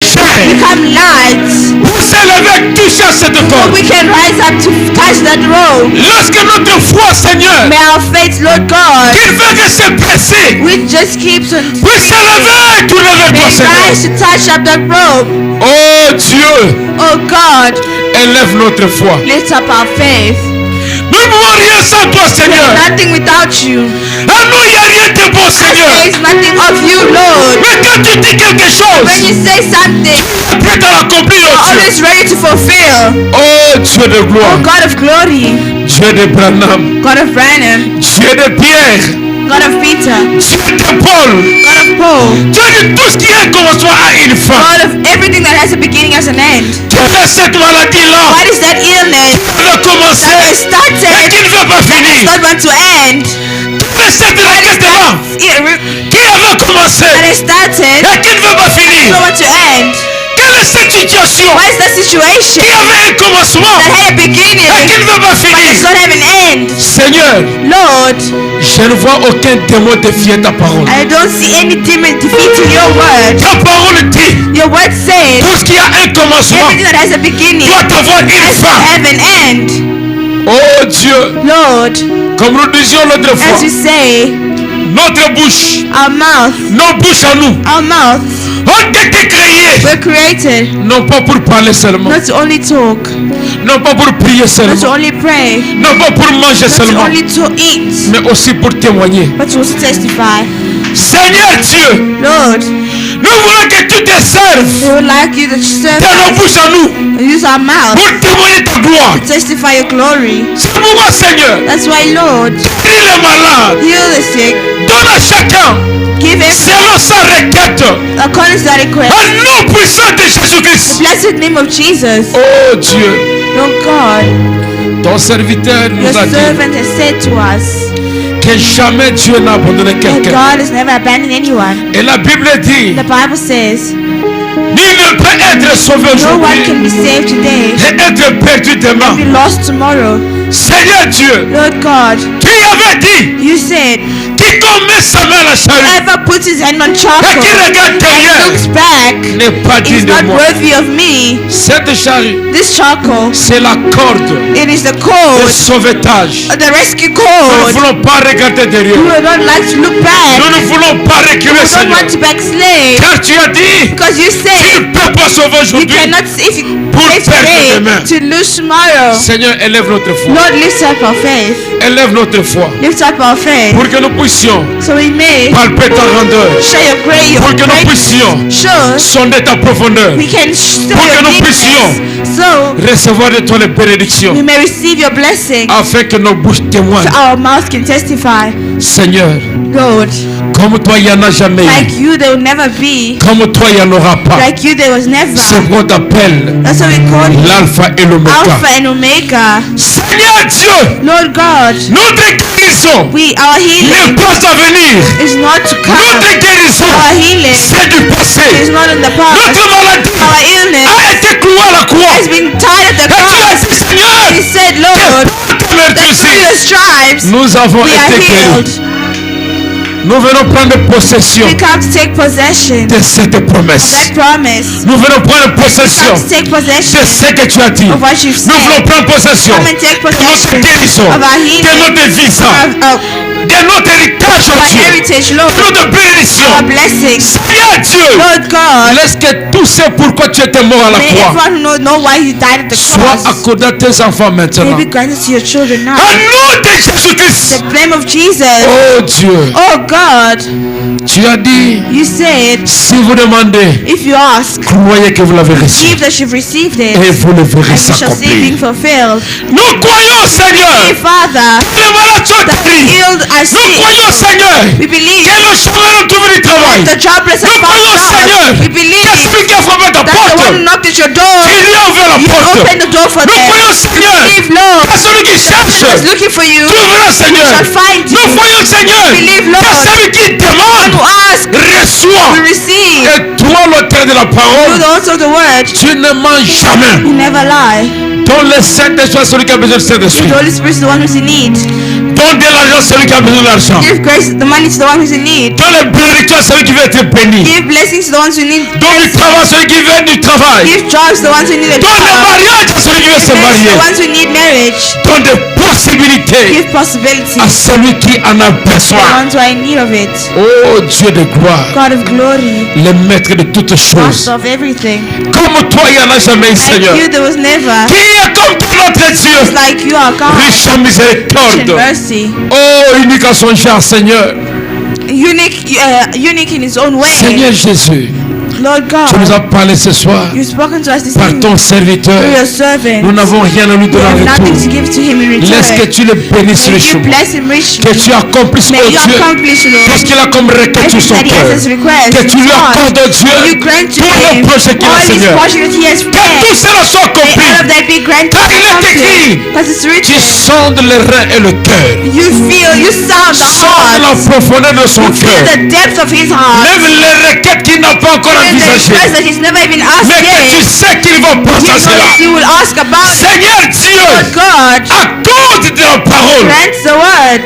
S4: légères.
S2: become light,
S4: Pour s'élever, toucher à cette
S2: so
S4: corde.
S2: we can rise up to touch that rope.
S4: Lorsque notre foi, Seigneur,
S2: May our faith, Lord God,
S4: qu'il veut que se presser,
S2: which just keeps on
S4: puisse s'élever, tourner vers toi,
S2: may
S4: Seigneur.
S2: rise to touch up that rope.
S4: Oh Dieu,
S2: Oh God,
S4: élève notre foi.
S2: lift up our faith.
S4: Nous ne pouvons rien sans toi, Seigneur.
S2: Nothing without you.
S4: À nous, il n'y a rien de bon, Seigneur.
S2: There is nothing of you, Lord.
S4: Mais quand tu dis quelque chose,
S2: When you say something,
S4: prêt à l'accomplir,
S2: you're
S4: oh Dieu.
S2: always ready to fulfill.
S4: Oh Dieu de
S2: Oh
S4: gloire,
S2: God of glory,
S4: Dieu de Branham,
S2: God of Branham,
S4: Dieu de Pierre,
S2: God of Peter,
S4: Dieu de Paul.
S2: God of Paul,
S4: Dieu de tout ce qui est commencement à une fin.
S2: God of everything that has a beginning as an end.
S4: Quelle est cette maladie-là
S2: What is that illness
S4: qui veut commencer
S2: that has
S4: et
S2: started,
S4: qui ne veut pas finir?
S2: not want to end?
S4: Quelle est cette raquette-là qui avait commencé
S2: That has started,
S4: et qui ne veut pas finir?
S2: not want to end?
S4: Quelle est cette situation
S2: What is that situation
S4: qui avait un commencement
S2: that had a
S4: et
S2: beginning
S4: qui ne veut pas
S2: but does
S4: finir?
S2: not have an end?
S4: Seigneur,
S2: Lord,
S4: je ne vois aucun démon défier ta parole.
S2: I don't see any demon defeating your word.
S4: Ta parole dit,
S2: Your word says
S4: tout ce qui a un commencement
S2: everything that has a beginning
S4: doit avoir une
S2: has to
S4: fin.
S2: have an end.
S4: Oh Dieu,
S2: Lord,
S4: comme nous disions l'autre
S2: as
S4: fois,
S2: you say,
S4: notre bouche,
S2: our mouth,
S4: nos bouches à nous,
S2: our mouths
S4: ont été créées,
S2: were created
S4: non pas pour parler seulement,
S2: not to only talk,
S4: non pas pour prier
S2: not to
S4: seulement,
S2: only pray,
S4: non pas pour manger
S2: not to
S4: seulement,
S2: only to eat,
S4: mais aussi pour témoigner.
S2: but to also testify.
S4: Seigneur Dieu,
S2: Lord,
S4: nous voulons que tu te serves
S2: we would like you to serve
S4: de nos
S2: us
S4: bouches à nous
S2: and use our mouth
S4: pour témoigner ta gloire.
S2: to testify your glory.
S4: C'est pourquoi, Seigneur,
S2: That's why, Lord,
S4: guéris les malades,
S2: heal the sick,
S4: donne à chacun
S2: give everyone
S4: selon sa requête.
S2: according to that request.
S4: Au nom puissant de Jésus-Christ.
S2: Blessed name of Jesus.
S4: Oh Dieu,
S2: Lord God,
S4: ton serviteur
S2: your
S4: nous a dit
S2: servant has said to us
S4: que jamais Dieu n'a abandonné
S2: that
S4: quelqu'un.
S2: God has never abandoned anyone.
S4: Et la Bible dit,
S2: The Bible says
S4: nul ne peut être sauvé
S2: no one
S4: aujourd'hui
S2: can be saved today
S4: et être perdu demain.
S2: and be lost tomorrow.
S4: Seigneur Dieu,
S2: Lord God,
S4: tu avais dit,
S2: you said,
S4: quiconque met sa main à la charrue
S2: whoever puts his hand on
S4: et qui
S2: charcoal
S4: regarde
S2: and
S4: derrière
S2: looks back
S4: n'est pas
S2: is
S4: digne de
S2: not
S4: moi.
S2: worthy of me.
S4: Cette charrue,
S2: This charcoal,
S4: c'est la corde
S2: it is the
S4: de
S2: cord,
S4: sauvetage.
S2: the rescue
S4: Nous ne
S2: cord.
S4: voulons pas regarder derrière.
S2: We would not like to look back.
S4: Nous ne voulons pas
S2: We
S4: reculer,
S2: don't
S4: Seigneur.
S2: want to backslide.
S4: Car tu as dit,
S2: Because you
S4: tu
S2: said
S4: ne peux pas sauver
S2: you
S4: aujourd'hui.
S2: cannot, if you
S4: Pour
S2: save
S4: perdre
S2: today,
S4: demain.
S2: to lose tomorrow.
S4: Seigneur, élève notre foi.
S2: Lord, lift up our faith.
S4: Élève notre foi.
S2: Lift up our faith.
S4: Pour que nous puissions
S2: So we may
S4: palper ta grandeur.
S2: share your grace.
S4: Pour que nous puissions
S2: Sure,
S4: sonder ta profondeur.
S2: we can show
S4: Pour que
S2: your
S4: nous
S2: deepness.
S4: puissions
S2: So
S4: recevoir de toi les bénédictions.
S2: we may receive your blessing.
S4: Afin que nos bouches témoignent.
S2: So our mouth can testify.
S4: Seigneur,
S2: Lord,
S4: comme toi, il n'y en a jamais eu.
S2: like you there will never be.
S4: Comme toi, il n'y en aura pas.
S2: Like you there was never.
S4: C'est pourquoi on t'appelle
S2: That's what we call you.
S4: l'alpha et l'oméga.
S2: Alpha and Omega.
S4: Seigneur Dieu,
S2: Lord God,
S4: notre guérison
S2: our healing
S4: n'est pas à venir.
S2: is not to come.
S4: Notre guérison,
S2: Our healing
S4: c'est du
S2: is
S4: passé.
S2: not in the past.
S4: Notre maladie
S2: Our illness
S4: a été clouée à la croix.
S2: has been tied at the
S4: Et tu as
S2: cross.
S4: dit, Seigneur,
S2: He said, Lord,
S4: que par ta
S2: that through
S4: meurtrissure,
S2: your stripes
S4: nous avons
S2: we are
S4: été
S2: healed.
S4: guéris. Nous venons prendre possession
S2: We come to take possession
S4: de cette
S2: of
S4: promesse.
S2: that promise.
S4: Nous venons prendre possession
S2: Come to take
S4: de
S2: possession
S4: ce que tu as dit.
S2: of what you've
S4: Nous voulons
S2: said.
S4: prendre possession
S2: Come and take
S4: de notre
S2: possession
S4: guérison,
S2: of our
S4: de
S2: healing,
S4: notre visa,
S2: of
S4: de notre héritage,
S2: our
S4: oh Dieu,
S2: heritage, Lord,
S4: de notre bénédiction.
S2: our blessings.
S4: Seigneur Dieu,
S2: Lord God,
S4: laisse que tout ce pourquoi tu étais mort à la
S2: may
S4: croix
S2: everyone know why you died at the
S4: soit
S2: cross.
S4: accordé à tes enfants
S2: May
S4: maintenant.
S2: be granted to your children now.
S4: Au nom de Jésus-Christ.
S2: The name of Jesus.
S4: Oh Dieu,
S2: Oh God,
S4: tu as dit,
S2: you said,
S4: si vous demandez,
S2: if you ask,
S4: croyez que vous l'avez reçu
S2: believe that you've received it,
S4: et vous le verrez
S2: and you shall see it being
S4: s'accomplir.
S2: fulfilled.
S4: Nous croyons, Seigneur,
S2: Hey, Father,
S4: que les malades sont
S2: that
S4: guéris.
S2: healed are
S4: Nous
S2: sick.
S4: croyons, Seigneur,
S2: We believe
S4: que le chômeur a trouvé du travail.
S2: the jobless have
S4: Nous croyons,
S2: found
S4: Seigneur,
S2: jobs. We
S4: que
S2: believe
S4: celui qui a frappé ta
S2: that the one who
S4: porte,
S2: knocked at your door,
S4: il lui a ouvert la
S2: you
S4: porte.
S2: open the door for
S4: Nous
S2: them.
S4: croyons, Seigneur,
S2: Believe, Lord,
S4: que celui qui cherche,
S2: is looking for you.
S4: trouvera, Seigneur.
S2: shall find you.
S4: Nous croyons, Seigneur,
S2: Believe,
S4: que
S2: Lord.
S4: celui qui
S2: And
S4: demande
S2: who ask,
S4: reçoit.
S2: will receive.
S4: Et toi, l'auteur de la
S2: Through
S4: parole,
S2: the words of the word,
S4: tu ne mens jamais.
S2: you never lie.
S4: Donne le Saint-Esprit à celui qui a besoin de Saint-Esprit.
S2: The Holy Spirit is the one who's in need.
S4: Donne de l'argent à celui qui a besoin d'argent.
S2: Give grace, the money to the one who's in need.
S4: Donne la bénédiction à celui qui veut être béni.
S2: Give blessings to the ones who need.
S4: Donne du travail à celui qui veut du travail.
S2: Give jobs to the ones who need a
S4: Donne le
S2: job.
S4: mariage à celui qui veut se
S2: Give marriage to
S4: marier.
S2: the ones who need marriage.
S4: Donne des possibilités
S2: Give possibilities
S4: à celui qui en a
S2: to the
S4: besoin.
S2: ones who are in need of it.
S4: Oh Dieu de gloire,
S2: God of glory,
S4: le maître de toutes choses.
S2: master of everything.
S4: Comme toi, il n'y en a jamais,
S2: Like
S4: Seigneur.
S2: you, there was never.
S4: Qui est comme toi, notre
S2: It's
S4: Dieu,
S2: like you are God,
S4: riche en
S2: rich in
S4: miséricorde.
S2: mercy,
S4: Oh, unique en son genre, Seigneur.
S2: unique in His own way.
S4: Seigneur Jésus,
S2: Lord
S4: tu nous
S2: God,
S4: as parlé ce soir
S2: you've spoken to us this
S4: par
S2: evening
S4: ton serviteur.
S2: through your servant.
S4: Nous n'avons rien à lui
S2: We
S4: donner en
S2: have nothing to
S4: retour.
S2: give to Him in
S4: Laisse que
S2: return.
S4: tu le bénisses
S2: May you
S4: richement.
S2: bless Him richly.
S4: Que tu accomplisses,
S2: May
S4: oh
S2: you
S4: Dieu,
S2: accomplish,
S4: tout ce
S2: Lord,
S4: qu'il a comme requête sur son
S2: everything that He
S4: cœur.
S2: has as request.
S4: Que tu lui
S2: God,
S4: accordes, oh Dieu,
S2: you grant to
S4: tous les
S2: Him
S4: projets qu'il a,
S2: all His
S4: Seigneur.
S2: portion that He has
S4: Que tout
S2: prepared.
S4: cela soit
S2: May
S4: accompli.
S2: all of that be granted
S4: Car il est écrit,
S2: because it's
S4: tu
S2: written.
S4: sondes les reins et le cœur.
S2: You feel, you sound the
S4: Sonde la
S2: heart.
S4: profondeur de son
S2: Feel
S4: cœur.
S2: the depth of His heart.
S4: Même les requêtes qu'il n'a pas encore
S2: Even the request
S4: envisagées.
S2: that He's never even asked
S4: Mais que tu
S2: yet.
S4: sais qu'il va
S2: You
S4: penser à
S2: know
S4: cela.
S2: that He will ask about it.
S4: Seigneur Dieu,
S2: Lord God,
S4: accorde de la parole.
S2: grant the word.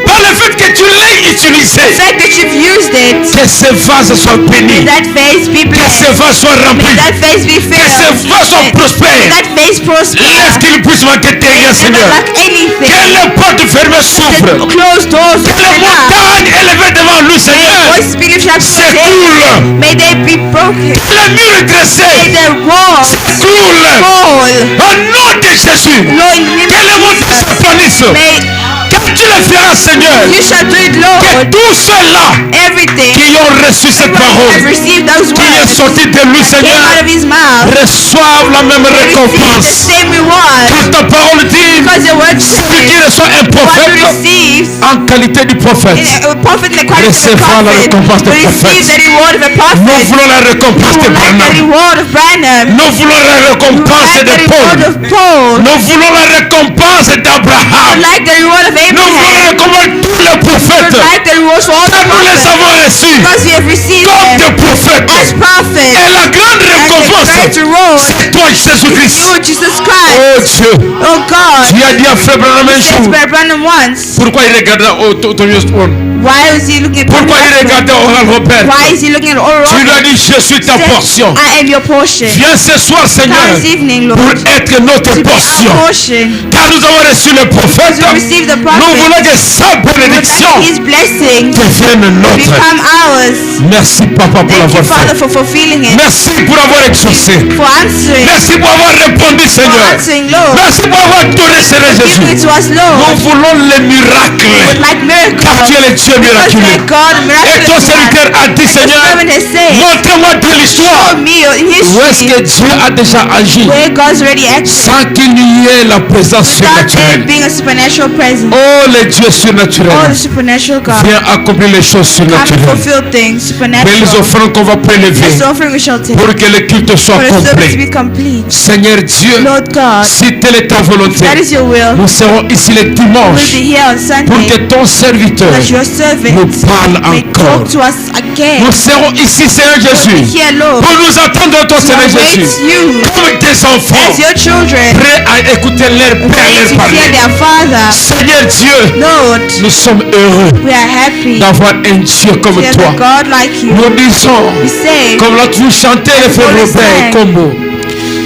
S4: Par le fait que tu l'aies utilisé.
S2: The fact that you've used it.
S4: Que ce vase soit
S2: May
S4: béni.
S2: that face be
S4: Que ce
S2: blessed.
S4: vase soit rempli.
S2: May that face be
S4: Que ce
S2: filled.
S4: vase soit
S2: May
S4: prospère.
S2: that face prosper.
S4: Laisse qu'il puisse manquer de rien,
S2: Never
S4: Seigneur.
S2: lack anything.
S4: Que les portes fermées s'ouvrent.
S2: The closed doors
S4: Que les
S2: open up.
S4: montagnes élevées devant lui, Seigneur,
S2: Voices be lifted up to Him.
S4: s'écoulent.
S2: May they be broken.
S4: Que les murs
S2: May
S4: dressés
S2: the walls
S4: s'écoulent.
S2: fall.
S4: Au nom de Jésus.
S2: Lord, in the name
S4: Que les
S2: of
S4: montagnes
S2: Jesus.
S4: s'aplanissent.
S2: May
S4: Que tu le feras, Seigneur.
S2: you shall do it,
S4: Que
S2: Lord.
S4: tous ceux-là
S2: Everything.
S4: qui ont reçu cette
S2: Everyone
S4: parole,
S2: has received those
S4: qui est
S2: words.
S4: sorti de lui,
S2: Came
S4: Seigneur,
S2: out of His mouth.
S4: reçoivent la même
S2: Receive the
S4: récompense.
S2: same reward.
S4: Car ta parole dit,
S2: Because your word
S4: celui qui
S2: says,
S4: reçoit un
S2: one who
S4: prophète
S2: receives
S4: en qualité du prophète,
S2: a prophet in the quality of a
S4: recevra la
S2: prophet
S4: récompense de
S2: will receive
S4: prophète.
S2: the reward of a
S4: Nous
S2: prophet.
S4: voulons la récompense de
S2: You will like the
S4: Branham.
S2: reward of Branham.
S4: Nous voulons la
S2: You will
S4: récompense
S2: like the
S4: de
S2: reward
S4: Paul.
S2: of Paul.
S4: Nous voulons la récompense
S2: You
S4: d'Abraham.
S2: like the reward of
S4: Nous voulons
S2: Abraham.
S4: la récompense de tous les
S2: You
S4: prophètes.
S2: like the rewards for all the
S4: Car nous les
S2: prophets.
S4: avons reçus
S2: Because we have received
S4: comme
S2: them
S4: des prophètes.
S2: as prophets.
S4: Et la grande
S2: And the
S4: récompense,
S2: great reward
S4: c'est toi, Jésus-Christ.
S2: you, Jesus
S4: Oh
S2: Christ.
S4: Dieu,
S2: Oh God.
S4: tu as dit à Frère Branham un
S2: Said
S4: jour,
S2: Brother Branham once.
S4: pourquoi il regardait ton Houston?
S2: Why is he looking at
S4: Pourquoi il regardait Oral Robert?
S2: Why is he looking at oral
S4: Tu lui as
S2: Robert?
S4: dit, je suis ta
S2: Said,
S4: portion.
S2: I am your portion.
S4: Viens ce soir, Seigneur,
S2: Come this evening, Lord.
S4: pour être notre
S2: To be
S4: portion.
S2: our portion.
S4: Car nous avons reçu le prophète.
S2: To receive the prophet.
S4: Nous voulons que sa bénédiction
S2: His blessing
S4: devienne nôtre.
S2: become ours.
S4: Merci, Papa, pour
S2: Thank you,
S4: l'avoir
S2: Father,
S4: fait.
S2: for fulfilling it.
S4: Merci pour avoir exaucé.
S2: For answering.
S4: Merci pour avoir répondu,
S2: For
S4: Seigneur.
S2: answering, Lord.
S4: Merci pour avoir donné, Seigneur
S2: Giving it
S4: Jésus.
S2: to us,
S4: Nous
S2: Lord.
S4: voulons les miracles.
S2: Like miracles.
S4: Car tu es le Dieu
S2: Because
S4: miraculeux.
S2: thank God,
S4: Et
S2: miraculous.
S4: ton serviteur a dit,
S2: The
S4: Seigneur,
S2: servant has said,
S4: montre-moi de l'histoire
S2: show me your
S4: où est-ce que
S2: history
S4: Dieu a déjà agi
S2: where God's already acted
S4: sans qu'il y ait la présence
S2: without there
S4: surnaturelle.
S2: being a supernatural presence.
S4: Oh, le Dieu
S2: Oh,
S4: surnaturel,
S2: the supernatural God.
S4: viens accomplir les choses
S2: Come and
S4: surnaturelles.
S2: fulfill things,
S4: Mais les
S2: supernatural.
S4: offrandes qu'on va prélever
S2: This offering we shall take.
S4: pour que le culte soit
S2: For the service to
S4: complet.
S2: be complete.
S4: Seigneur Dieu,
S2: Lord God,
S4: si telle est ta volonté,
S2: that is your will.
S4: nous serons ici le
S2: We'll
S4: dimanche
S2: be here on
S4: pour
S2: Sunday.
S4: que ton serviteur
S2: That your
S4: nous
S2: servant
S4: parle
S2: may
S4: encore.
S2: talk to us again.
S4: Nous serons ici, Seigneur
S2: We'll be
S4: Jésus,
S2: here, Lord,
S4: pour nous attendre, ton
S2: to
S4: Seigneur
S2: await
S4: Jésus,
S2: you
S4: comme tes enfants,
S2: as your children,
S4: prêts à écouter leur
S2: We
S4: père
S2: need
S4: leur
S2: to hear
S4: parler.
S2: their Father.
S4: Seigneur Dieu,
S2: Lord,
S4: nous sommes heureux
S2: we are happy
S4: d'avoir un Dieu comme
S2: to have
S4: toi.
S2: a God like you.
S4: Nous disons,
S2: We say,
S4: comme l'a toujours chanté le frère
S2: Holy
S4: Robert
S2: Sang.
S4: Combo,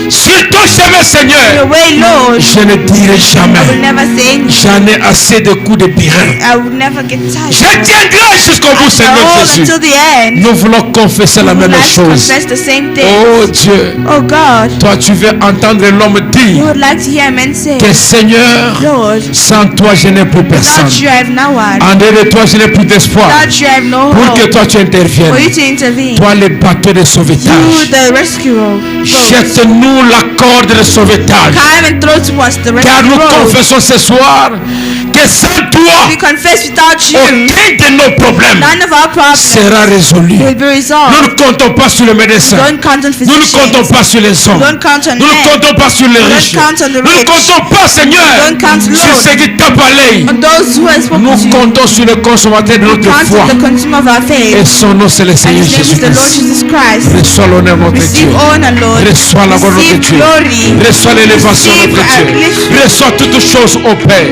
S4: sur ton chemin,
S2: your
S4: Seigneur,
S2: way, Lord.
S4: je ne dirai
S2: I will
S4: jamais,
S2: never say anything.
S4: j'en ai assez de coups de birin.
S2: I will never get tired.
S4: Je tiendrai jusqu'au bout,
S2: I
S4: Seigneur
S2: hold
S4: Jésus.
S2: until the end.
S4: Nous voulons confesser la
S2: We would
S4: même
S2: like to
S4: chose.
S2: confess the same thing.
S4: Oh Dieu,
S2: Oh God,
S4: toi tu veux entendre l'homme
S2: you
S4: dire
S2: would like to hear men say,
S4: que Seigneur,
S2: Lord,
S4: sans toi je n'ai plus personne.
S2: without you I have no one.
S4: En dehors de toi je n'ai plus d'espoir.
S2: Without you I have no
S4: Pour que
S2: hope.
S4: toi tu interviennes.
S2: For you to intervene.
S4: Toi le bateau de
S2: You,
S4: sauvetage.
S2: the rescue boat.
S4: Jette-nous la corde de sauvetage.
S2: Come and throw to us the
S4: Car
S2: rescue
S4: nous
S2: boat.
S4: confessons ce soir que sans toi,
S2: We confess without you,
S4: aucun de nos problèmes
S2: none of our problems
S4: sera résolu.
S2: will be
S4: Nous
S2: resolved.
S4: ne comptons pas sur le médecin.
S2: Don't count on
S4: Nous ne comptons
S2: physicians.
S4: pas sur les hommes.
S2: Don't count on
S4: Nous ne
S2: men.
S4: comptons pas sur les
S2: Don't
S4: riches.
S2: count on the
S4: Nous ne
S2: rich.
S4: comptons pas, Seigneur,
S2: Don't count,
S4: sur
S2: Lord.
S4: ce qui t'a parlé.
S2: On those who have spoken
S4: Nous
S2: to you.
S4: comptons sur le consommateur de notre
S2: Count
S4: foi.
S2: on the consumer of our
S4: Et
S2: faith.
S4: son nom, c'est le
S2: And
S4: Seigneur
S2: his name is the Lord
S4: Jésus-Christ.
S2: Jesus Christ.
S4: Reçois l'honneur, notre Dieu.
S2: Receive honor, Lord.
S4: Reçois la gloire, notre
S2: Receive
S4: Dieu.
S2: glory.
S4: Reçois l'élévation,
S2: Receive
S4: notre Dieu.
S2: upliftment.
S4: Reçois toutes choses au Père.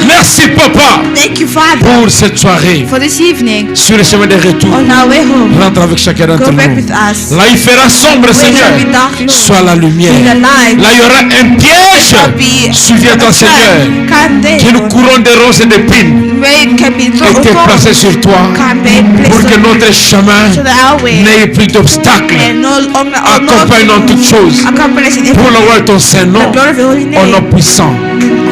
S4: Merci, Papa,
S2: Thank you, Father,
S4: pour cette soirée.
S2: for this evening.
S4: Sur le chemin de retour,
S2: On our way home,
S4: rentre avec chacun d'entre
S2: go back
S4: nous.
S2: with us.
S4: Là, il fera sombre,
S2: Where
S4: Seigneur.
S2: shall be dark, Lord?
S4: Sois la lumière.
S2: Be the light.
S4: Là, il y aura un piège.
S2: Shall be
S4: Souviens-toi,
S2: a
S4: Seigneur,
S2: sun. Come there,
S4: qu'une
S2: Lord.
S4: couronne de roses et d'épines
S2: Where it can be
S4: était placée sur toi
S2: Come there,
S4: pour
S2: place
S4: que
S2: on-
S4: notre chemin
S2: so that our way
S4: n'ait plus d'obstacles.
S2: and no longer
S4: Accompagne dans toutes choses
S2: accompany us in
S4: pour
S2: everything.
S4: la gloire de ton Saint-Nom,
S2: The glory of the holy
S4: au nom
S2: name.
S4: puissant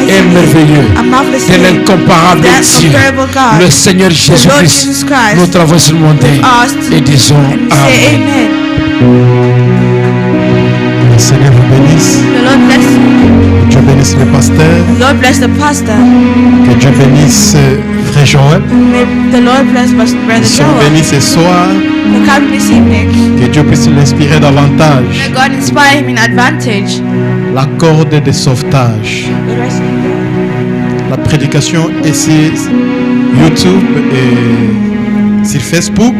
S4: et merveilleux
S2: A marvelous
S4: de
S2: name.
S4: l'incomparable
S2: That
S4: Dieu,
S2: incomparable God.
S4: le Seigneur
S2: Jesus
S4: Jésus-Christ.
S2: Christ.
S4: Nous travaillons sur le monde
S2: Asked
S4: et disons
S2: and we say
S4: Amen.
S2: amen.
S5: Le Seigneur vous bénisse.
S2: The Lord bless you.
S5: Que Dieu bénisse le pasteur.
S2: The Lord bless the pastor.
S5: Que Dieu bénisse Frère Joël.
S2: May the Lord bless Brother
S5: Nous sommes
S2: Joel.
S5: bénis ce soir.
S2: For coming this evening.
S5: Que Dieu puisse l'inspirer davantage.
S2: May God inspire him in advantage.
S5: La corde de sauvetage.
S2: The rest
S5: La prédication est sur YouTube et sur Facebook.